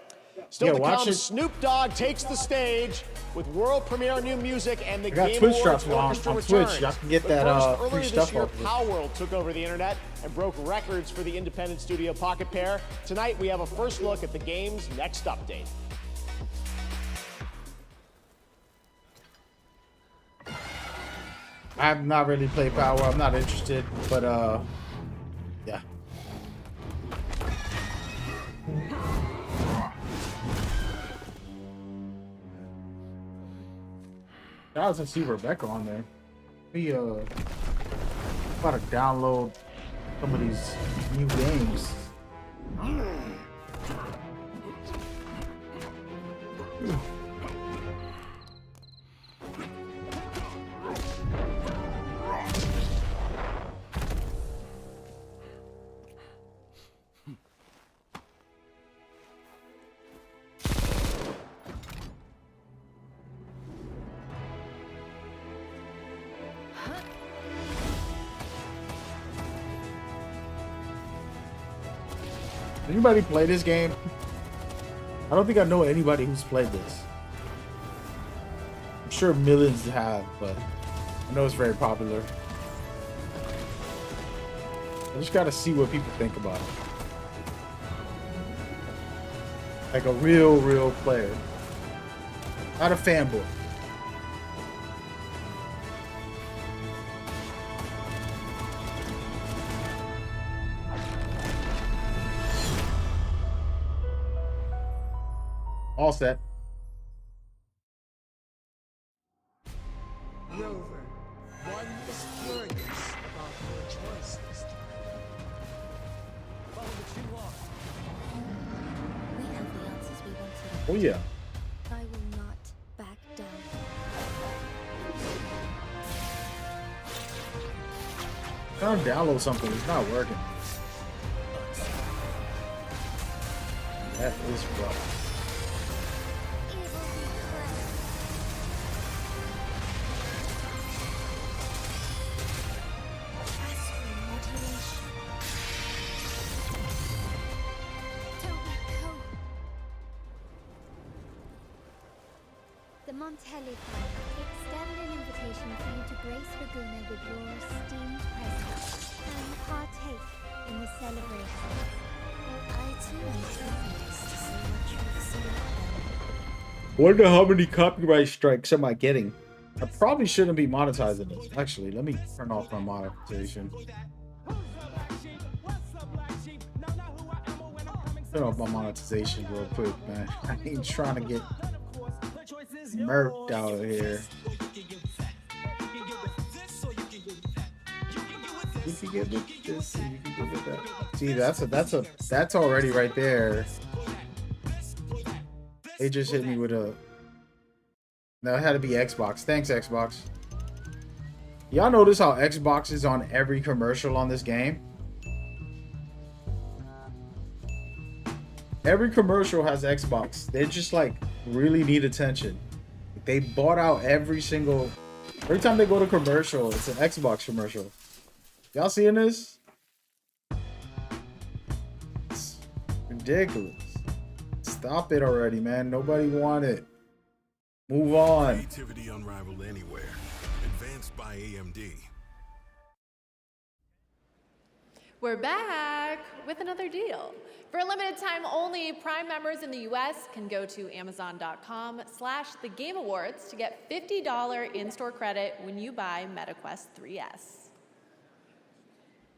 Still Yeah, to watch come, it. Snoop Dogg takes the stage with world premiere new music and the I got Game Twitch Awards drops on Orchestra Twitch. returns. Y'all can get But that, first, free earlier stuff this year, off of it. Power World took over the internet and broke records for the independent studio Pocket Pair. Tonight, we have a first look at the game's next update. I have not really played Power. I'm not interested, but yeah. I doesn't see Rebecca on there. We about to download some of these new games. Anybody play this game? I don't think I know anybody who's played this. I'm sure millions have, but I know it's very popular. I just gotta see what people think about it. Like a real player. Not a fanboy. All set. Rover, one is furious about your choices. Follow the true law. We have the answers we wanted. Oh yeah. I will not back down. Trying to download something, it's not working. That is rough. The Montelli Fund extend an invitation for you to grace Laguna with your esteemed presence and partake in the celebration. I too am curious to see what you've seen. Wonder how many copyright strikes am I getting? I probably shouldn't be monetizing this. Actually, let me turn off my monetization. Turn off my monetization real quick, man. I ain't trying to get murked out of here. You can give it this, and you can give it that. See, that's already right there. They just hit me with a. No, it had to be Xbox. Thanks, Xbox. Y'all notice how Xbox is on every commercial on this game? Every commercial has Xbox. They just like really need attention. They bought out every time they go to commercial, it's an Xbox commercial. Y'all seeing this? It's ridiculous. Stop it already, man. Nobody want it. Move on. Creativity unrivaled anywhere. Advanced by AMD. We're back with another deal. For a limited time only, Prime members in the US can go to amazon.com/TheGameAwards to get $50 in-store credit when you buy MetaQuest 3S.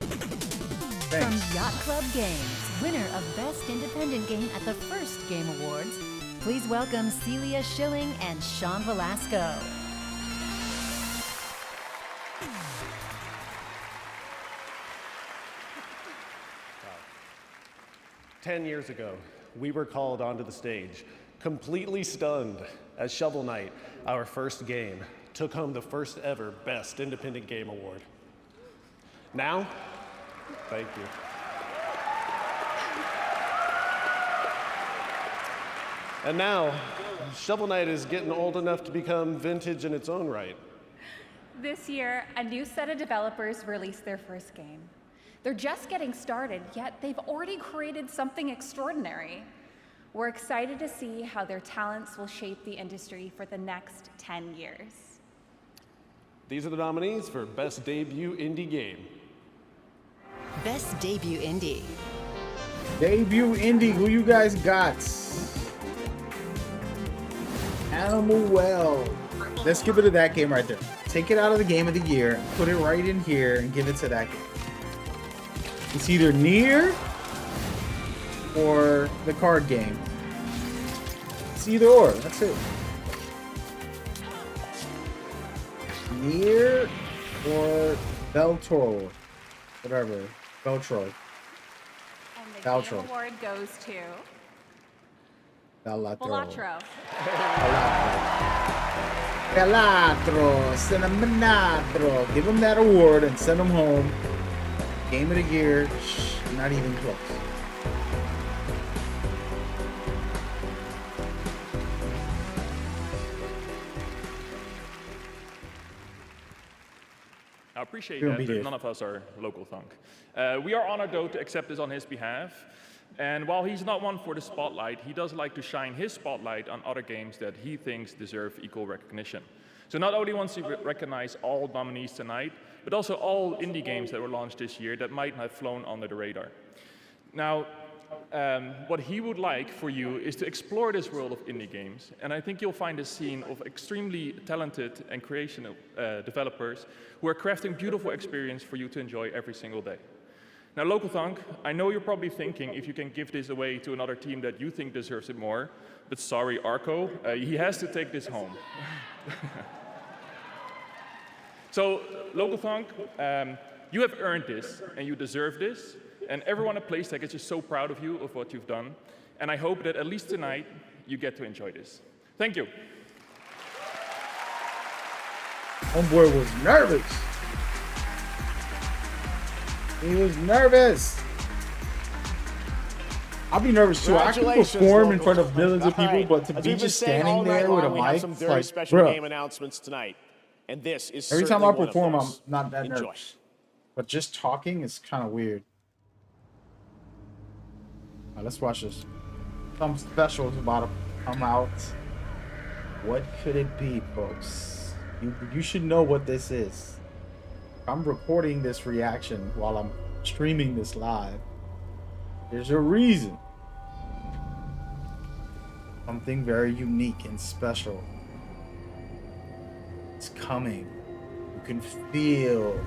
From Yacht Club Games, winner of Best Independent Game at the first Game Awards, please welcome Celia Schilling and Sean Velasco. 10 years ago, we were called onto the stage, completely stunned, as Shovel Knight, our first game, took home the first ever Best Independent Game Award. Now, thank you. And now, Shovel Knight is getting old enough to become vintage in its own right. This year, a new set of developers released their first game. They're just getting started, yet they've already created something extraordinary. We're excited to see how their talents will shape the industry for the next 10 years. These are the nominees for Best Debut Indie Game. Best Debut Indie. Debut Indie, who you guys got? Animal Well. Let's give it to that game right there. Take it out of the game of the year, put it right in here, and give it to that game. It's either Nier or the card game. It's either or. That's it. Nier or Beltoro. Whatever. Beltro. And the Beltro. Game Award goes to Bellatro. Bellatro. Bellatro. Cinnamon. Give him that award and send him home. Game of the year, not even close. I appreciate that none of us are local thunk. We are honored, though, to accept this on his behalf. And while he's not one for the spotlight, he does like to shine his spotlight on other games that he thinks deserve equal recognition. So not only wants to recognize all nominees tonight, but also all indie games that were launched this year that might have flown under the radar. Now, what he would like for you is to explore this world of indie games. And I think you'll find a scene of extremely talented and creative developers who are crafting beautiful experience for you to enjoy every single day. Now, Local Thunk, I know you're probably thinking if you can give this away to another team that you think deserves it more, but sorry, Arco, he has to take this home. So, Local Thunk, you have earned this, and you deserve this, and everyone at PlayStech is just so proud of you, of what you've done, and I hope that at least tonight, you get to enjoy this. Thank you. Homeboy was nervous. He was nervous. I'll be nervous too. I can perform in front of millions of people, but to be just standing there with a mic, some very like, special bruh. game announcements tonight, and this is Every time I certainly one of perform, I'm those. not that Enjoy. nervous. But just talking is kind of weird. All right, let's watch this. Something special is about to come out. What could it be, folks? You should know what this is. I'm recording this reaction while I'm streaming this live. There's a reason. Something very unique and special. It's coming. You can feel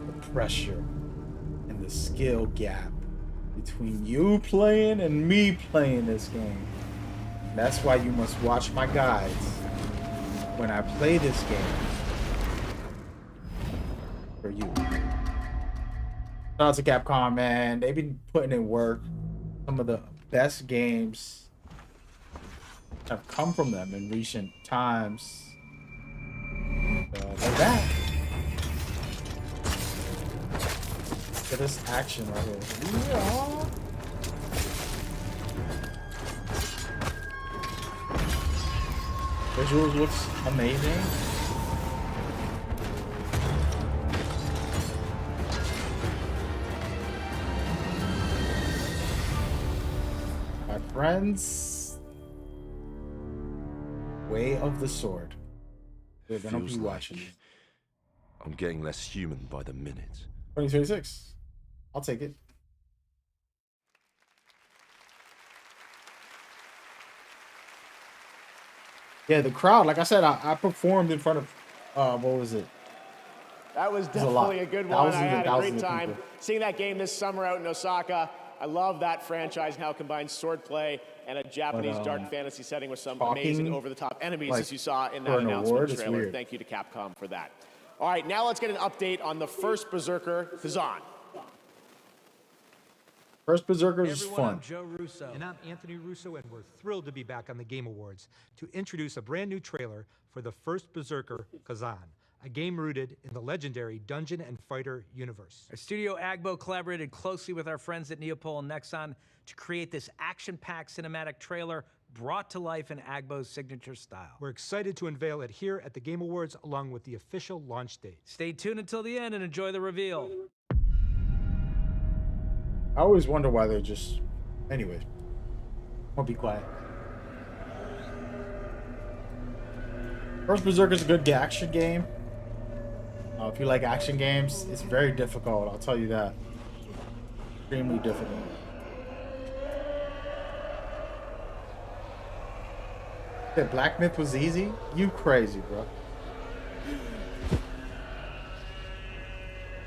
the pressure and the skill gap between you playing and me playing this game. That's why you must watch my guides when I play this game for you. Shout out to Capcom, man. They've been putting in work. Some of the best games have come from them in recent times. They're back. Look at this action right here. Yeah. Visuals looks amazing. My friends, Way of the Sword. We're gonna be watching. I'm getting less human by the minute. 2026. I'll take it. Yeah, the crowd, like I said, I performed in front of, what was it? That was It was a lot. definitely a good one. Thousands I and had a thousands great of time people. seeing that game this summer out in Osaka. I love that franchise and how it combines swordplay and a Japanese dark fantasy setting with some amazing over-the-top enemies, like, as you saw in for that an announcement award, it's trailer. weird. Thank you to Capcom for that. All right, now let's get an update on the first Berserker, Kazan. First Berserker is Everyone, fun. I'm Joe Russo. And I'm Anthony Russo, and we're thrilled to be back on the Game Awards to introduce a brand new trailer for the first Berserker, Kazan, a game rooted in the legendary Dungeon and Fighter universe. Our studio Agbo collaborated closely with our friends at Neopol and Nexon to create this action-packed cinematic trailer brought to life in Agbo's signature style. We're excited to unveil it here at the Game Awards along with the official launch date. Stay tuned until the end and enjoy the reveal. I always wonder why they're just... Anyways. I'll be quiet. First Berserker is a good action game. If you like action games, it's very difficult, I'll tell you that. Extremely difficult. That Black Myth was easy? You crazy, bro.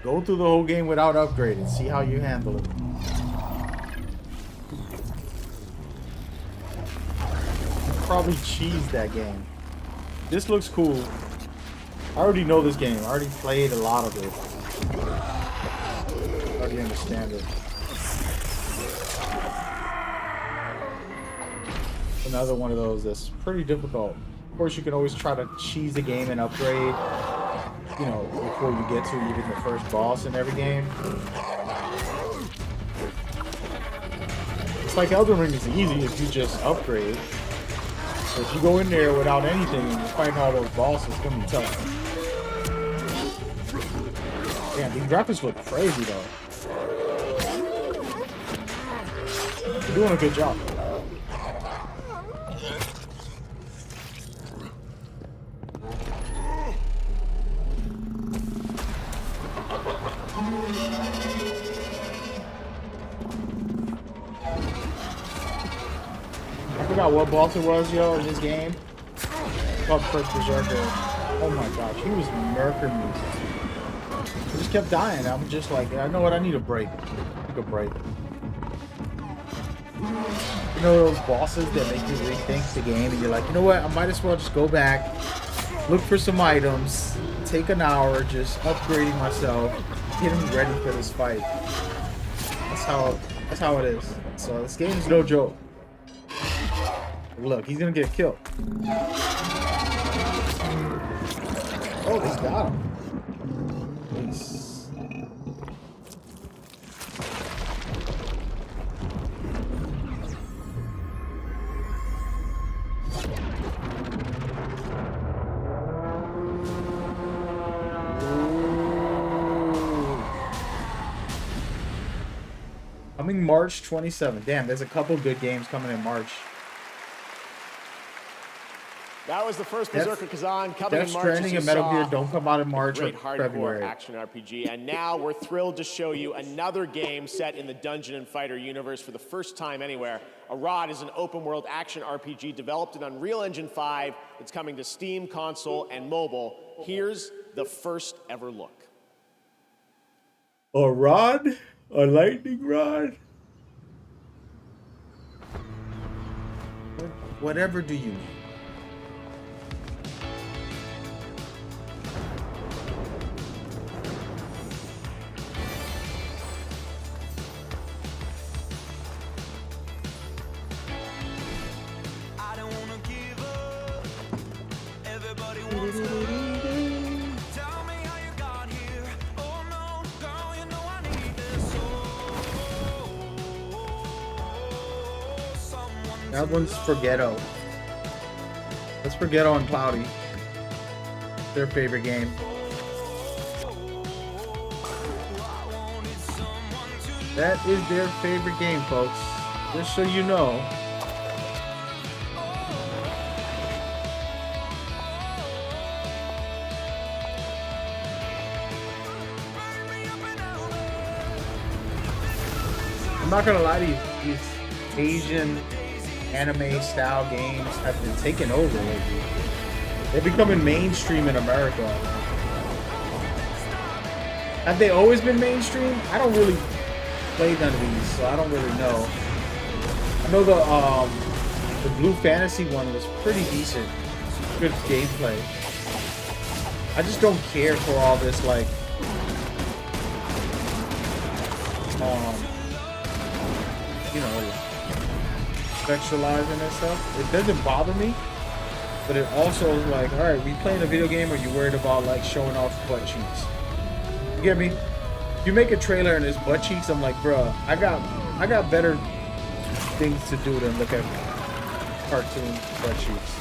Go through the whole game without upgrading. See how you handle it. Probably cheese that game. This looks cool. I already know this game. I already played a lot of it. I already understand it. Another one of those that's pretty difficult. Of course, you can always try to cheese the game and upgrade, you know, before you get to even the first boss in every game. It's like Elden Ring is easy if you just upgrade. But if you go in there without anything and you're fighting all those bosses, it's gonna be tough. Damn, these graphics look crazy though. You're doing a good job. forgot what boss it was, yo, in this game. Called First Berserker. Oh my gosh, he was murking me. I just kept dying. I'm just like, I know what, I need a break. Take a break. You know those bosses that make you rethink the game and you're like, you know what, I might as well just go back, look for some items, take an hour just upgrading myself, getting ready for this fight. That's how it is. So this game is no joke. Look, he's gonna get killed. Oh, he's got him. Nice. Coming March 27th. Damn, there's a couple good games coming in March. That was the first Berserker Kazan coming in March. Death Stranding and Metal Gear don't come out in March or great hardcore February. Action RPG. And now we're thrilled to show you another game set in the Dungeon and Fighter universe for the first time anywhere. Arad is an open-world action RPG developed in Unreal Engine 5. It's coming to Steam, console, and mobile. Here's the first ever look. Arad? A lightning rod? Whatever do you need? That one's Forgetto. That's Forgetto and Cloudy. Their favorite game. That is their favorite game, folks. Just so you know. I'm not gonna lie to you, these Asian anime style games have been taken over lately. They're becoming mainstream in America. Have they always been mainstream? I don't really play none of these, so I don't really know. I know the Blue Fantasy one was pretty decent. Good gameplay. I just don't care for all this like you know, sexualizing and stuff. It doesn't bother me, but it also is like, all right, we playing a video game, or you worried about like showing off butt cheeks? You get me? If you make a trailer and it's butt cheeks, I'm like, bruh, I got better things to do than look at cartoon butt cheeks.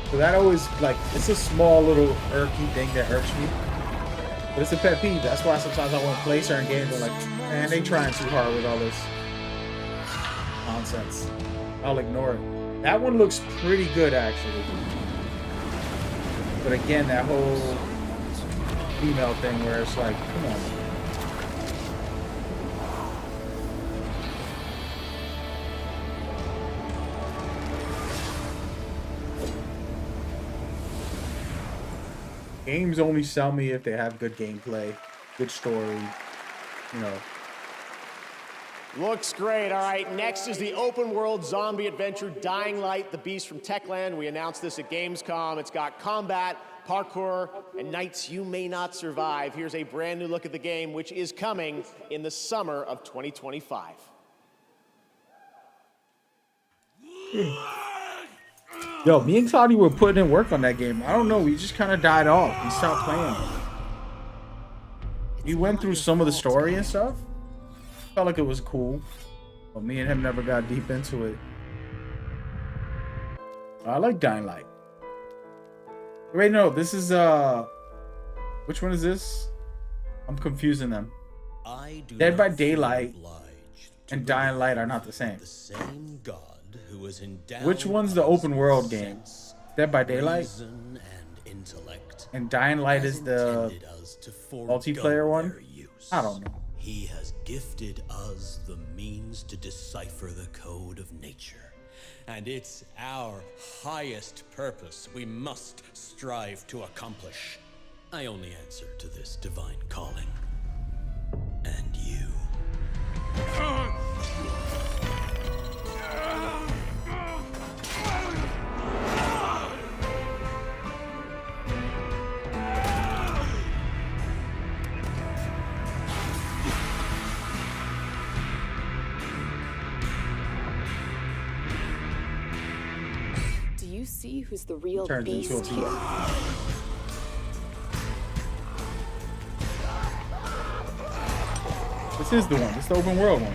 So that always, like, it's a small little irky thing that irks me. But it's a pet peeve. That's why sometimes I won't play certain games. I'm like, man, they trying too hard with all this nonsense. I'll ignore it. That one looks pretty good, actually. But again, that whole female thing where it's like, come on. Games only sell me if they have good gameplay, good story, you know. Looks great. All right, next is the open world zombie adventure Dying Light, the Beast from Techland. We announced this at Gamescom. It's got combat, parkour, and nights you may not survive. Here's a brand new look at the game, which is coming in the summer of 2025. Yo, me and Cloudy were putting in work on that game. I don't know, we just kind of died off. We stopped playing. We went through some of the story and stuff. Felt like it was cool, but me and him never got deep into it. I like Dying Light. Wait, no, this is which one is this? I'm confusing them. Dead by Daylight and Dying Light are not the same. Which one's the open world game? Dead by Daylight? And Dying Light is the multiplayer one? I don't know. He has gifted us the means to decipher the code of nature. And it's our highest purpose we must strive to accomplish. I only answer to this divine calling. And you. Do you see who's the real Turns into a beast here? This is the one. This is the open world one.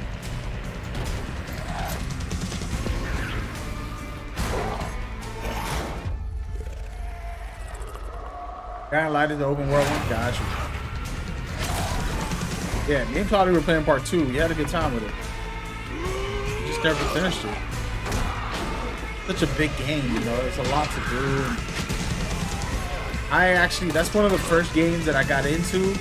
Guy lighted the open world one. Gotcha. Yeah, me and Claudia were playing part 2. We had a good time with it. We just never finished it. Such a big game, you know. There's a lot to do. That's one of the first games that I got into.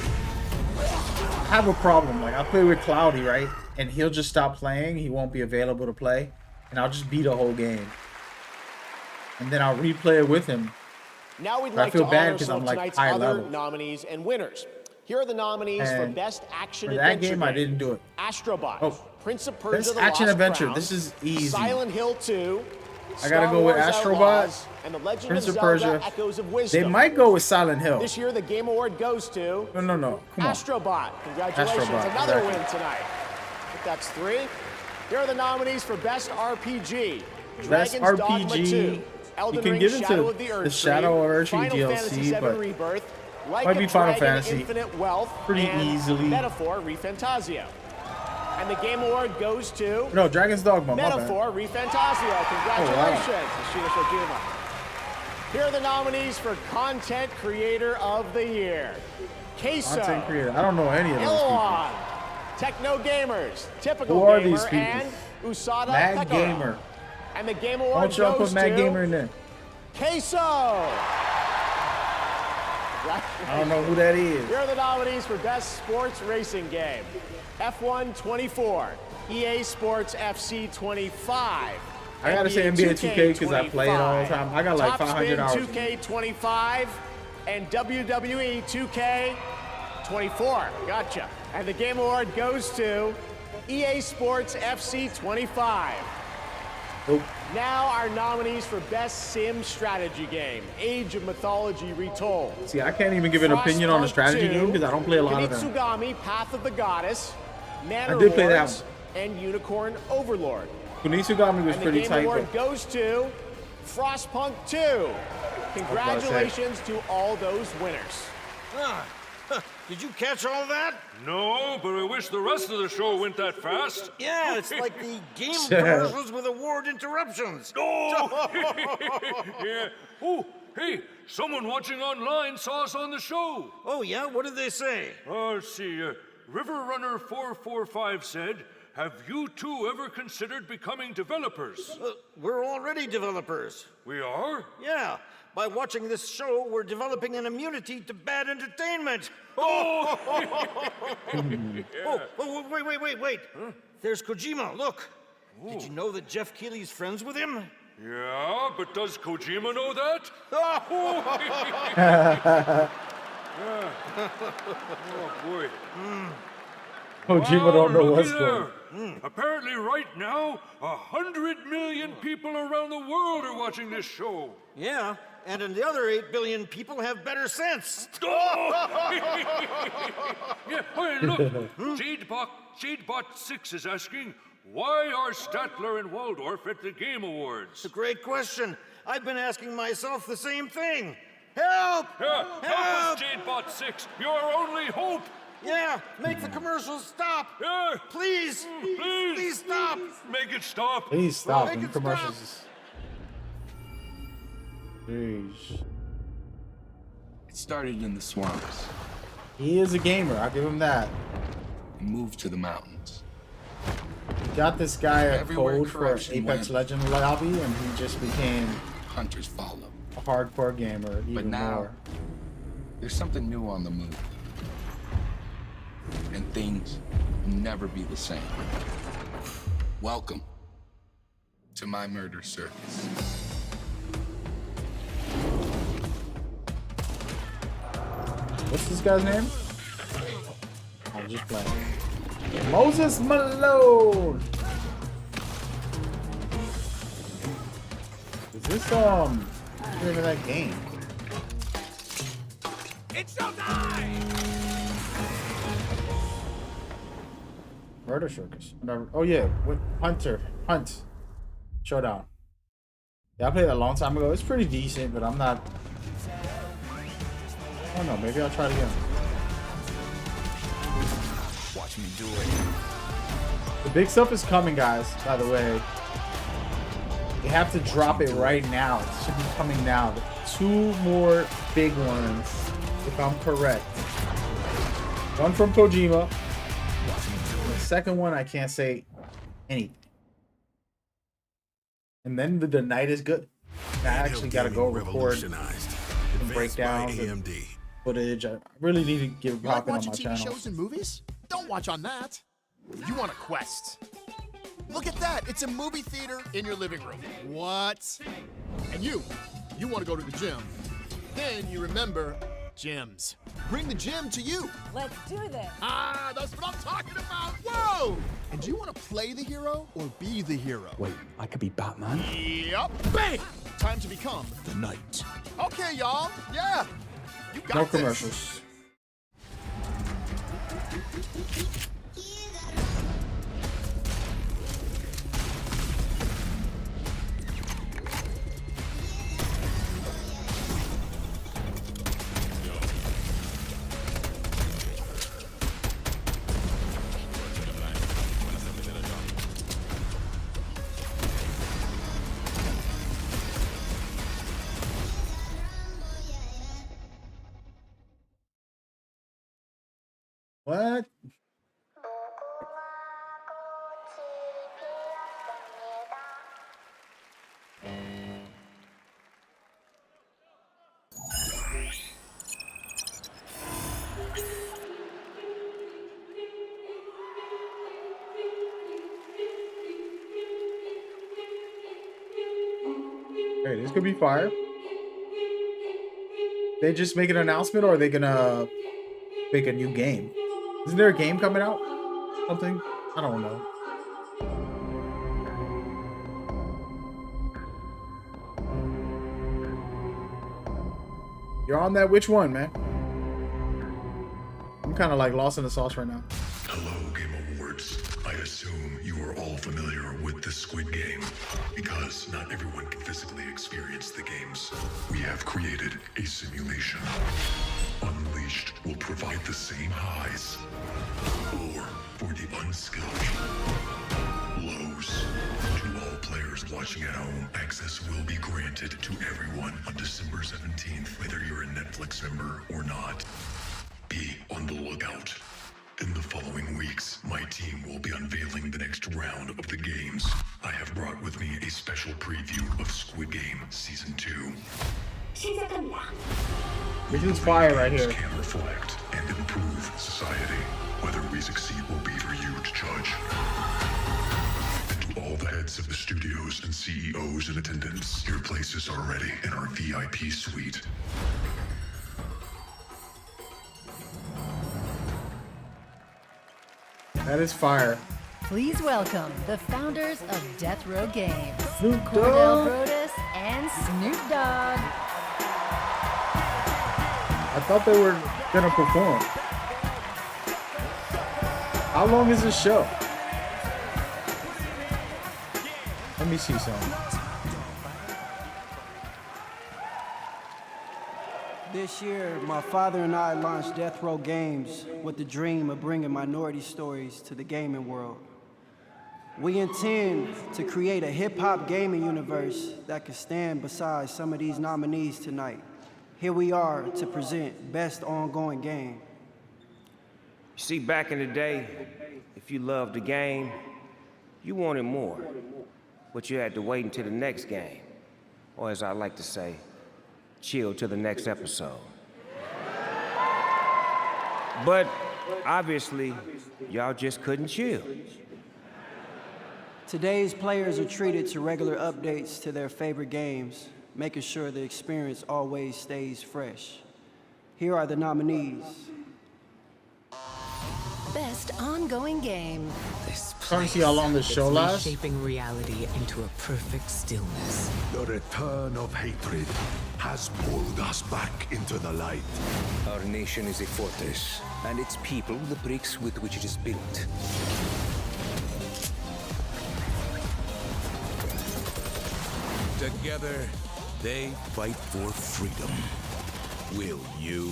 I have a problem. Like, I play with Cloudy, right? And he'll just stop playing. He won't be available to play. And I'll just beat the whole game. And then I'll replay it with him. Now we'd But like I feel to bad honor because some I'm of like tonight's high other level. nominees and winners. Here are the nominees for And Best Action for that Adventure game, I didn't do it. Astrobot, Oh. Prince of Persia: Best The action Lost adventure. Crown, This is easy. Silent Hill 2, I gotta Star go with Wars Astrobot, Outlaws, and The Legend Prince of of Zelda: Persia. Echoes of Wisdom. They might go with Silent Hill. This year, the Game Award goes to No. Come on. Astrobot. Congratulations, Astrobot, another exactly. win tonight. But that's 3. Here are the nominees for Best RPG. Best Dragon's Dogma RPG. 2, Elden You can Ring: give it to Shadow of the the Earth Shadow of Earth Final DLC, Fantasy VII but Rebirth, Like might a be Final Dragon: Fantasy Infinite Wealth, pretty and easily. Metaphor Refantasio. And the Game Award goes to No, Dragon's Dogma. My bad. Metaphor Refantasio. Congratulations, Ashina Shojima. Here are the nominees for Content Creator of the Year. Queso, Content creator. I don't know any of those people. Illawan, Techno Gamers, Typical Who are Gamer, these people? and Usada Mad Pekara. Gamer. And the Game Why Award don't y'all goes put Mad to Gamer in there? Queso. I don't know who that is. Here are the nominees for Best Sports Racing Game. F1 24, EA Sports FC 25. I gotta say NBA 2K because I play it all the time. I got like 500 hours. Top Spin 2K 25 and WWE 2K 24. Gotcha. And the Game Award goes to EA Sports FC 25. Nope. Now our nominees for Best Sim Strategy Game, Age of Mythology Retold. See, I can't even give an opinion on the strategy game because I don't play a lot of them. Kunitsugami, Path of the Goddess, Manor I did play that Lords, and Unicorn Overlord. Kunitsugami was And pretty the Game tight Award though. goes to Frostpunk 2. Congratulations to all those winners. Did you catch all that? No, but I wish the rest of the show went that fast. Yeah, it's like the game commercials with award interruptions. Oh! Yeah. Oh, hey, someone watching online saw us on the show. Oh, yeah? What did they say? Let's see. River Runner 445 said, "Have you two ever considered becoming developers?" We're already developers. We are? Yeah. By watching this show, we're developing an immunity to bad entertainment. Oh! Wait. Huh? There's Kojima, look. Did you know that Jeff Keighley's friends with him? Yeah, but does Kojima know that? Yeah. Oh, boy. Kojima don't know looky what's there. going. Apparently right now, 100 million people around the world are watching this show. Yeah, and the other 8 billion people have better sense. Yeah, hey, look. Jadebot 6 is asking, why are Statler and Waldorf at the Game Awards? It's a great question. I've been asking myself the same thing. Help! Yeah, help us, Jadebot 6. You're our only hope. Yeah, make the commercials stop. Yeah. Please. Please stop. Make it stop. Please stop Make them it commercials. Jeez. It started in the swamps. He is a gamer. I'll give him that. And moved to the mountains. He got this guy a Everywhere code for corruption Apex went. Legends lobby, and he just became Hunters follow. a hardcore gamer even But now, more. there's something new on the move. An things will never be the same. Welcome to my murder circus. What's this guy's name? I'm just playing. Moses Malone. Is this name of that game? It's showtime! Murder Circus. Oh yeah, with Hunt Showdown. Yeah, I played that a long time ago. It's pretty decent, but I'm not. I don't know. Maybe I'll try it again. Watch me do it. The big stuff is coming, guys. By the way, they have to drop it right now. It should be coming now. 2 more big ones, if I'm correct. One from Kojima. The second one, I can't say anything. And then the night is good. I actually got to go record some breakdowns and footage. I really need to get You like popping on my watching TV channel. shows and movies? Don't watch on that. You want a quest. Look at that. It's a movie theater in your living room. What? And you want to go to the gym. Then you remember gyms. Bring the gym to you. Let's do this. Ah, that's what I'm talking about. Whoa! And do you want to play the hero or be the hero? Wait, I could be Batman? Yep. Bang! Time to become The Knight. Okay, y'all. Yeah. You got No this. commercials. What? Hey, this could be fire. They just make an announcement, or are they gonna make a new game? Isn't there a game coming out? Something? I don't know. You're on that which one, man? I'm kind of like lost in the sauce right now. Hello, Game Awards. I assume you are all familiar with the Squid Game, because not everyone can physically experience the games. We have created a simulation. Unleashed will provide the same highs, or for the unskilled, lows. To all players watching at home, access will be granted to everyone on December 17th, whether you're a Netflix member or not. Be on the lookout. In the following weeks, my team will be unveiling the next round of the games. I have brought with me a special preview of Squid Game Season 2. This is fire right here. Can reflect and improve society. Whether we succeed will be for you to judge. And to all the heads of the studios and CEOs in attendance, your places are ready in our VIP suite. That is fire. Please welcome the founders of Death Row Games, Snoop Cordell Dogg. Brodus and Snoop Dogg. I thought they were gonna perform. How long is this show? Let me see something. This year, my father and I launched Death Row Games with the dream of bringing minority stories to the gaming world. We intend to create a hip-hop gaming universe that could stand beside some of these nominees tonight. Here we are to present Best Ongoing Game. You see, back in the day, if you loved the game, you wanted more. But you had to wait until the next game. Or as I like to say, chill till the next episode. But obviously, y'all just couldn't chill. Today's players are treated to regular updates to their favorite games, making sure the experience always stays fresh. Here are the nominees. Best ongoing game. Trying to see how long this show lasts. Shaping reality into a perfect stillness. The return of hatred has pulled us back into the light. Our nation is a fortress, and its people the bricks with which it is built. Together, they fight for freedom. Will you?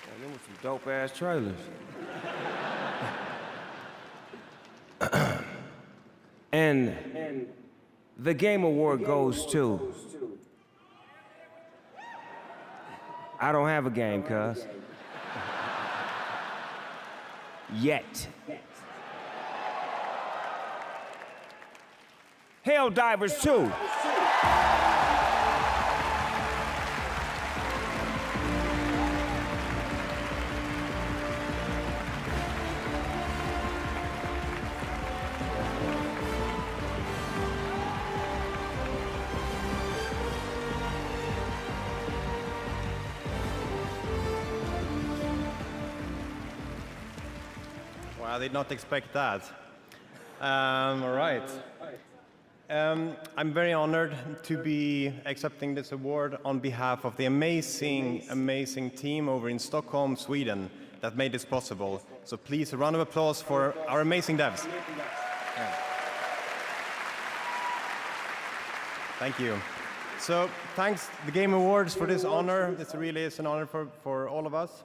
Man, them were some dope-ass trailers. And the Game Award goes to... I don't have a game, cuz. Yet. Helldivers 2. Well, I did not expect that. All right. I'm very honored to be accepting this award on behalf of the amazing team over in Stockholm, Sweden that made this possible. So please, a round of applause for our amazing devs. Yeah. Thank you. So thanks the Game Awards for this honor. This really is an honor for all of us.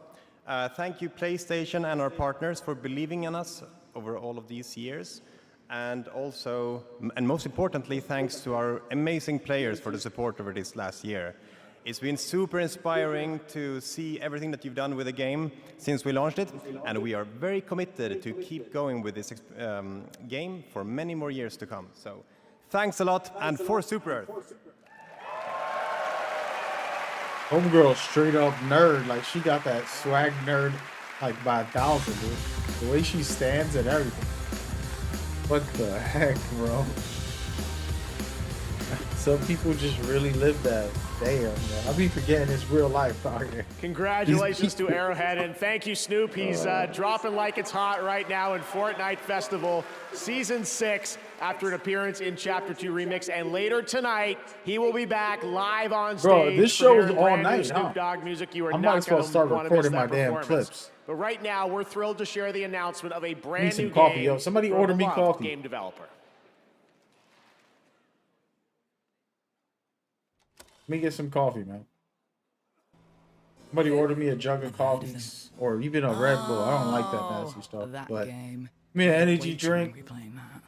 Thank you PlayStation and our partners for believing in us over all of these years. And also, and most importantly, thanks to our amazing players for the support over this last year. It's been super inspiring to see everything that you've done with the game since we launched it, and we are very committed to keep going with this game for many more years to come. So, thanks a lot, and for Super Earth. Homegirl straight up nerd, like she got that swag nerd like by 1,000, dude. The way she stands and everything. What the heck, bro? Some people just really live that. Damn, man. I be forgetting it's real life out here. Congratulations to Arrowhead, and thank you, Snoop. He's dropping like it's hot right now in Fortnite Festival Season 6 after an appearance in Chapter 2 Remix, and later tonight, he will be back live on stage. Bro, this show is all night, Snoop huh? Dogg music. You are I might as well start recording my damn clips. But right now, we're thrilled to share the announcement of a brand Need some new coffee, game yo. Somebody from order a me beloved coffee. game developer. Let me get some coffee, man. Somebody order me a jug of coffee or even a Red Bull. I don't like that nasty stuff. But game. me an energy drink,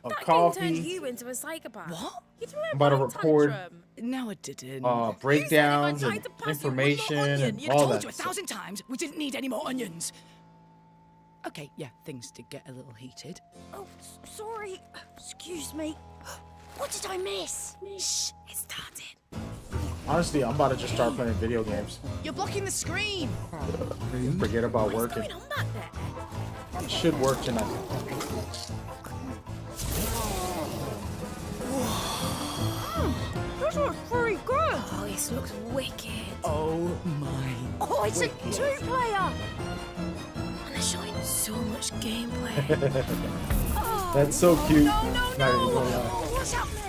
a coffee. That game turned you into a psychopath. What? You threw I'm about to record No, it didn't. breakdowns and information and I all told that you 1,000 times we didn't need any more onions. Okay, yeah, things did get a little heated. Oh, sorry. Excuse me. What did I miss? Shh, it started. Honestly, I'm about to just start playing video games. You're blocking the screen. Forget about working. What's going on back there? It should work tonight. This looks pretty good. Oh, this looks wicked. Oh my. Oh, it's a two-player. And they're showing so much gameplay. That's so cute. No. Not even gonna lie. What's happening?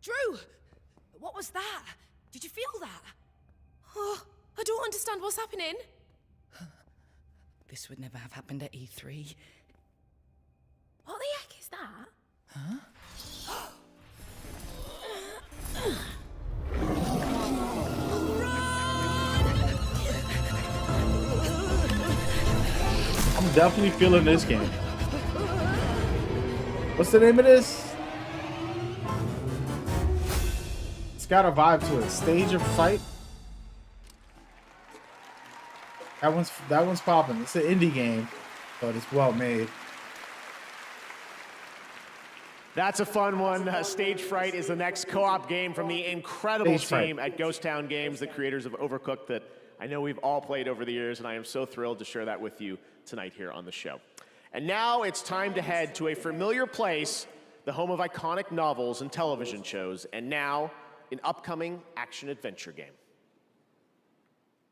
Drew, what was that? Did you feel that? Oh, I don't understand what's happening. This would never have happened at E3. What the heck is that? Huh? I'm definitely feeling this game. What's the name of this? got a vibe to it. Stage of Sight. That one's popping. It's an indie game, but it's well made. That's a fun one. Stage Fright is the next co-op game from the incredible team at Ghost Town Games, the creators of Overcooked, that I know we've all played over the years, and I am so thrilled to share that with you tonight here on the show. And now it's time to head to a familiar place, the home of iconic novels and television shows, and now an upcoming action-adventure game.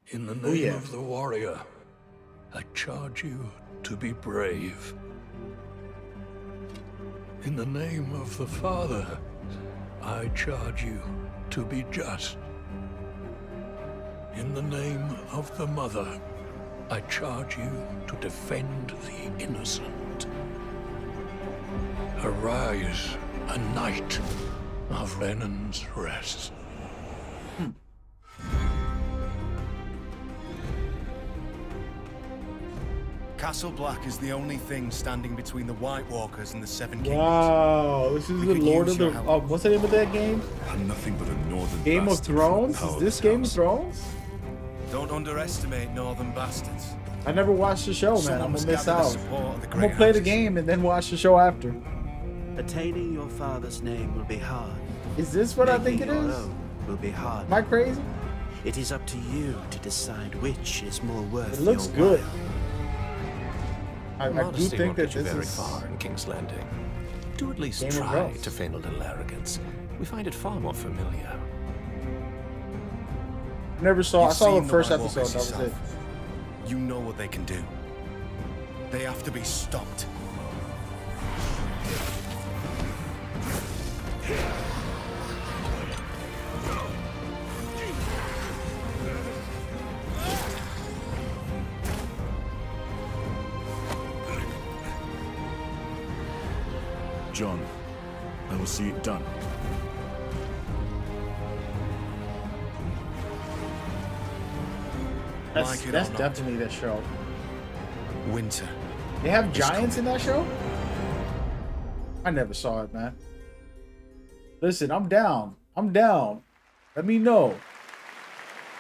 In the name of the warrior, I charge you to be brave. In the name of the Father, I charge you to be just. In the name of the Mother, I charge you to defend the innocent. Arise, a knight of Lennon's Rest. Castle Black is the only thing standing between the White Walkers and the Seven Kingdoms. Wow, this is the Lord of the... what's the name of that game? I'm nothing but a northern Game of Thrones? Is this Game of Thrones? Don't underestimate northern bastards. I never watched the show, man. I'm gonna miss out. I'm I'm gonna play the game and then watch the show after. Attaining your father's name will be hard. Is this what I think it is? Will be hard. Am I crazy? It is up to you to decide which is more worth It looks your good. while. I do Modesty think won't that get you this very is far in King's Landing. Do at least Game of try Thrones. to feign a little arrogance. We find it far more familiar. Never saw. I saw the seen first White episode. Walkers That was it. yourself. You know what they can do. They have to be stopped. John, I will see it done. That's definitely the show. Winter. They have giants in that show? I never saw it, man. Listen, I'm down. I'm down. Let me know.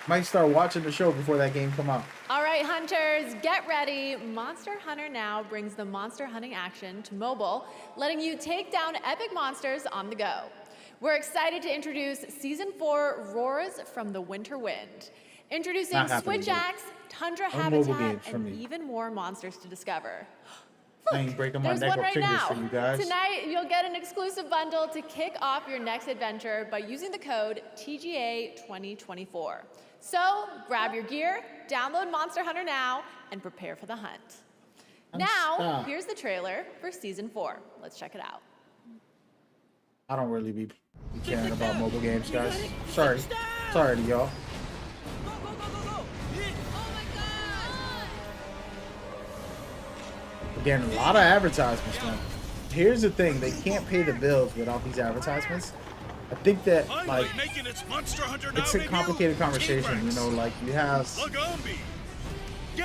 Might start watching the show before that game come out. All right, hunters, get ready. Monster Hunter Now brings the monster hunting action to mobile, letting you take down epic monsters on the go. We're excited to introduce Season 4 Roars from the Winter Wind. Introducing Not happening, Switch Axe, Tundra No mobile Habitat, games for and me. even more monsters to discover. I ain't breaking my There's neck one or right fingers now. for you guys. Tonight, you'll get an exclusive bundle to kick off your next adventure by using the code TGA2024. So, grab your gear, download Monster Hunter Now, and prepare for the hunt. Now, here's the trailer for Season 4. Let's check it out. I don't really be caring about mobile games, guys. Sorry. Sorry to y'all. Again, a lot of advertisements, man. Here's the thing, they can't pay the bills without these advertisements. I think that, like, it's a complicated conversation, you know, like, you have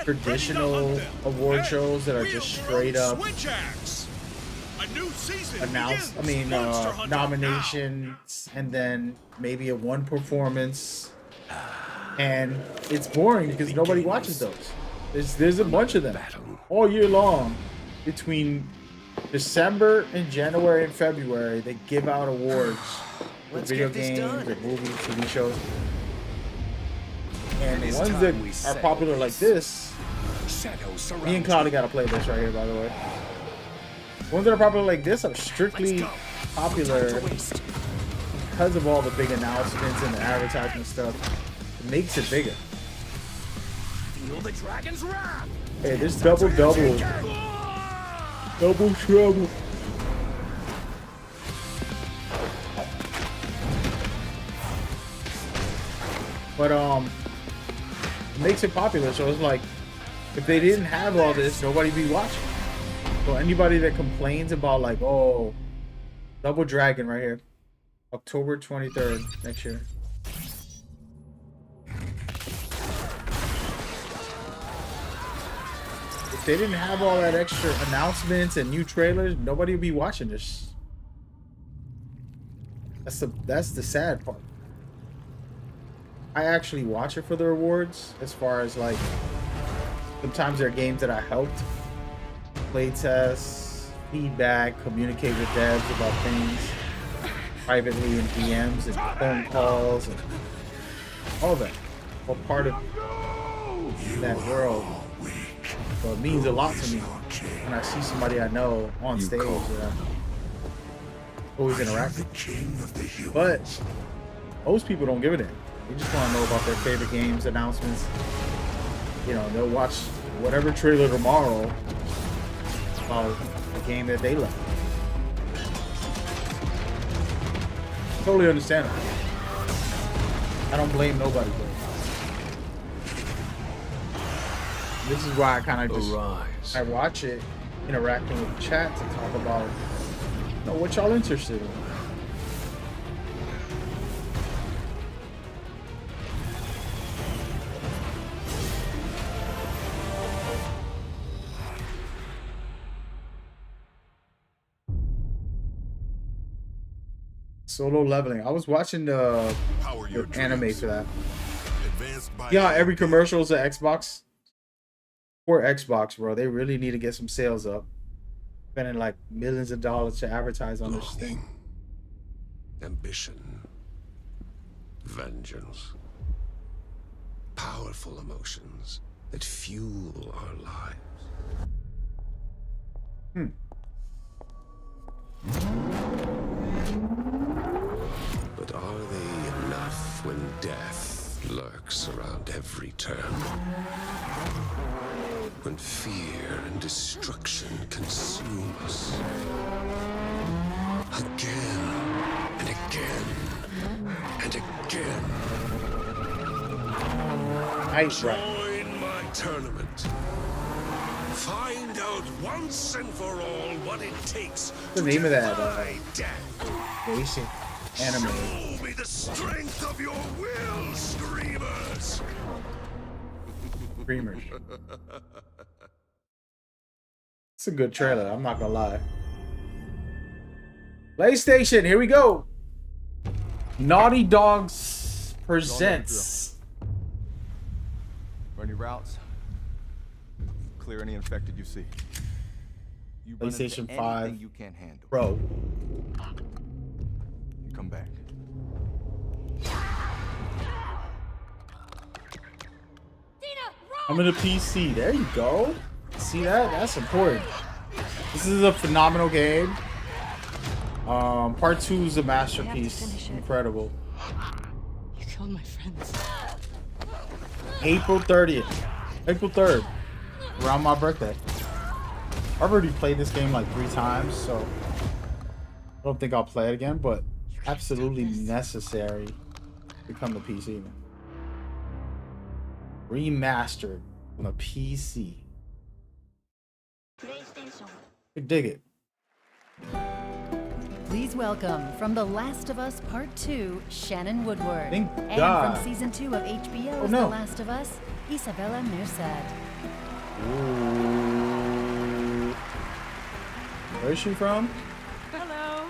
traditional award shows that are just straight up nominations, and then maybe a one performance, and it's boring because nobody watches those. There's a bunch of them all year long. Between December and January and February, they give out awards for video games, or movies, TV shows. And the ones that are popular like this, me and Cloudy gotta play this right here, by the way. The ones that are popular like this are strictly popular because of all the big announcements and the advertisement stuff. It makes it bigger. Feel the dragon's wrath. Hey, this double trouble. But it makes it popular, so it's like if they didn't have all this, nobody'd be watching. So anybody that complains about like, oh, Double Dragon right here, October 23rd next year. If they didn't have all that extra announcements and new trailers, nobody would be watching this. That's the sad part. I actually watch it for the rewards. As far as like, sometimes there are games that I helped play test, feedback, communicate with devs about things privately in DMs and phone calls and all that. All part of that world. So it means a lot to me when I see somebody I know on stage that I always interact with. But most people don't give a damn. They just want to know about their favorite games, announcements. You know, they'll watch whatever trailer tomorrow about the game that they love. Totally understandable. I don't blame nobody for it. This is why I kind of just I watch it, interacting with the chat to talk about, you know, what y'all interested in. Solo leveling. I was watching the anime for that. Yeah, every commercial is an Xbox. Poor Xbox, bro. They really need to get some sales up. Spending like millions of dollars to advertise on this thing. Ambition. Vengeance. Powerful emotions that fuel our lives. But are they enough when death lurks around every turn? When fear and destruction consume us. Again and again and again. Join my tournament. Find out once and for all what it takes The to name of that defy death. basic anime. Show me the strength of your will, Screamers! Screamers. It's a good trailer, I'm not gonna lie. PlayStation, here we go. Naughty Dogs presents. Run your routes. Clear any infected you see. You run into PlayStation 5 anything you can't handle. Pro. You come back. I'm in a PC. There you go. See that? That's important. This is a phenomenal game. Part 2 is a masterpiece. Incredible. You killed my friends. April 30th. April 3rd. Around my birthday. I've already played this game like 3 times, so I don't think I'll play it again, but absolutely necessary to come to PC. Remastered on a PC. I dig it. Please welcome from The Last of Us Part 2, Shannon Woodward. Thank and God. from Season 2 of HBO's no. The Last of Us, Isabella Merced. Ooh. Where is she from? Hello.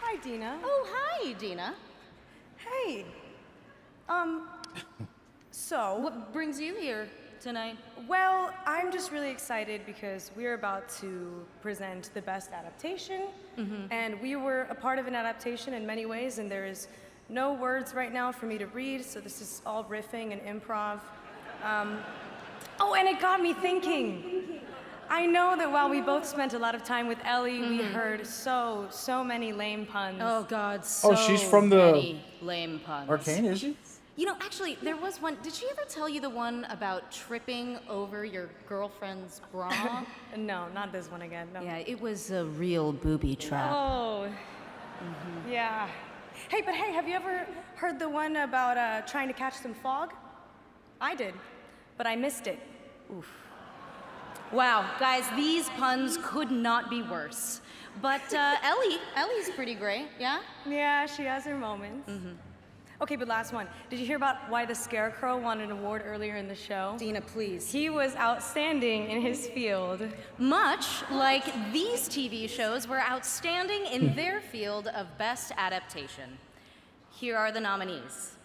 Hi, Dina. Oh, hi, Dina. Hey. So... What brings you here tonight? Well, I'm just really excited because we're about to present the best adaptation. And we were a part of an adaptation in many ways, and there is no words right now for me to read, so this is all riffing and improv. Oh, and it got me thinking. I know that while we both spent a lot of time with Ellie, we heard so many lame puns. Oh, God, so Oh, she's from the many lame puns. Arcane, is she? You know, actually, there was one. Did she ever tell you the one about tripping over your girlfriend's bra? No, not this one again. No. Yeah, it was a real booby trap. Oh, yeah. Hey, but hey, have you ever heard the one about trying to catch some fog? I did, but I missed it. Oof. Wow, guys, these puns could not be worse. But Ellie's pretty great, yeah? Yeah, she has her moments. Okay, but last one. Did you hear about why the Scarecrow won an award earlier in the show? Dina, please. He was outstanding in his field. Much like these TV shows were outstanding in their field of best adaptation. Here are the nominees.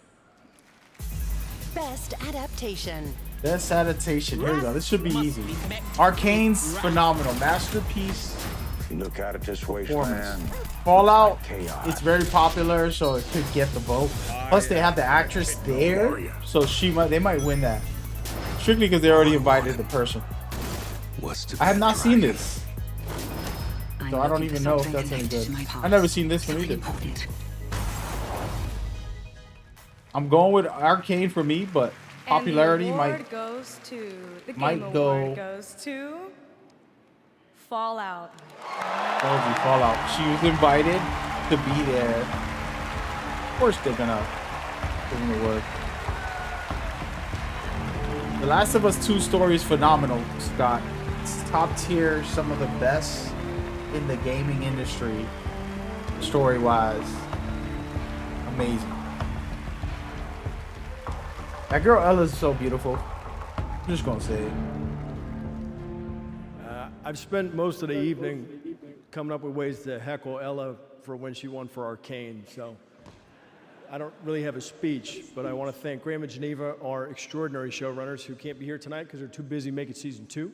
Best Adaptation. Best adaptation. Here we go. This should be easy. Arcane's phenomenal. Masterpiece. Look at it this way, Performance. Fallout, it's very popular, so it could get the vote. Plus, they have the actress there, so they might win that. Strictly because they already invited the person. I have not seen this, so I don't even know if that's any good. I've never seen this one either. I'm going with Arcane for me, but popularity and the award might goes to the might Game go. Award goes to Fallout. That would be Fallout. She was invited to be there. Of course they're gonna work. The Last of Us 2 story is phenomenal, Scott. It's top tier, some of the best in the gaming industry, story-wise. Amazing. That girl Ella's so beautiful. I'm just gonna say it. I've spent most of the evening coming up with ways to heckle Ella for when she won for Arcane, so I don't really have a speech, but I want to thank Graham and Geneva, our extraordinary showrunners who can't be here tonight because they're too busy making season 2.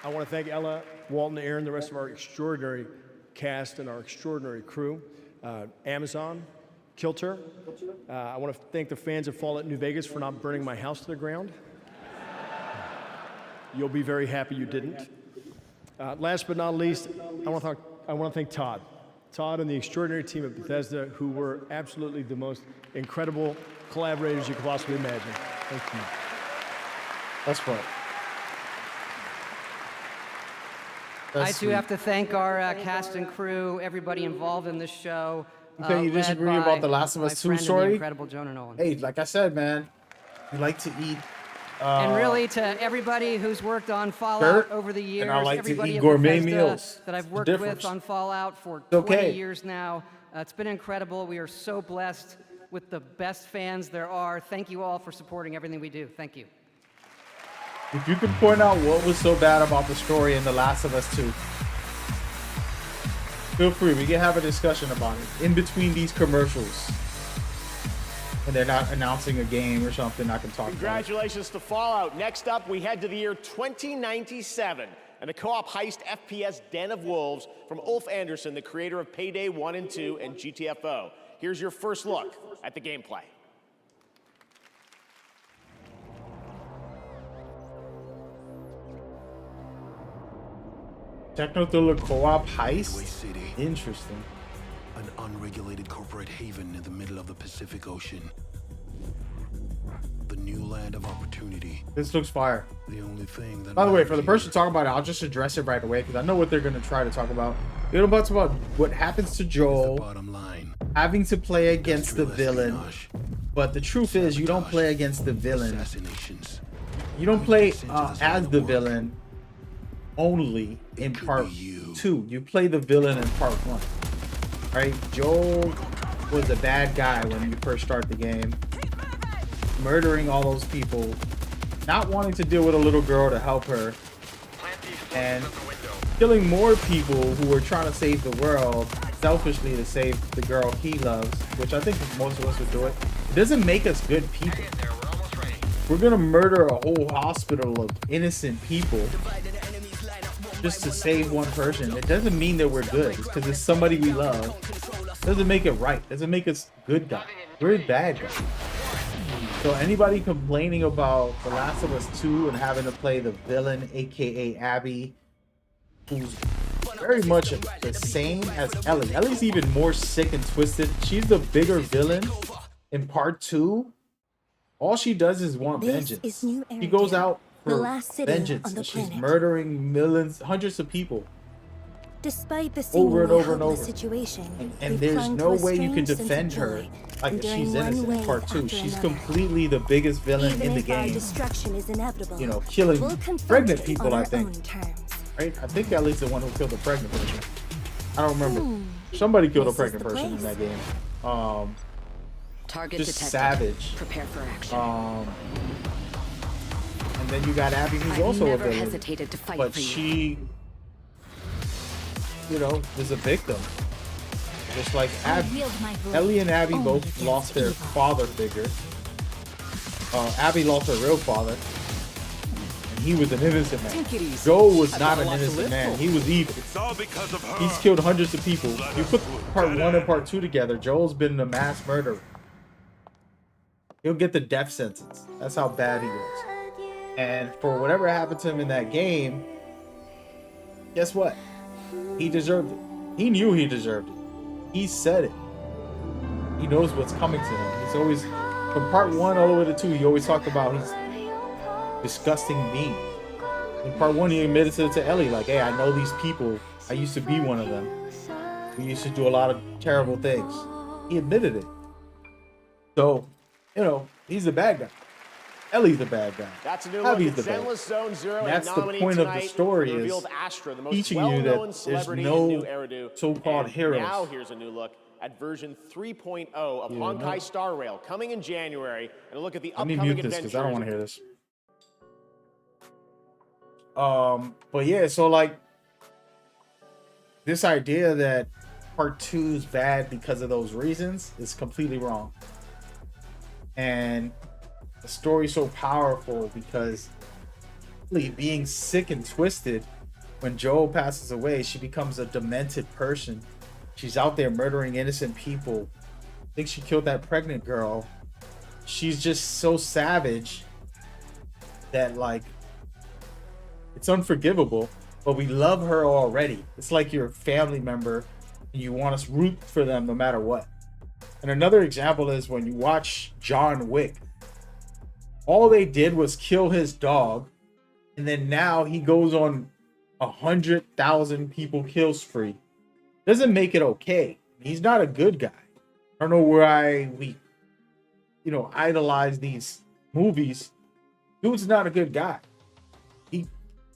I want to thank Ella, Walton, Aaron, the rest of our extraordinary cast and our extraordinary crew. Amazon, Kilter. I want to thank the fans of Fallout New Vegas for not burning my house to the ground. You'll be very happy you didn't. Last but not least, I want to thank Todd. Todd and the extraordinary team at Bethesda, who were absolutely the most incredible collaborators you could possibly imagine. Thank you. That's right. I too have to thank our cast and crew, everybody involved in this show. Okay, you disagree about The Last of Us 2 story? Incredible Jonah Nolan. Hey, like I said, man, you like to eat. And really, to everybody who's worked on Fallout over the years, and I like to everybody eat at gourmet Bethesda meals. that I've It's worked different. with on Fallout for It's 20 okay. years now, it's been incredible. We are so blessed with the best fans there are. Thank you all for supporting everything we do. Thank you. If you could point out what was so bad about the story in The Last of Us 2, feel free. We can have a discussion about it in between these commercials. When they're not announcing a game or something, I can talk about it. Congratulations to Fallout. Next up, we head to the year 2097 and the co-op heist FPS Den of Wolves from Ulf Anderson, the creator of Payday 1 and 2 and GTFO. Here's your first look at the gameplay. Techno thriller co-op heist? City. Interesting. An unregulated corporate haven in the middle of the Pacific Ocean. The new land of opportunity. This looks fire. The only thing that By the way, for the person talking about it, I'll just address it right away because I know what they're going to try to talk about. They're about to talk about what happens to Joel having to play against the villain. But the truth is, you don't play against the villain. You don't play as the villain only in part 2. You play the villain in part 1. Right? Joel was a bad guy when you first start the game. Murdering all those people. Not wanting to deal with a little girl to help her. And killing more people who were trying to save the world selfishly to save the girl he loves. Which I think most of us would do it. It doesn't make us good people. We're gonna murder a whole hospital of innocent people just to save one person. It doesn't mean that we're good. It's because it's somebody we love. It doesn't make it right. It doesn't make us good guys. We're bad guys. So anybody complaining about The Last of Us 2 and having to play the villain, aka Abby, who's very much the same as Ellie. Ellie's even more sick and twisted. She's the bigger villain in part 2. All she does is want vengeance. She goes out for vengeance. And she's murdering millions, hundreds of people. Despite the Over and over and hopeless over. situation, And they there's clung no to a way you can strange sense of defend joy, her like enduring she's one innocent in wave part 2. after She's another. completely the biggest villain Even in the if our game. destruction is inevitable, You know, killing we'll confront pregnant it people, on I our think. own terms. Right? I think Ellie's the one who killed the pregnant person. I don't remember. Somebody killed a This is pregnant the person in place. that game. Target Just detected. savage. Prepare for action. And then you got Abby, who's I've also a never villain. hesitated to fight but for you. she, you know, is a victim. Just like I Abby. wield my blade Ellie and Abby only both against lost their evil. father figure. Abby lost her real father. And he was an innocent man. Take it easy. Joel was I've not got a an lot to innocent live man. for. He was evil. It's all because of her. He's killed hundreds of people. You put part 1 and part 2 together, Joel's been a mass murderer. He'll get the death sentence. That's how bad he was. And for whatever happened to him in that game, guess what? He deserved it. He knew he deserved it. He said it. He knows what's coming to him. He's always, from part 1 all the way to 2, he always talked about he's disgusting mean. In part 1, he admitted to Ellie, like, hey, I know these people. I used to be one of them. We used to do a lot of terrible things. He admitted it. So, you know, he's the bad guy. Ellie's the bad guy. That's a new Abby's look the at bad Zenless Zone Zero. And that's and the nominee point of the tonight story, is revealed Astra, the most teaching you well-known that there's celebrity no in New Eridu. so-called And heroes. Now here's a new look at version 3.0 of Yeah, Honkai no. Star Rail, coming in January, and a look at the Let me upcoming mute this adventures. because I don't want to hear this. But yeah, so like this idea that part 2 is bad because of those reasons is completely wrong. And the story's so powerful because really being sick and twisted, when Joel passes away, she becomes a demented person. She's out there murdering innocent people. I think she killed that pregnant girl. She's just so savage that, like, it's unforgivable, but we love her already. It's like you're a family member and you want us to root for them no matter what. And another example is when you watch John Wick. All they did was kill his dog, and then now he goes on 100,000 people kill spree. Doesn't make it okay. He's not a good guy. I don't know why we, you know, idolize these movies. Dude's not a good guy. He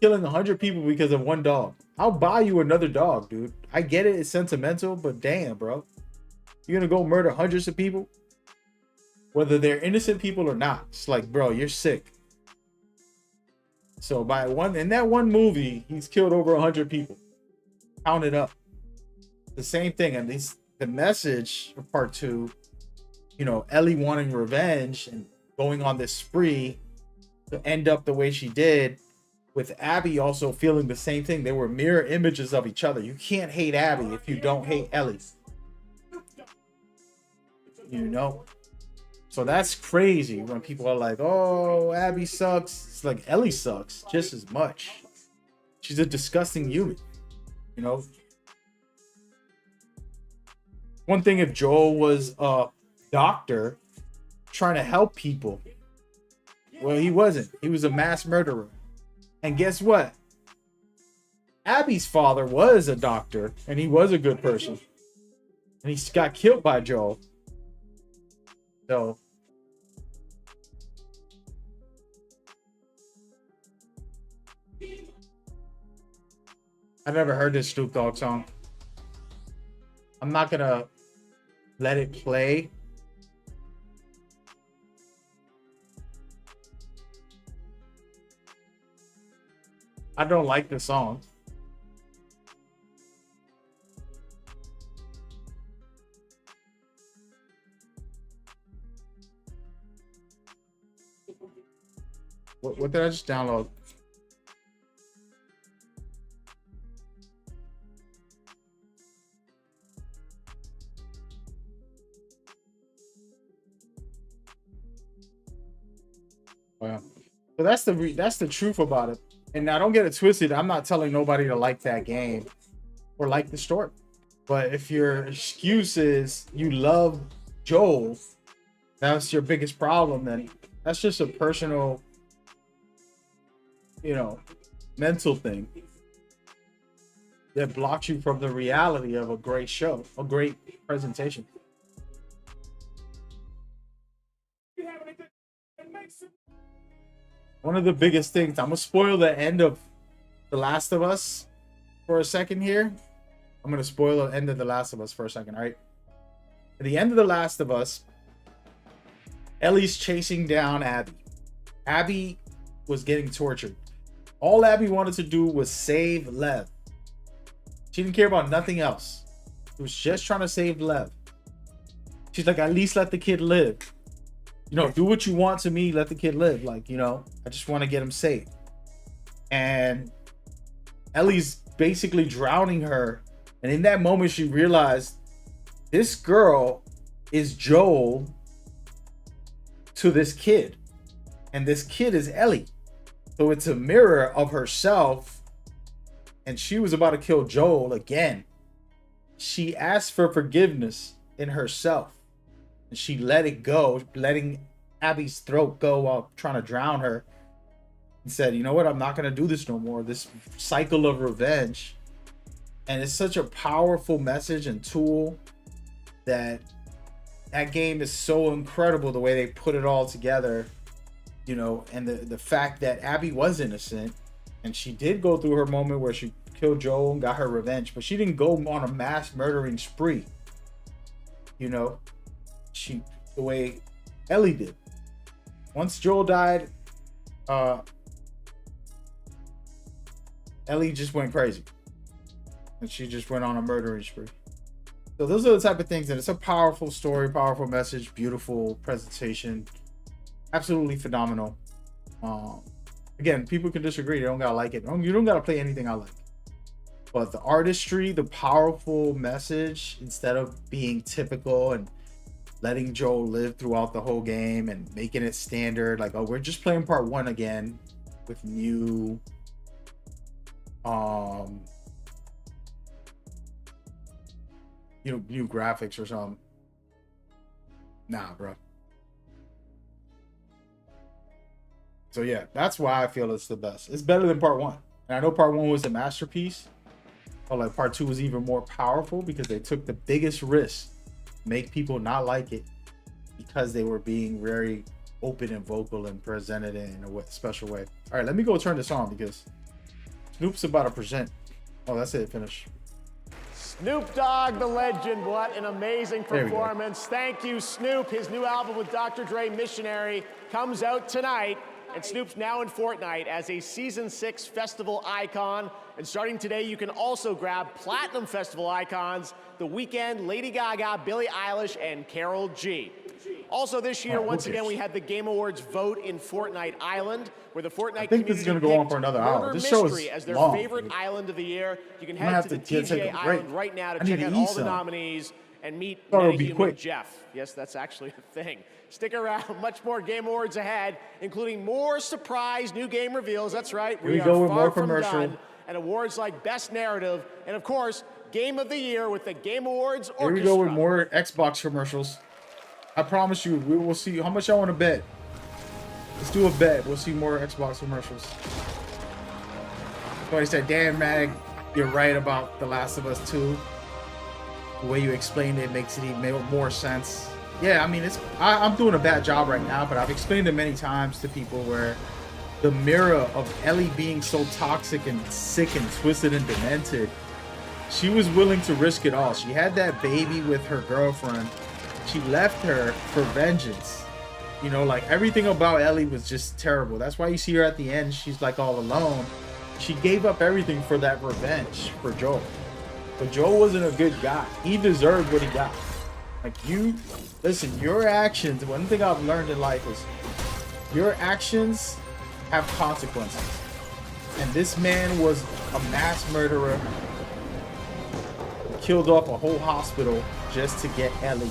killing 100 people because of one dog. I'll buy you another dog, dude. I get it, it's sentimental, but damn, bro. You're gonna go murder hundreds of people? Whether they're innocent people or not. It's like, bro, you're sick. So in that one movie, he's killed over 100 people. Count it up. The same thing. And the message of part 2, you know, Ellie wanting revenge and going on this spree to end up the way she did, with Abby also feeling the same thing. They were mirror images of each other. You can't hate Abby if you don't hate Ellie. You know? So that's crazy when people are like, oh, Abby sucks. It's like, Ellie sucks just as much. She's a disgusting human. You know? One thing if Joel was a doctor trying to help people. Well, he wasn't. He was a mass murderer. And guess what? Abby's father was a doctor, and he was a good person. And he got killed by Joel. So I never heard this Snoop Dogg song. I'm not gonna let it play. I don't like the song. What did I just download? Wow. But that's the truth about it. And now don't get it twisted. I'm not telling nobody to like that game or like the story. But if your excuse is you love Joel, that's your biggest problem, then that's just a personal, you know, mental thing that blocks you from the reality of a great show, a great presentation. One of the biggest things, I'm gonna spoil the end of The Last of Us for a second here. I'm gonna spoil the end of The Last of Us for a second, all right? At the end of The Last of Us, Ellie's chasing down Abby. Abby was getting tortured. All Abby wanted to do was save Lev. She didn't care about nothing else. She was just trying to save Lev. She's like, at least let the kid live. You know, do what you want to me, let the kid live. Like, you know, I just want to get him safe. And Ellie's basically drowning her. And in that moment, she realized this girl is Joel to this kid. And this kid is Ellie. So it's a mirror of herself. And she was about to kill Joel again. She asked for forgiveness in herself. And she let it go, letting Abby's throat go while trying to drown her. And said, you know what? I'm not going to do this no more. This cycle of revenge. And it's such a powerful message and tool that game is so incredible the way they put it all together. You know, and the fact that Abby was innocent. And she did go through her moment where she killed Joel and got her revenge. But she didn't go on a mass murdering spree. You know, the way Ellie did. Once Joel died, Ellie just went crazy. And she just went on a murdering spree. So those are the type of things, and it's a powerful story, powerful message, beautiful presentation. Absolutely phenomenal. Again, people can disagree. They don't gotta like it. You don't gotta play anything I like. But the artistry, the powerful message, instead of being typical and letting Joel live throughout the whole game and making it standard, like, oh, we're just playing part 1 again with new new graphics or something. Nah, bro. So yeah, that's why I feel it's the best. It's better than part 1. And I know part 1 was a masterpiece, but like part 2 was even more powerful because they took the biggest risk, make people not like it, because they were being very open and vocal and presented in a special way. All right, let me go turn this on because Snoop's about to present. Oh, that's it. Finish. Snoop Dogg, the legend. What an amazing performance. Thank you, Snoop. His new album with Dr. Dre, Missionary, comes out tonight. And Snoop's now in Fortnite as a Season 6 festival icon. And starting today, you can also grab Platinum Festival icons, The Weeknd, Lady Gaga, Billie Eilish, and Karol G. Also this year, once again, we had the Game Awards vote in Fortnite Island, where the Fortnite community this is going to go on for another hour. This show is as their long, favorite island of the year. You can head to the TGA Island right now to check out all the nominees and meet Metahuman Jeff. Yes, that's actually a thing. Stick around, much more Game Awards ahead, including more surprise new game reveals. That's right, we are far from done. And awards like Best Narrative, and of course, Game of the Year with the Game Awards Orchestra. Here we go with more Xbox commercials. I promise you, we will see. How much y'all want to bet? Let's do a bet. We'll see more Xbox commercials. Somebody said, damn, Mag, you're right about The Last of Us 2. The way you explained it makes it even more sense. Yeah, I mean, I'm doing a bad job right now, but I've explained it many times to people where the mirror of Ellie being so toxic and sick and twisted and demented, she was willing to risk it all. She had that baby with her girlfriend. She left her for vengeance. You know, like everything about Ellie was just terrible. That's why you see her at the end, she's like all alone. She gave up everything for that revenge for Joel. But Joel wasn't a good guy. He deserved what he got. Like, you, listen, your actions, one thing I've learned in life is your actions have consequences. And this man was a mass murderer. He killed off a whole hospital just to get Ellie.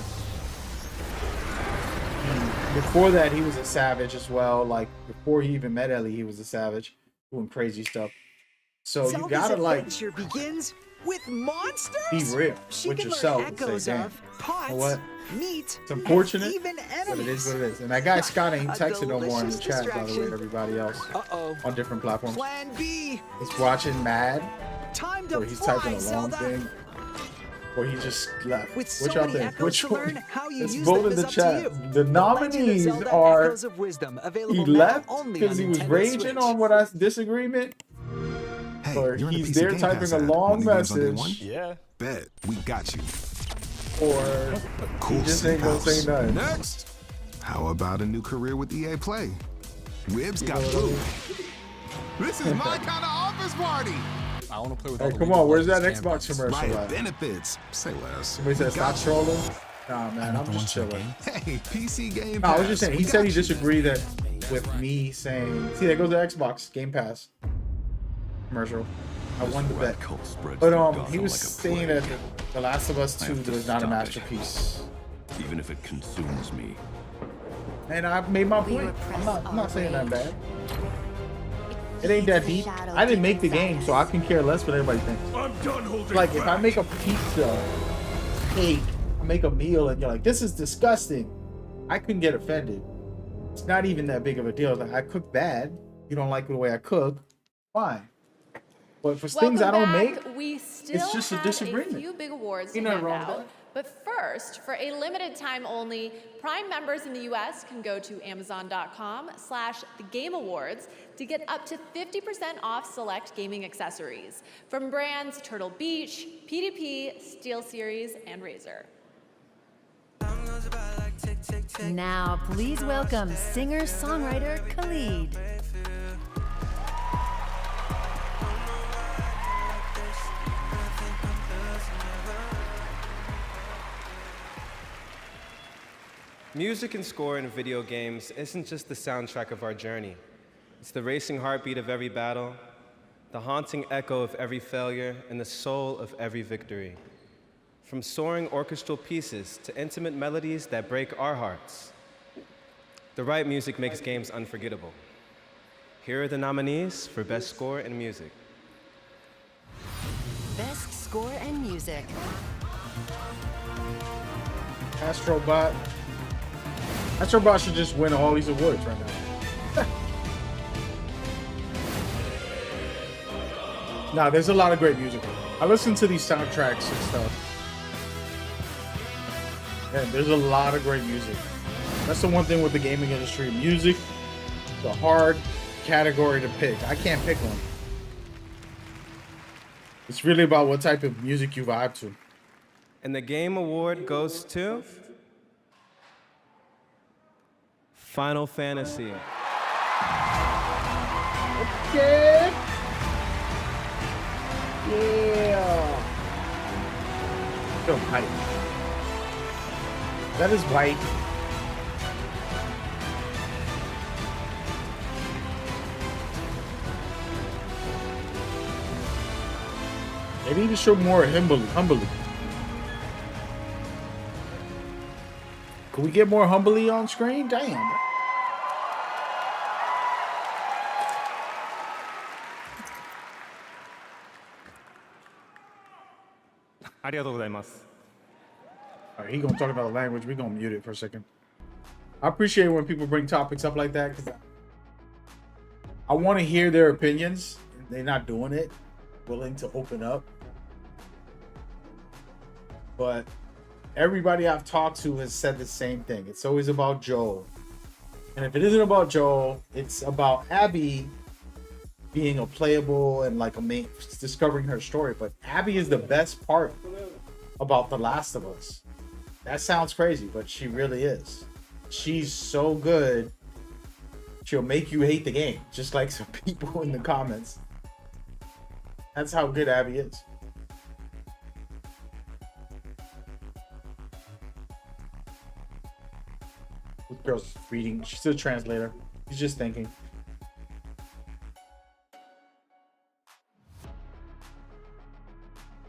And before that, he was a savage as well. Like, before he even met Ellie, he was a savage, doing crazy stuff. So you gotta, like, begins with monsters? be real with yourself and say, damn, you know what? Meat, it's unfortunate, but it is what it is. And that guy Scott ain't texting no more in the chat, by the way, to everybody else on different platforms. Plan B. He's watching Mad, or he's fly, typing a long Zelda. thing, or he just left. With so Which y'all many think? echoes Which to one? learn, how you Let's use vote them in is the up to chat. you. The nominees Zelda are Echoes of Wisdom, available he now left only because on he was Nintendo raging Switch. on what I disagreement, or you're in the he's PC there Game typing Pass a app. long Want the games on day message, one? Bet we got you. or Cool he just ain't gonna say house. nothing. Next, how about a new career with EA Play? Wibbs got booed. This is my kind of office party. I want to play with Hey, all the come League on, of where's that Legends Xbox champions. commercial Right, at? benefits. Say less. Somebody said stop trolling. Nah, man, I'm just chilling. Hey, PC Game No, Pass. I was just saying. we He said got he you. disagreed that with me saying. See, there goes the Xbox Game Pass commercial. I won the bet. But he was saying that the Last of Us 2 was not a masterpiece. Even if it consumes me. And I made my point. I'm not saying that bad. It ain't that deep. I didn't make the game, so I can care less what everybody thinks. I'm done holding Like, if I back. make a pizza, cake, I make a meal, and you're like, this is disgusting, I couldn't get offended. It's not even that big of a deal. Like, I cook bad. You don't like the way I cook. Fine. But for things I don't make, We still it's just a have disagreement. a few big awards to Ain't nothing hand wrong with out. that. But first, for a limited time only, Prime members in the US can go to Amazon.com/TheGameawards to get up to 50% off select gaming accessories from brands Turtle Beach, PDP, SteelSeries, and Razer. Now, please welcome singer-songwriter Khalid. Music and score in video games isn't just the soundtrack of our journey. It's the racing heartbeat of every battle, the haunting echo of every failure, and the soul of every victory. From soaring orchestral pieces to intimate melodies that break our hearts, the right music makes games unforgettable. Here are the nominees for Best Score in Music. Best Score and Music. Astrobot. Astrobot should just win all these awards right now. Nah, there's a lot of great music. I listen to these soundtracks and stuff. And there's a lot of great music. That's the one thing with the gaming industry. Music, the hard category to pick. I can't pick one. It's really about what type of music you vibe to. And the Game Award goes to Final Fantasy. Okay. Yeah. Feel hype. That is white. They need to show more humbly. Can we get more humbly on screen? Damn. ありがとうございます。 Alright, he gonna talk about the language. We gonna mute it for a second. I appreciate when people bring topics up like that because I want to hear their opinions. They're not doing it, willing to open up. But everybody I've talked to has said the same thing. It's always about Joel. And if it isn't about Joel, it's about Abby being a playable and like a main, discovering her story. But Abby is the best part about The Last of Us. That sounds crazy, but she really is. She's so good. She'll make you hate the game, just like some people in the comments. That's how good Abby is. This girl's reading. She's a translator. She's just thinking.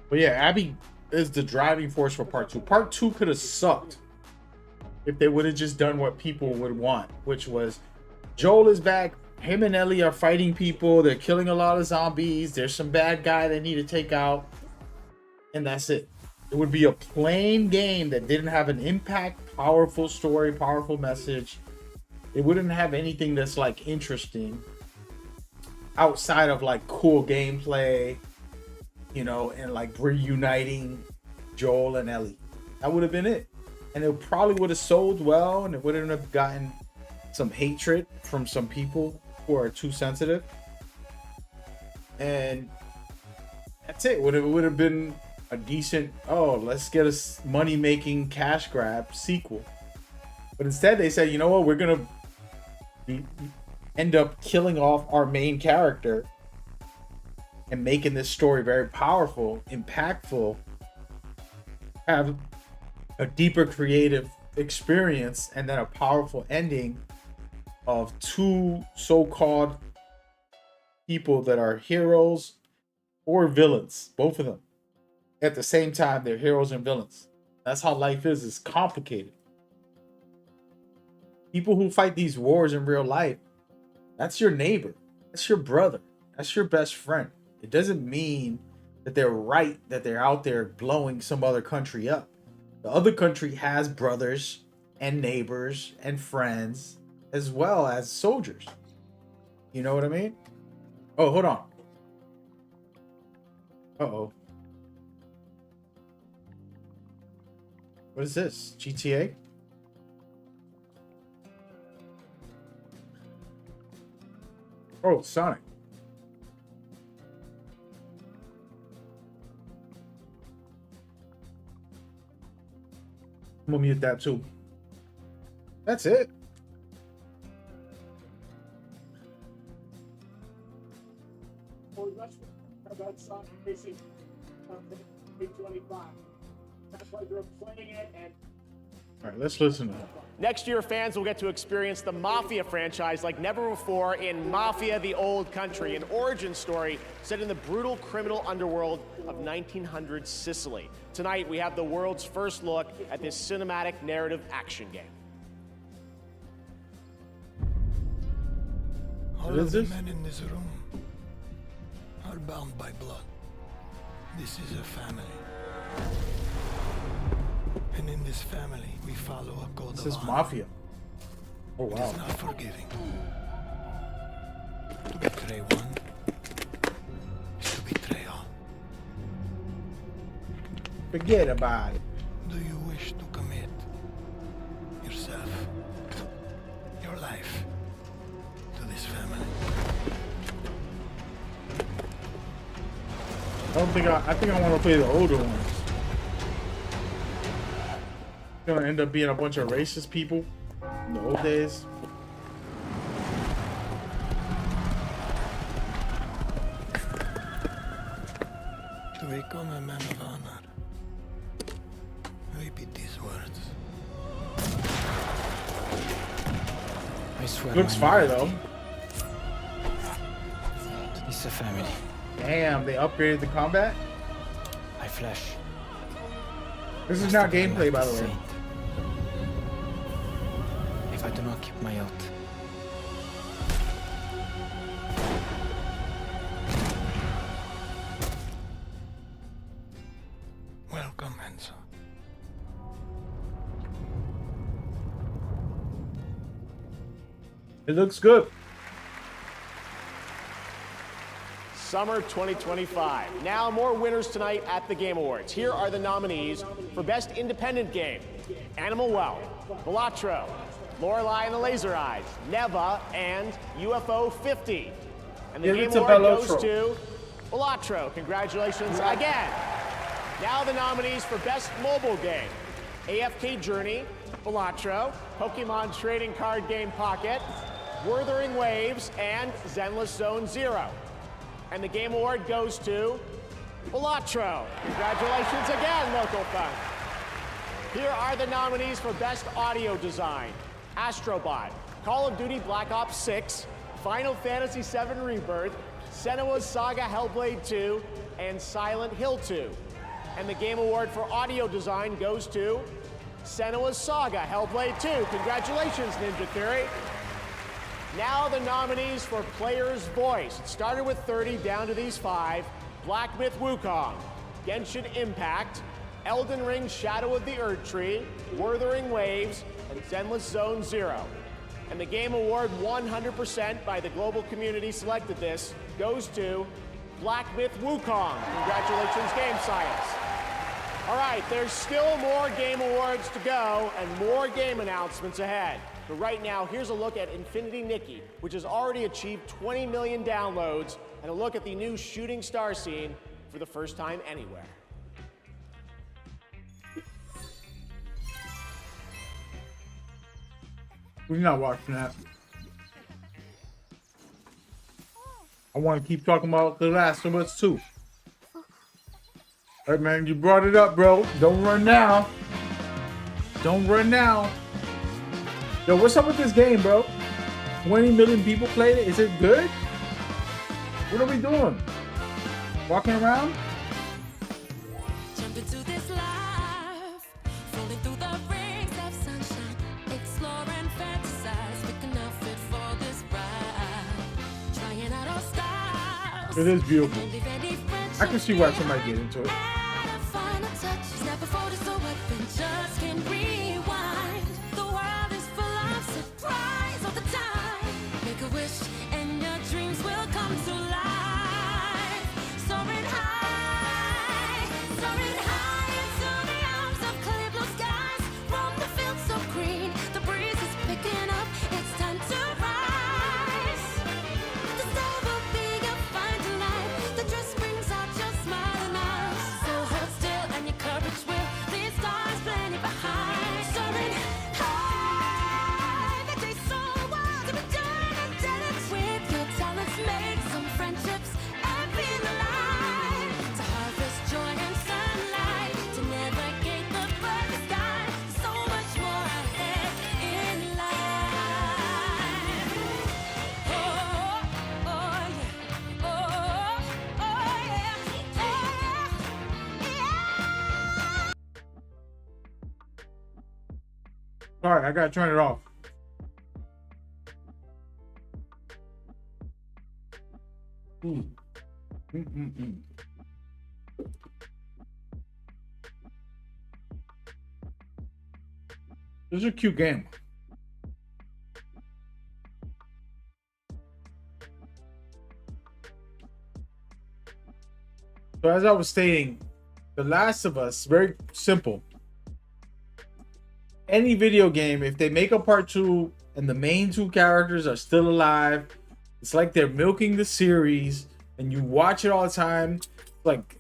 But yeah, Abby is the driving force for part two. Part two could have sucked if they would have just done what people would want, which was Joel is back. Him and Ellie are fighting people. They're killing a lot of zombies. There's some bad guy they need to take out. And that's it. It would be a plain game that didn't have an impact, powerful story, powerful message. It wouldn't have anything that's like interesting outside of like cool gameplay, you know, and like reuniting Joel and Ellie. That would have been it. And it probably would have sold well, and it wouldn't have gotten some hatred from some people who are too sensitive. And that's it. It would have been a decent, oh, let's get a money-making cash grab sequel. But instead they said, you know what, we're gonna end up killing off our main character and making this story very powerful, impactful, have a deeper creative experience, and then a powerful ending of two so-called people that are heroes or villains, both of them. At the same time, they're heroes and villains. That's how life is. It's complicated. People who fight these wars in real life, that's your neighbor. That's your brother. That's your best friend. It doesn't mean that they're right, that they're out there blowing some other country up. The other country has brothers and neighbors and friends as well as soldiers. You know what I mean? Oh, hold on. Uh-oh. What is this? GTA? Oh, it's Sonic. I'm gonna mute that too. That's it. All right, let's listen to that. Next year, fans will get to experience the Mafia franchise like never before in Mafia: The Old Country, an origin story set in the brutal criminal underworld of 1900 Sicily. Tonight, we have the world's first look at this cinematic narrative action game. All of the men in this room are bound by blood. This is a family. And in this family, we follow a code This of is honor. Mafia. Oh, It wow. is not forgiving. To betray one is to betray all. Forget about it. Do you wish to commit yourself, your life, to this family? I think I want to play the older ones. It's gonna end up being a bunch of racist people in the old days. To become a man of honor, repeat these words. I swear. Looks fire though. It's a family. Damn, they upgraded the combat. I flash. This is not gameplay, by the way. If I do not keep my oath. Welcome, Enzo. It looks good. Summer 2025. Now more winners tonight at the Game Awards. Here are the nominees for Best Independent Game: Animal Well, Balatro, Lorelei and the Laser Eyes, Neva, and UFO 50. And the Give it Game to Award goes Balatro. to Balatro. Congratulations again. Now the nominees for Best Mobile Game: AFK Journey, Balatro, Pokemon Trading Card Game Pocket, Wuthering Waves, and Zenless Zone Zero. And the Game Award goes to Balatro. Congratulations again, Local Funk. Here are the nominees for Best Audio Design: Astrobot, Call of Duty Black Ops 6, Final Fantasy VII Rebirth, Senua's Saga Hellblade 2, and Silent Hill 2. And the Game Award for Audio Design goes to Senua's Saga Hellblade 2. Congratulations, Ninja Theory. Now the nominees for Player's Voice. It started with 30 down to these 5. Black Myth Wukong, Genshin Impact, Elden Ring Shadow of the Erdtree, Wuthering Waves, and Zenless Zone Zero. And the Game Award, 100% by the global community selected this, goes to Black Myth Wukong. Congratulations, Game Science. All right, there's still more Game Awards to go and more game announcements ahead. But right now, here's a look at Infinity Nikki, which has already achieved 20 million downloads, and a look at the new shooting star scene for the first time anywhere. We're not watching that. I want to keep talking about The Last of Us 2. Hey man, you brought it up, bro. Don't run now. Don't run now. Yo, what's up with this game, bro? 20 million people played it. Is it good? What are we doing? Walking around? Jump into this life, falling through the rings of sunshine, explore and fantasize, picking a fit for this ride, trying out all styles. It is beautiful. I can see why somebody get into it. Final touch, snap a photo so weapon just can rewind. The world is full of surprise all the time. Make a wish and your dreams will come to life. Soaring high into the arms of clear blue skies. Roam the field so green, the breeze is picking up. It's time to rise. The star will be your fine delight. The dress brings out your smiling eyes. So hold still and your courage will. These stars plenty behind. Soaring high, the day's so wild to be done and done it. With your talents, make some friendships and feel alive. To harvest joy and sunlight, to navigate the perfect sky. So much more ahead in life. Oh, oh yeah. Oh, oh yeah. Sorry, I gotta turn it off. This is a cute game. So as I was stating, The Last of Us, very simple. Any video game, if they make a part 2 and the main 2 characters are still alive, it's like they're milking the series and you watch it all the time, like,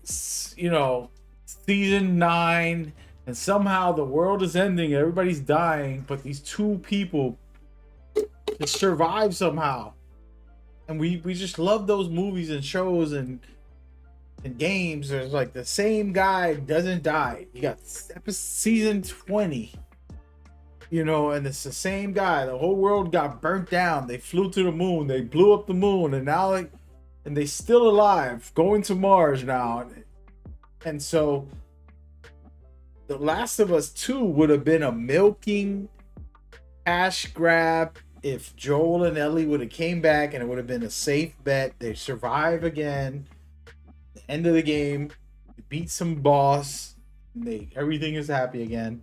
you know, season 9, and somehow the world is ending, everybody's dying, but these 2 people just survive somehow. And we just love those movies and shows and games. There's like the same guy doesn't die. You got season 20, you know, and it's the same guy. The whole world got burnt down. They flew to the moon. They blew up the moon, and now and they still alive, going to Mars now. And so The Last of Us 2 would have been a milking cash grab if Joel and Ellie would have came back, and it would have been a safe bet. They survive again. The end of the game, they beat some boss, and everything is happy again.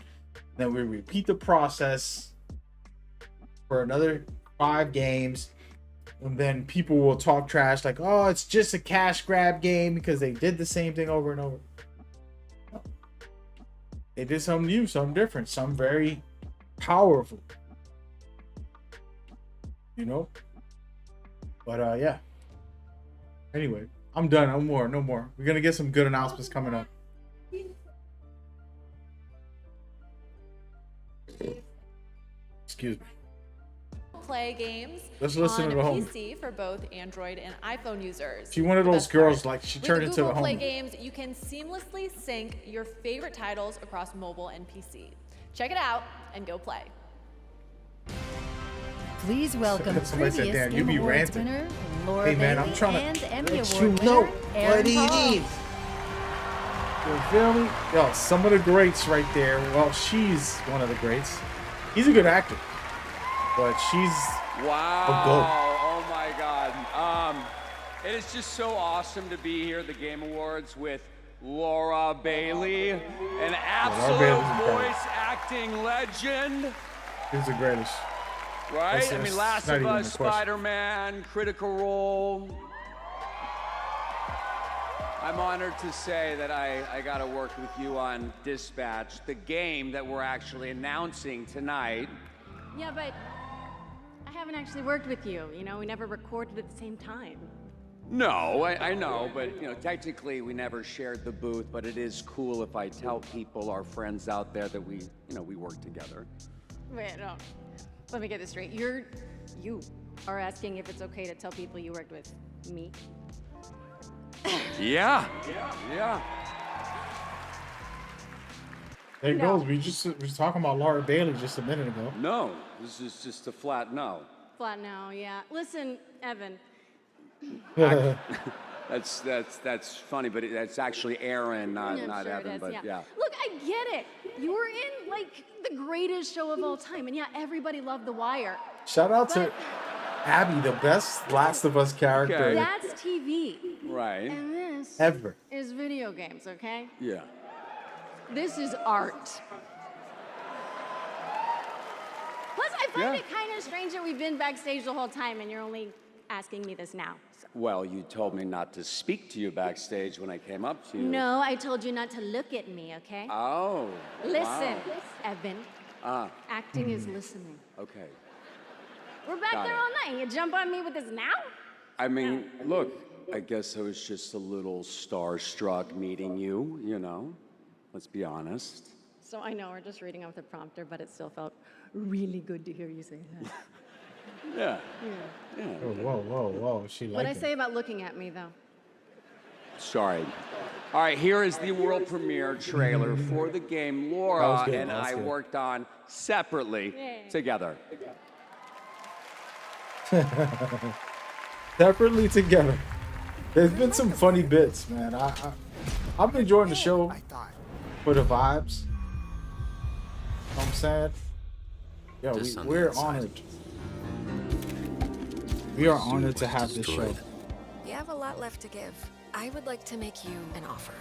Then we repeat the process for another 5 games, and then people will talk trash like, oh, it's just a cash grab game because they did the same thing over and over. They did something new, something different, something very powerful, you know. But yeah, anyway, I'm done. No more. We're gonna get some good announcements coming up. Excuse me. Play games Let's listen on to the home. PC for both Android and iPhone users. She's one of The those best girls, part, like, she with turned the into the Google Play home. games, you can seamlessly sync your favorite titles across mobile and PC. Check it out and go play. Please welcome Somebody said, previous "Damn, you Game be Awards ranting." winner, Laura Hey, man, I'm Bailey, trying to and Emmy let Award you know winner, Aaron what he Paul. is. You feel me? Yo, some of the greats right there. Well, she's one of the greats. He's a good actor, but she's Wow. a goat. Oh my God. It is just so awesome to be here at the Game Awards with Laura Bailey, an absolute Bailey's incredible. voice acting legend. He's the greatest. Right? That's- I mean, that's Last not of even Us, a question. Spider-Man, Critical Role. I'm honored to say that I got to work with you on Dispatch, the game that we're actually announcing tonight. Yeah, but I haven't actually worked with you. You know, we never recorded at the same time. No, I know, but you know, technically we never shared the booth, but it is cool if I tell people, our friends out there, that we work together. Wait, no. Let me get this straight. You are asking if it's okay to tell people you worked with Me. Yeah. Yeah. There it No. goes. We was talking about Laura Bailey just a minute ago. No, this is just a flat no. Flat no, yeah. Listen, Evan. That's funny, but that's actually Aaron, not Sure it Evan. is, But yeah. Look, I get it. You were in like the greatest show of all time, and yeah, everybody loved The Wire. Shout out to Abby, the best Last of Us character That's TV. Right. And this ever. is video games, okay? Yeah. This is art. Plus, I find it kind of strange that we've been backstage the whole time, and you're only asking me this now. So. Well, you told me not to speak to you backstage when I came up to you. No, I told you not to look at me, okay? Oh. Listen, Wow. Evan. Acting is listening. Okay. We're back Got there it. all night. You jump on me with this now? I mean, look, I guess I was just a little starstruck meeting you, you know. Let's be honest. So I know we're just reading off the prompter, but it still felt really good to hear you say that. Yeah. Yeah. Oh, whoa. She What'd I liked it. say about looking at me, though? Sorry. All right, here is the world premiere trailer for the game Laura good, and that was I good. worked on separately together. Separately together. There's been some funny bits, man. I'm enjoying the show for the vibes. You know what I'm saying? Yo, Just on the we're inside. honored. We are honored to have this show. You have a lot left to give. I would like to make you an offer.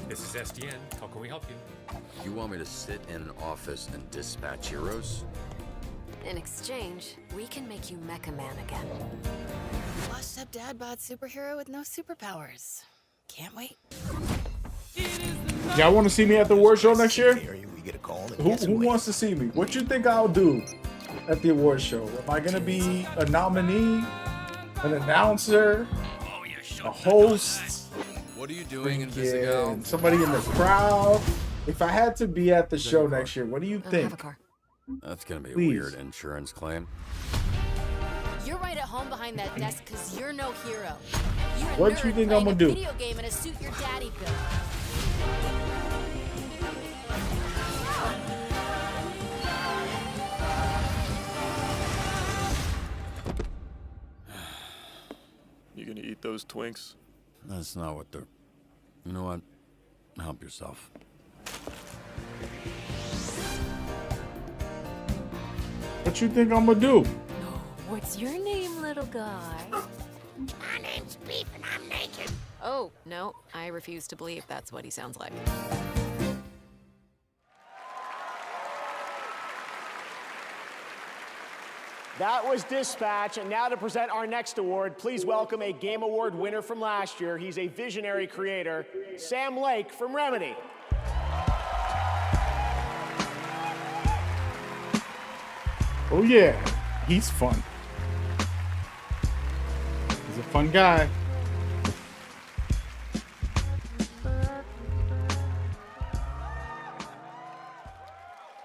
This is SDN. How can we help you? You want me to sit in an office and dispatch heroes? In exchange, we can make you Mecha Man again. Washed up dad bod superhero with no superpowers. Can't wait. Y'all want to see me at the award show next year? Who wants to see me? What you think I'll do at the award show? Am I gonna be a nominee, an announcer, a host, What are you doing in yeah, somebody in the crowd? If I had to be at the show next year, what do you think? That's gonna be a Please. weird insurance claim. You're right at home behind that desk because you're no hero. You're a What nerd you think playing I'm gonna a do? video game in a suit your daddy built. You gonna eat those Twinks? That's not what they're... You know what? Help yourself. What you think I'm gonna do? What's your name, little guy? My name's Beef and I'm naked. Oh, no, I refuse to believe that's what he sounds like. That was Dispatch, and now to present our next award, please welcome a Game Award winner from last year. He's a visionary creator, Sam Lake from Remedy. Oh yeah, he's fun. He's a fun guy.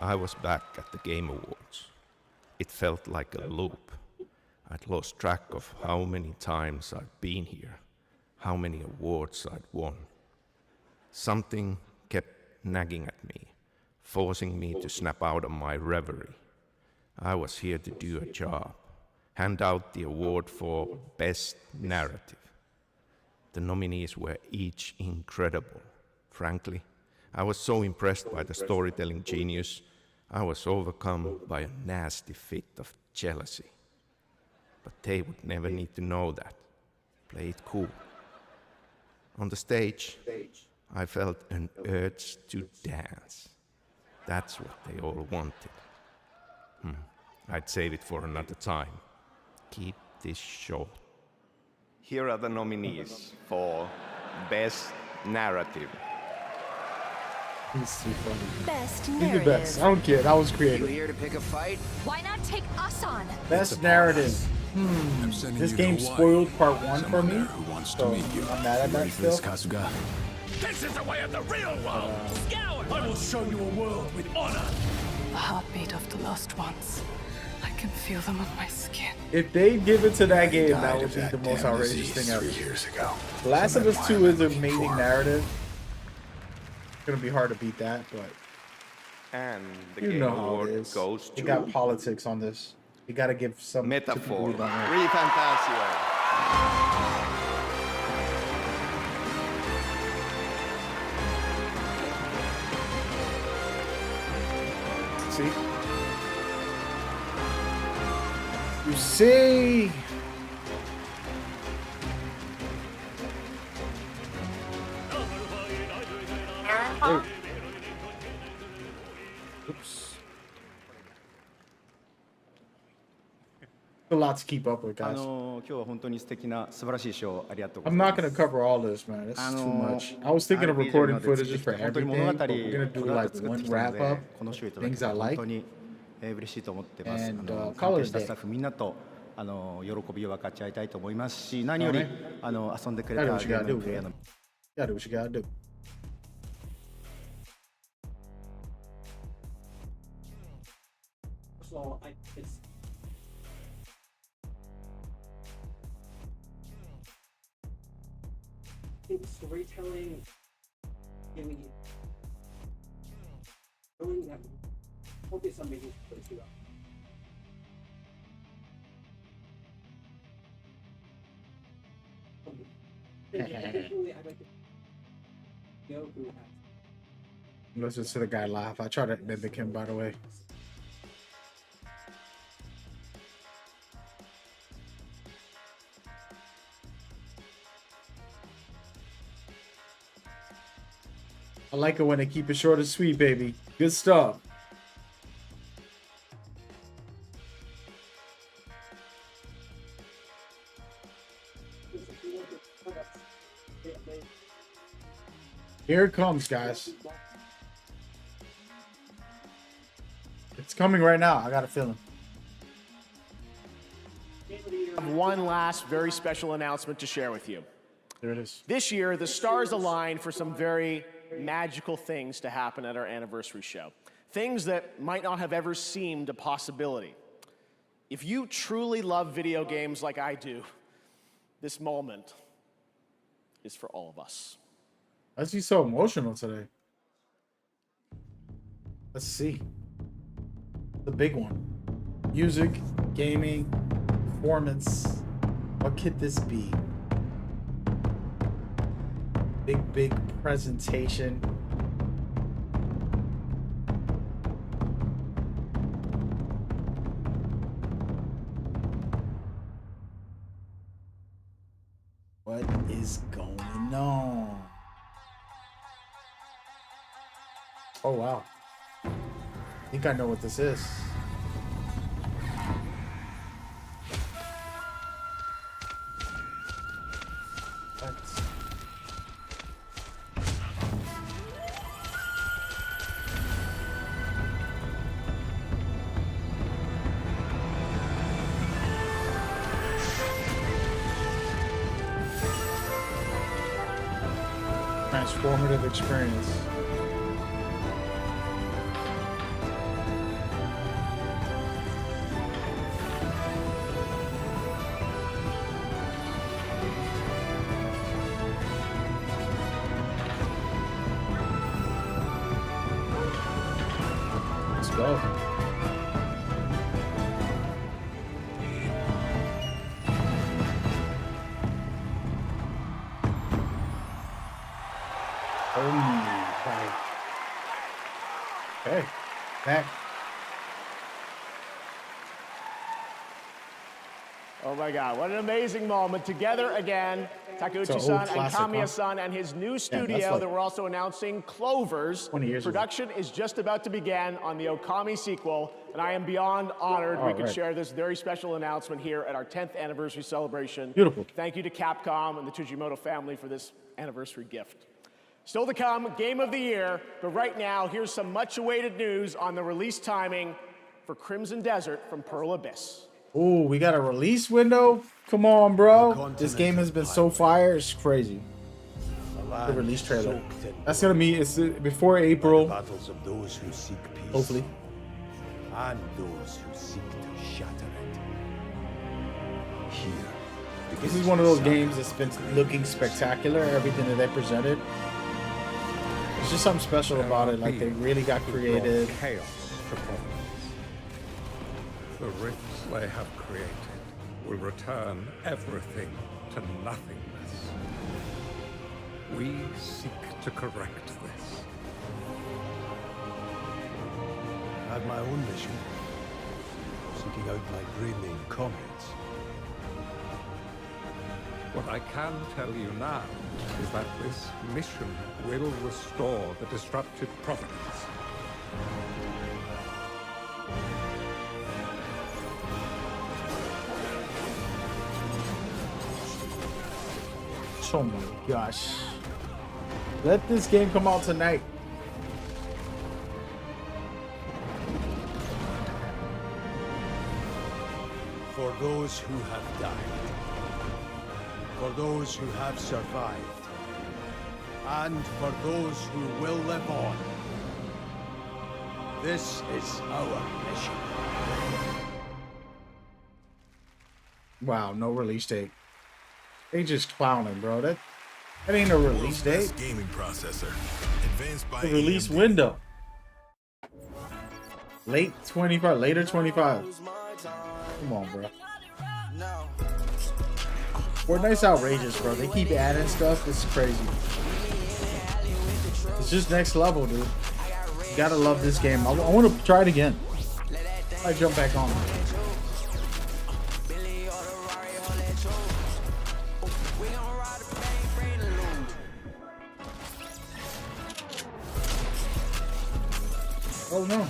I was back at the Game Awards. It felt like a loop. I'd lost track of how many times I'd been here, how many awards I'd won. Something kept nagging at me, forcing me to snap out of my reverie. I was here to do a job, hand out the award for Best Narrative. The nominees were each incredible. Frankly, I was so impressed by the storytelling genius, I was overcome by a nasty fit of jealousy. But they would never need to know that. Play it cool. On the stage, I felt an urge to dance. That's what they all wanted. I'd save it for another time. Keep this short. Here are the nominees for Best Narrative. He's too funny. Best He's the best. I don't care. That was creative. here to pick a fight? Why not take us on? Best narrative. This game spoiled part 1 for me, so I'm mad at that still. This is the way of the real world. Scour! I will show you a world with honor. The heartbeat of the lost ones. I can feel them on my skin. If they give it to that game, that would be the most outrageous thing ever. 3 years ago. Last of Us 2 is an amazing narrative. It's gonna be hard to beat that, but And the you Game know how Award it is. goes You to got politics on this. You gotta give some Metaphor. to people who don't know. Really fantastic. See? You see? Oh. Oops. A lot to keep up with, guys. 今日は本当に素敵な素晴らしいショーありがとうござ I'm いま not す。 gonna cover all this, man. This is too much. I was thinking of recording footage for everything, but we're gonna do like one wrap up, things I like, 嬉しいと思ってます。 and 関 Colors 係した Day. スタッフみんなと喜びを分かち合いたいと思いますし、何より遊んでくれたゲームプレイヤーの Gotta do what you gotta do. So I think storytelling, giving it, showing that focus on making stories throughout. Additionally, I'd like to know who has. Listen to the guy laugh. I try to mimic him, by the way. I like it when they keep it short and sweet, baby. Good stuff. Here it comes, guys. It's coming right now. I got a feeling. I have one last very special announcement to share with you. There it is. This year, the stars aligned for some very magical things to happen at our anniversary show. Things that might not have ever seemed a possibility. If you truly love video games like I do, this moment is for all of us. Why is he so emotional today? Let's see. The big one. Music, gaming, performance. What could this be? Big presentation. What is going on? Oh, wow. I think I know what this is. Let's... Transformative experience. Let's go. Oh my. Okay. Back. Oh my God, what an amazing moment. Together again, Takeuchi-san and Kamiya-san and his new studio that we're also announcing, Clovers. 20 years Production is just about to begin on the Okami sequel, and I am beyond honored we could share this very special announcement here at our 10th anniversary celebration. Beautiful. Thank you to Capcom and the Tujimoto family for this anniversary gift. Still to come, Game of the Year, but right now, here's some much-awaited news on the release timing for Crimson Desert from Pearl Abyss. Ooh, we got a release window? Come on, bro. This game has been so fire, it's crazy. The release trailer. That's gonna be, it's before April. Hopefully. and those who seek to shatter it. Here, This is one of those games that's been looking spectacular, everything that they presented. There's just something special about it, like they really got creative. Chaos upon us. The rifts they have created will return everything to nothingness. We seek to correct this. I have my own mission, seeking out my Greyling comrades. What I can tell you now is that this mission will restore the disrupted providence. Oh my gosh. Let this game come out tonight. For those who have died, for those who have survived, and for those who will live on, this is our mission. Wow, no release date. They just clowning, bro. That ain't a release date. Gaming processor, advanced by The release AMD. window. Late 25, later 25. Come on, bro. Fortnite's outrageous, bro. They keep adding stuff. It's crazy. It's just next level, dude. You gotta love this game. I want to try it again. I jump back on. Oh no.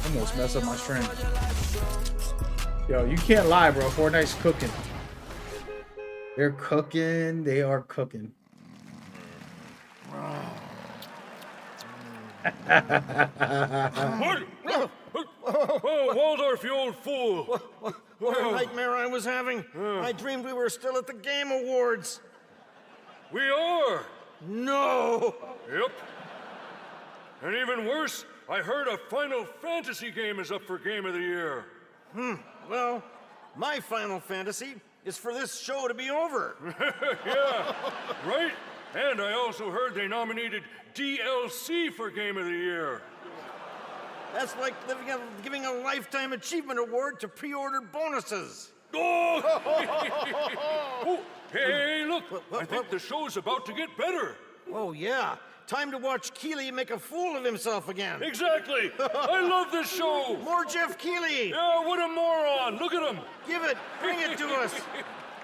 Almost mess up my stream. Yo, you can't lie, bro. Fortnite's cooking. They're cooking. They are cooking. Oh, Waldorf, you old fool! What a nightmare I was having. I dreamed we were still at the Game Awards. We are! No! Yep. And even worse, I heard a Final Fantasy game is up for Game of the Year. Well, my Final Fantasy is for this show to be over. Yeah, right? And I also heard they nominated DLC for Game of the Year. That's like giving a Lifetime Achievement Award to pre-order bonuses. Oh! Oh, hey, look! I think the show's about to get better. Oh, yeah. Time to watch Keighley make a fool of himself again. Exactly! I love this show! More Jeff Keighley! Yeah, what a moron! Look at him! Give it! Bring it to us!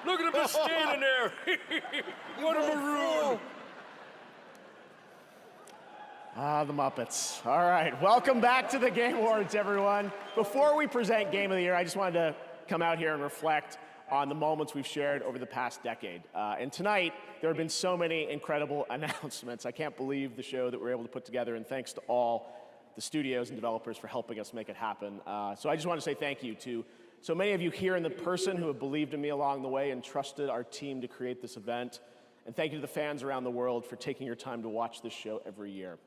Look at him just standing there! What a maroon! Ah, the Muppets. All right, welcome back to the Game Awards, everyone. Before we present Game of the Year, I just wanted to come out here and reflect on the moments we've shared over the past decade. And tonight, there have been so many incredible announcements. I can't believe the show that we're able to put together, and thanks to all the studios and developers for helping us make it happen. So I just want to say thank you to so many of you here in the person who have believed in me along the way and trusted our team to create this event. And thank you to the fans around the world for taking your time to watch this show every year.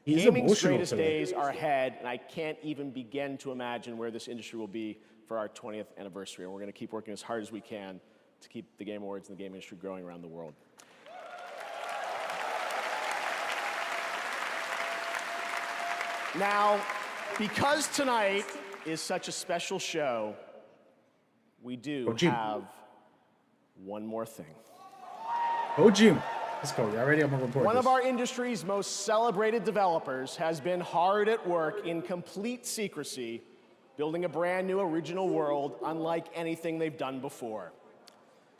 He's Gaming's emotional greatest today. days are ahead, and I can't even begin to imagine where this industry will be for our 20th anniversary. And we're going to keep working as hard as we can to keep the Game Awards and the game industry growing around the world. Now, because tonight is such a special show, we do have one more thing. Oh, Jim. Let's go. Y'all ready? I'm going to report One this. of our industry's most celebrated developers has been hard at work in complete secrecy, building a brand new original world unlike anything they've done before.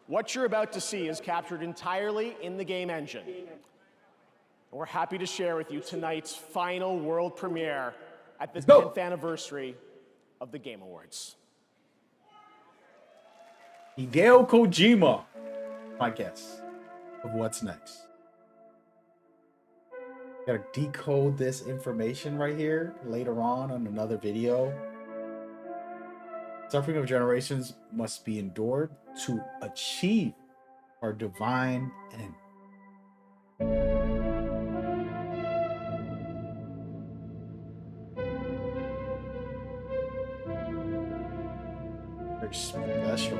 What you're about to see is captured entirely in the game engine. And we're happy to share with you tonight's final world premiere at the 10th anniversary of the Game Awards. Hideo Kojima, my guess of what's next. Gotta decode this information right here later on another video. Suffering of generations must be endured to achieve are divine and very special.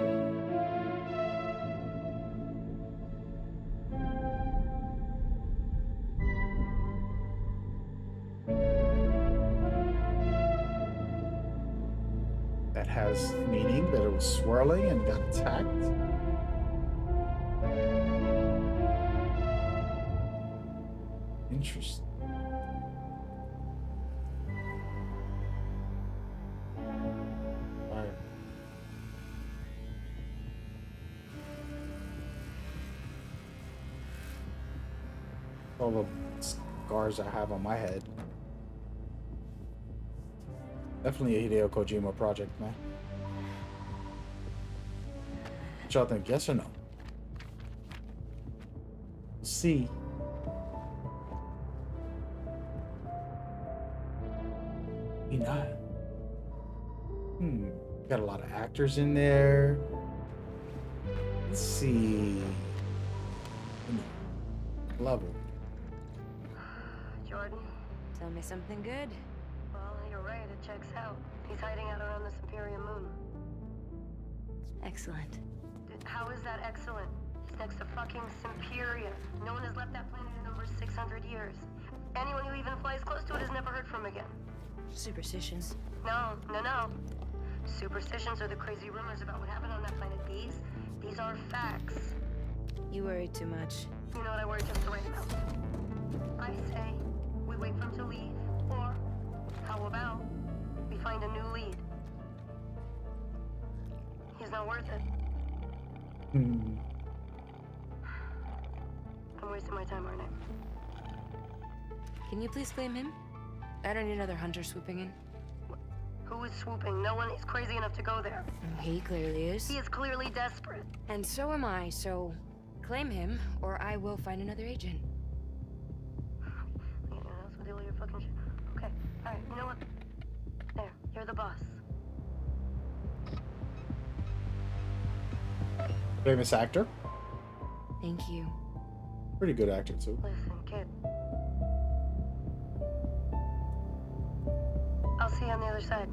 That has meaning that it was swirling and got attacked. Interesting. Alright. All the scars I have on my head. Definitely a Hideo Kojima project, man. What y'all think? Yes or no? See. Maybe not. Got a lot of actors in there. Let's see. Level. Jordan, tell me something good. Well, you're right, it checks out. He's hiding out around the Superior Moon. Excellent. How is that excellent? He's next to fucking Superior. No one has left that planet in over 600 years. Anyone who even flies close to it is never heard from again. Superstitions? No. Superstitions are the crazy rumors about what happened on that planet. These are facts. You worry too much. You know what I worry just the right amount. I say we wait for him to leave, or how about we find a new lead? He's not worth it. I'm wasting my time, aren't I? Can you please claim him? I don't need another hunter swooping in. Who is swooping? No one is crazy enough to go there. He clearly is. He is clearly desperate. And so am I, so claim him, or I will find another agent. Anyone else with all your fucking shit? Okay, alright, you know what? There, you're the boss. Famous actor. Thank you. Pretty good actor, too. Listen, kid. I'll see you on the other side.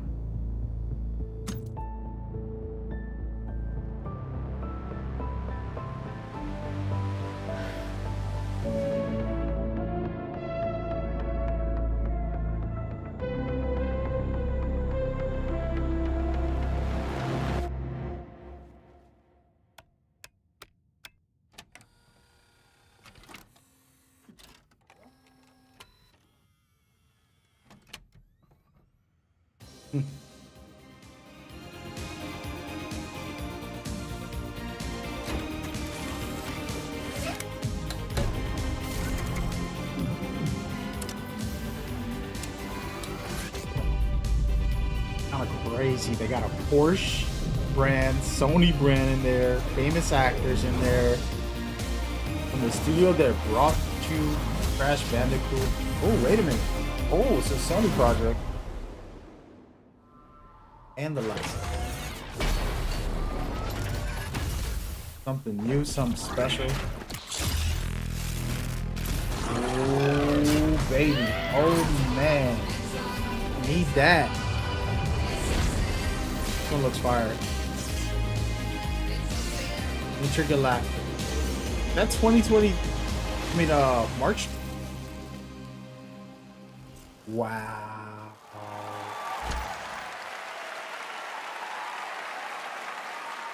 Kind of crazy. They got a Porsche brand, Sony brand in there, famous actors in there. From the studio that brought you Crash Bandicoot. Oh, wait a minute. Oh, it's a Sony project. And the lights. Something new, something special. Oh, baby. Oh, man. Need that. This one looks fire. Intergalactic. That's 2020. I mean, March. Wow.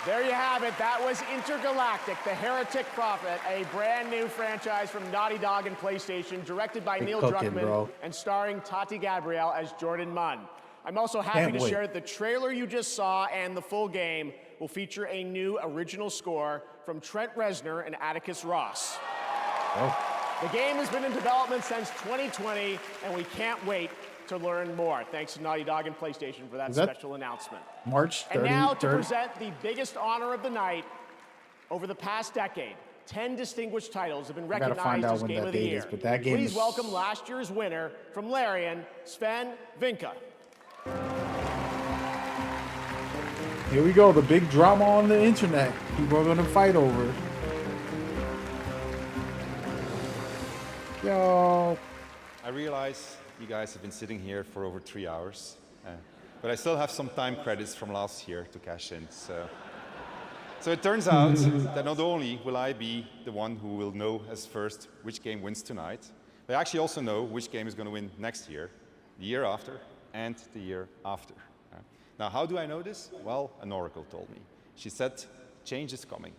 There you have it. That was Intergalactic, the Heretic Prophet, a brand new franchise from Naughty Dog and PlayStation, directed by Neil Druckmann and starring Tati Gabrielle as Jordan Munn. I'm also happy to share that the trailer you just saw and the full game will feature a new original score from Trent Reznor and Atticus Ross. The game has been in development since 2020, and we can't wait to learn more. Thanks to Naughty Dog and PlayStation for that special announcement. March 30th. And now to present the biggest honor of the night. Over the past decade, 10 distinguished titles have been recognized as Game of the Year. But that game Please welcome last year's winner from Larian, Sven Vinka. Here we go, the big drama on the internet. People are gonna fight over. Yo. I realize you guys have been sitting here for over 3 hours, but I still have some time credits from last year to cash in. So it turns out that not only will I be the one who will know as first which game wins tonight, but I actually also know which game is going to win next year, the year after, and the year after. Now, how do I know this? Well, an oracle told me. She said, change is coming.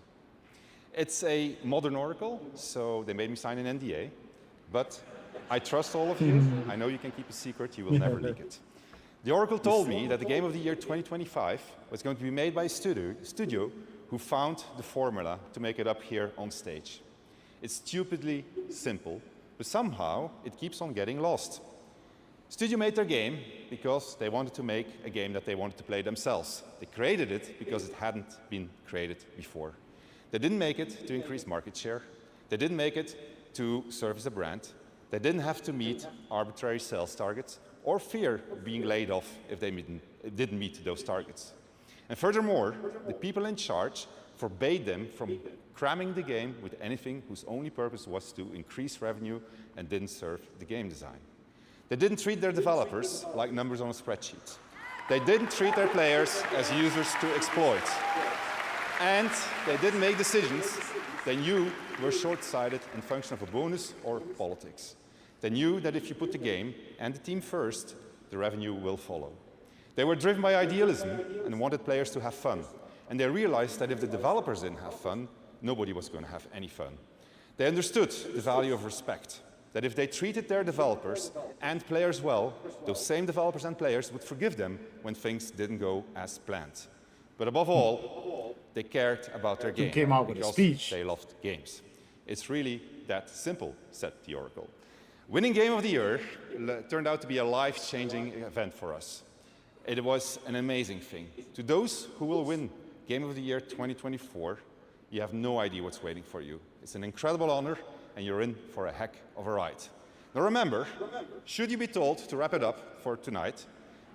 It's a modern oracle, so they made me sign an NDA, but I trust all of you. I know you can keep a secret, you will never leak it. The oracle told me that the Game of the Year 2025 was going to be made by a studio who found the formula to make it up here on stage. It's stupidly simple, but somehow it keeps on getting lost. Studio made their game because they wanted to make a game that they wanted to play themselves. They created it because it hadn't been created before. They didn't make it to increase market share. They didn't make it to serve as a brand. They didn't have to meet arbitrary sales targets or fear being laid off if they didn't meet those targets. And furthermore, the people in charge forbade them from cramming the game with anything whose only purpose was to increase revenue and didn't serve the game design. They didn't treat their developers like numbers on a spreadsheet. They didn't treat their players as users to exploit. And they didn't make decisions they knew were short-sighted in function of a bonus or politics. They knew that if you put the game and the team first, the revenue will follow. They were driven by idealism and wanted players to have fun. And they realized that if the developers didn't have fun, nobody was going to have any fun. They understood the value of respect, that if they treated their developers and players well, those same developers and players would forgive them when things didn't go as planned. But above all, they cared about their game came out with a because speech. they loved games. It's really that simple, said the oracle. Winning Game of the Year turned out to be a life-changing event for us. It was an amazing thing. To those who will win Game of the Year 2024, you have no idea what's waiting for you. It's an incredible honor, and you're in for a heck of a ride. Now remember, should you be told to wrap it up for tonight,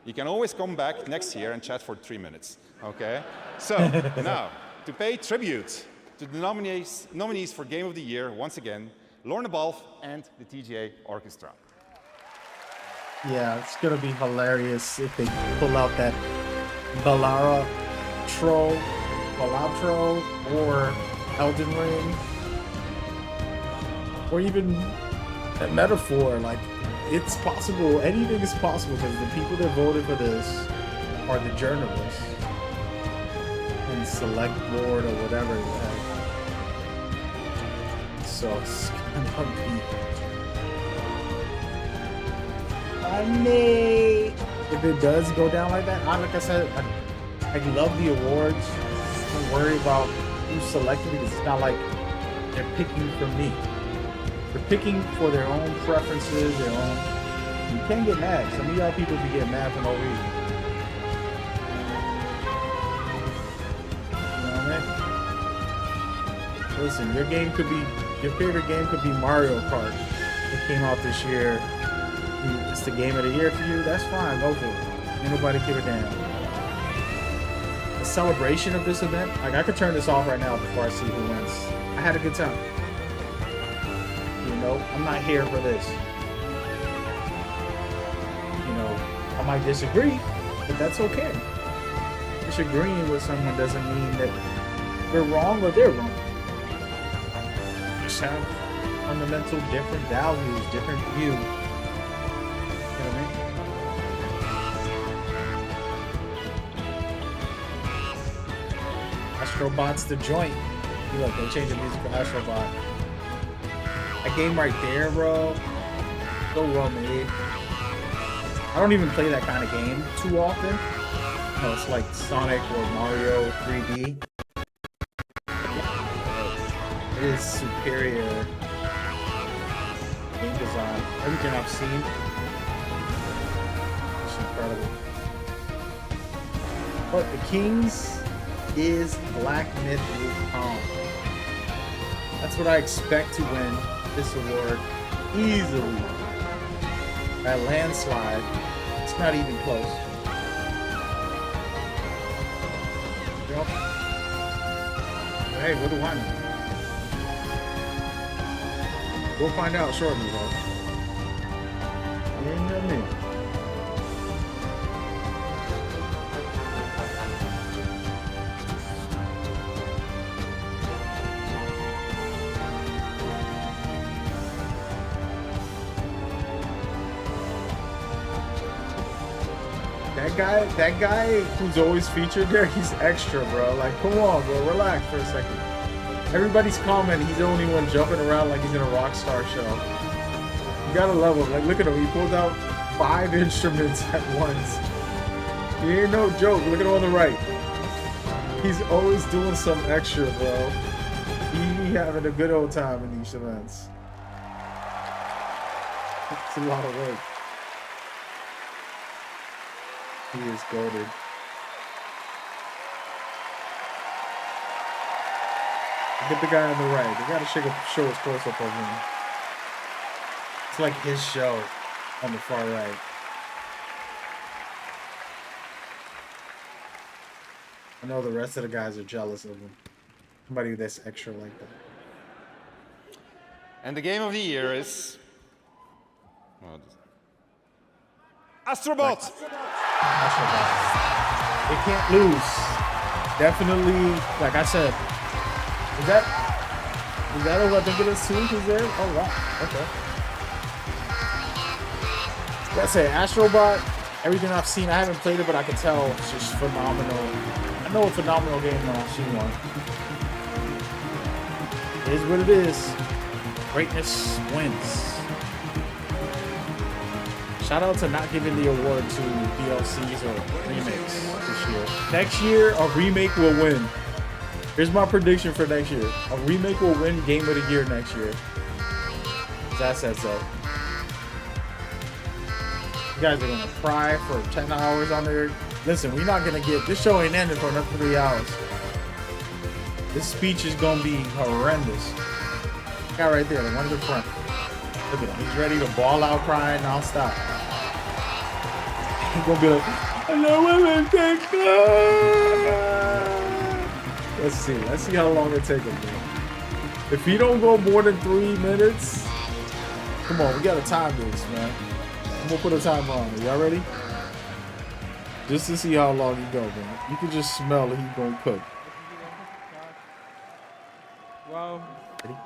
you can always come back next year and chat for 3 minutes, okay? So, now, to pay tribute to the nominees for Game of the Year, once again, Lorna Balfe and the TGA Orchestra. Yeah, it's gonna be hilarious if they pull out that Balatro, or Elden Ring, or even a metaphor. Like, it's possible. Anything is possible because the people that voted for this are the journalists and select board or whatever. So it's gonna be. If it does go down like that, like I said, I love the awards. Don't worry about who's selected because it's not like they're picking for me. They're picking for their own preferences, their own. You can't get mad. Some of y'all people be getting mad for no reason. You know what I mean? Listen, your favorite game could be Mario Kart. It came out this year. It's the game of the year for you. That's fine. Go for it. Ain't nobody give a damn. The celebration of this event, like I could turn this off right now before I see who wins. I had a good time. You know, I'm not here for this. You know, I might disagree, but that's okay. Disagreeing with someone doesn't mean that we're wrong or they're wrong. Just have fundamental different values, different views. Astrobot's the joint. Look, they changed the music for Astrobot. That game right there, bro. So well made. I don't even play that kind of game too often. No, it's like Sonic or Mario 3D. It is superior game design. Everything I've seen. It's incredible. But the Kings is Black Myth Wukong. That's what I expect to win this award easily. By a landslide. It's not even close. Yep. Hey, what do I know? We'll find out shortly, though. You know me. That guy who's always featured there, he's extra, bro. Like, come on, bro, relax for a second. Everybody's commenting he's the only one jumping around like he's in a rock star show. You gotta love him. Like, look at him. He pulled out 5 instruments at once. He ain't no joke. Look at him on the right. He's always doing some extra, bro. He having a good old time in these events. It's a lot of work. He is goated. Get the guy on the right. They gotta show his close up of him. It's like his show on the far right. I know the rest of the guys are jealous of him. Somebody that's extra like that. And the game of the year is Astrobot. Astrobot. They can't lose. Definitely, like I said. Is that who I think it is too? Who's there? Oh wow. Okay. That's it. Astrobot. Everything I've seen, I haven't played it, but I can tell it's just phenomenal. I know a phenomenal game when I've seen one. It is what it is. Greatness wins. Shout out to not giving the award to DLCs or remakes this year. Next year, a remake will win. Here's my prediction for next year. A remake will win Game of the Year next year. That said so. You guys are gonna cry for 10 hours on there. Listen, we're not gonna get, this show ain't ending for another 3 hours. This speech is gonna be horrendous. Guy right there, the one in the front. Look at him, he's ready to ball out crying non-stop. He's gonna be like, I know women take Let's see how long it takes him, man. If he don't go more than 3 minutes, come on, we gotta time this, man. I'm gonna put a timer on it. Y'all ready? Just to see how long he go, man. You can just smell it. He's gonna cook. Wow. Ready?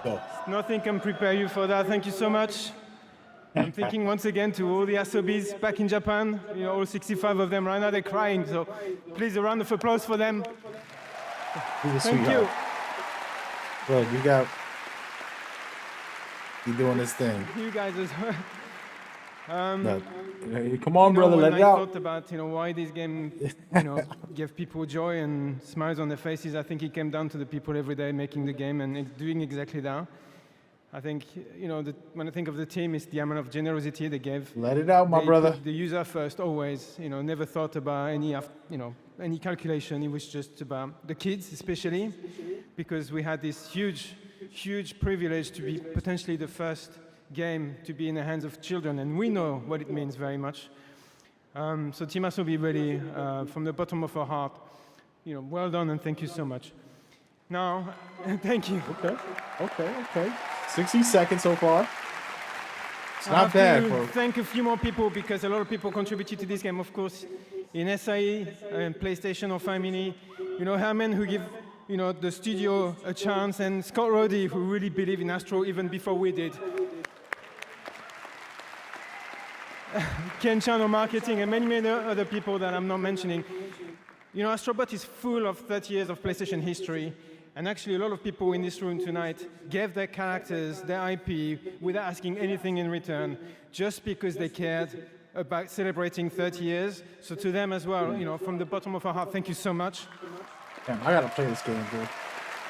Go. Nothing can prepare you for that. Thank you so much. I'm thinking once again to all the Asobis back in Japan. You know, all 65 of them right now, they're crying. So please, a round of applause for them. Thank you. Look, you doing this thing. You guys as well. Hey, come on, brother, let it out. I thought about why this game give people joy and smiles on their faces. I think it came down to the people every day making the game and doing exactly that. I think when I think of the team, it's the amount of generosity they gave. Let it out, my brother. The user first, always. Never thought about any calculation. It was just about the kids, especially, because we had this huge privilege to be potentially the first game to be in the hands of children, and we know what it means very much. So Team Asobi, really, from the bottom of our heart, well done and thank you so much. Now, thank you. Okay. 60 seconds so far. It's not bad, bro. Thank a few more people because a lot of people contributed to this game, of course, in SIE and PlayStation or Family. Herman, who give the studio a chance, and Scott Roddy, who really believed in Astro even before we did. Ken Chan on marketing, and many other people that I'm not mentioning. Astrobot is full of 30 years of PlayStation history, and actually a lot of people in this room tonight gave their characters, their IP, without asking anything in return, just because they cared about celebrating 30 years. So to them as well, from the bottom of our heart, thank you so much. Damn, I gotta play this game, dude.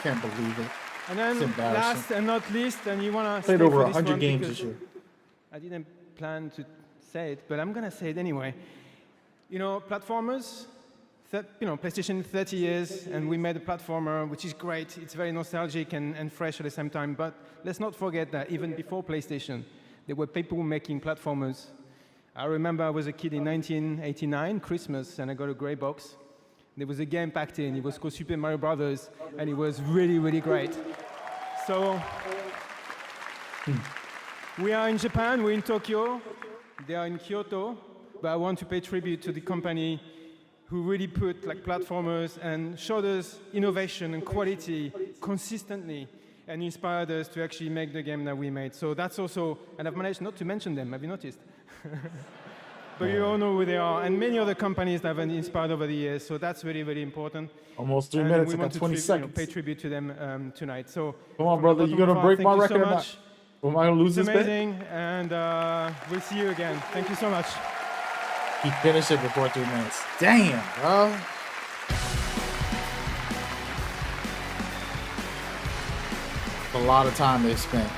Can't believe it. And then last and not least, and you wanna played over 100 games this year. I didn't plan to say it, but I'm gonna say it anyway. Platformers, PlayStation 30 years, and we made a platformer, which is great. It's very nostalgic and fresh at the same time, but let's not forget that even before PlayStation, there were people making platformers. I remember I was a kid in 1989, Christmas, and I got a gray box. There was a game packed in. It was called Super Mario Brothers, and it was really, really great. So We are in Japan, we're in Tokyo, they are in Kyoto, but I want to pay tribute to the company who really put like platformers and showed us innovation and quality consistently and inspired us to actually make the game that we made. So that's also, and I've managed not to mention them, have you noticed? But you all know who they are, and many other companies that have been inspired over the years, so that's really, really important. Almost 3 and minutes, we I got want to 20 seconds. pay tribute to them tonight. So come on, brother, you gonna break my record or not? Am I gonna lose it's this bet? amazing, and we'll see you again. Thank you so much. He finished it before 3 minutes. Damn, bro. A lot of time they spent.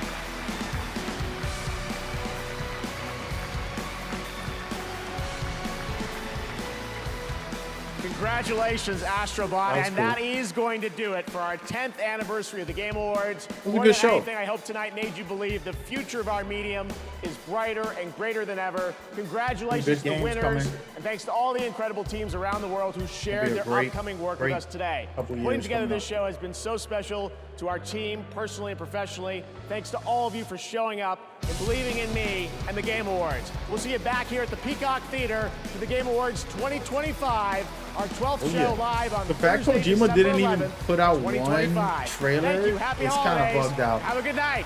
Congratulations, Astrobot, and cool. that is going to do it for our 10th anniversary of the Game Awards. It was a More good than show. anything, I hope tonight made you believe the future of our medium is brighter and greater than ever. Congratulations to the winners, coming. and thanks to all the incredible teams around the world who shared their upcoming work with us today. Putting together this show has been so special to our team, personally and professionally. Thanks to all of you for showing up and believing in me and the Game Awards. We'll see you back here at the Peacock Theater for the Game Awards 2025, our 12th show live on The fact Thursday, Kojima December didn't even 11th, put out one 2025. trailer Thank you. Happy is kind holidays. of bugged out. Have a good night.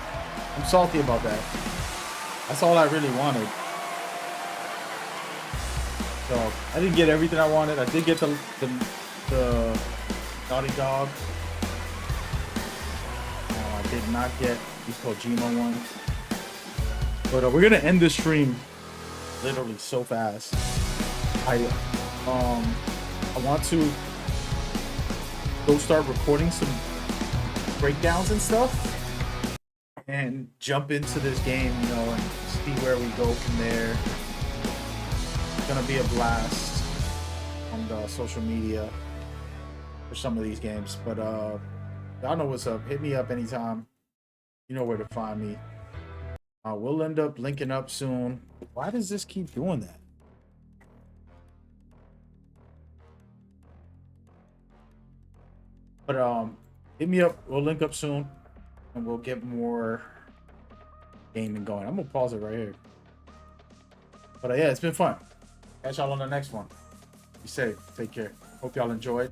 I'm salty about that. That's all I really wanted. So I didn't get everything I wanted. I did get the Naughty Dog. I did not get these Kojima ones. But we're gonna end this stream literally so fast. I want to go start recording some breakdowns and stuff and jump into this game, you know, and see where we go from there. It's gonna be a blast on the social media for some of these games, but y'all know what's up. Hit me up anytime. You know where to find me. We'll end up linking up soon. Why does this keep doing that? But hit me up. We'll link up soon, and we'll get more gaming going. I'm gonna pause it right here. But yeah, it's been fun. Catch y'all on the next one. Be safe. Take care. Hope y'all enjoyed.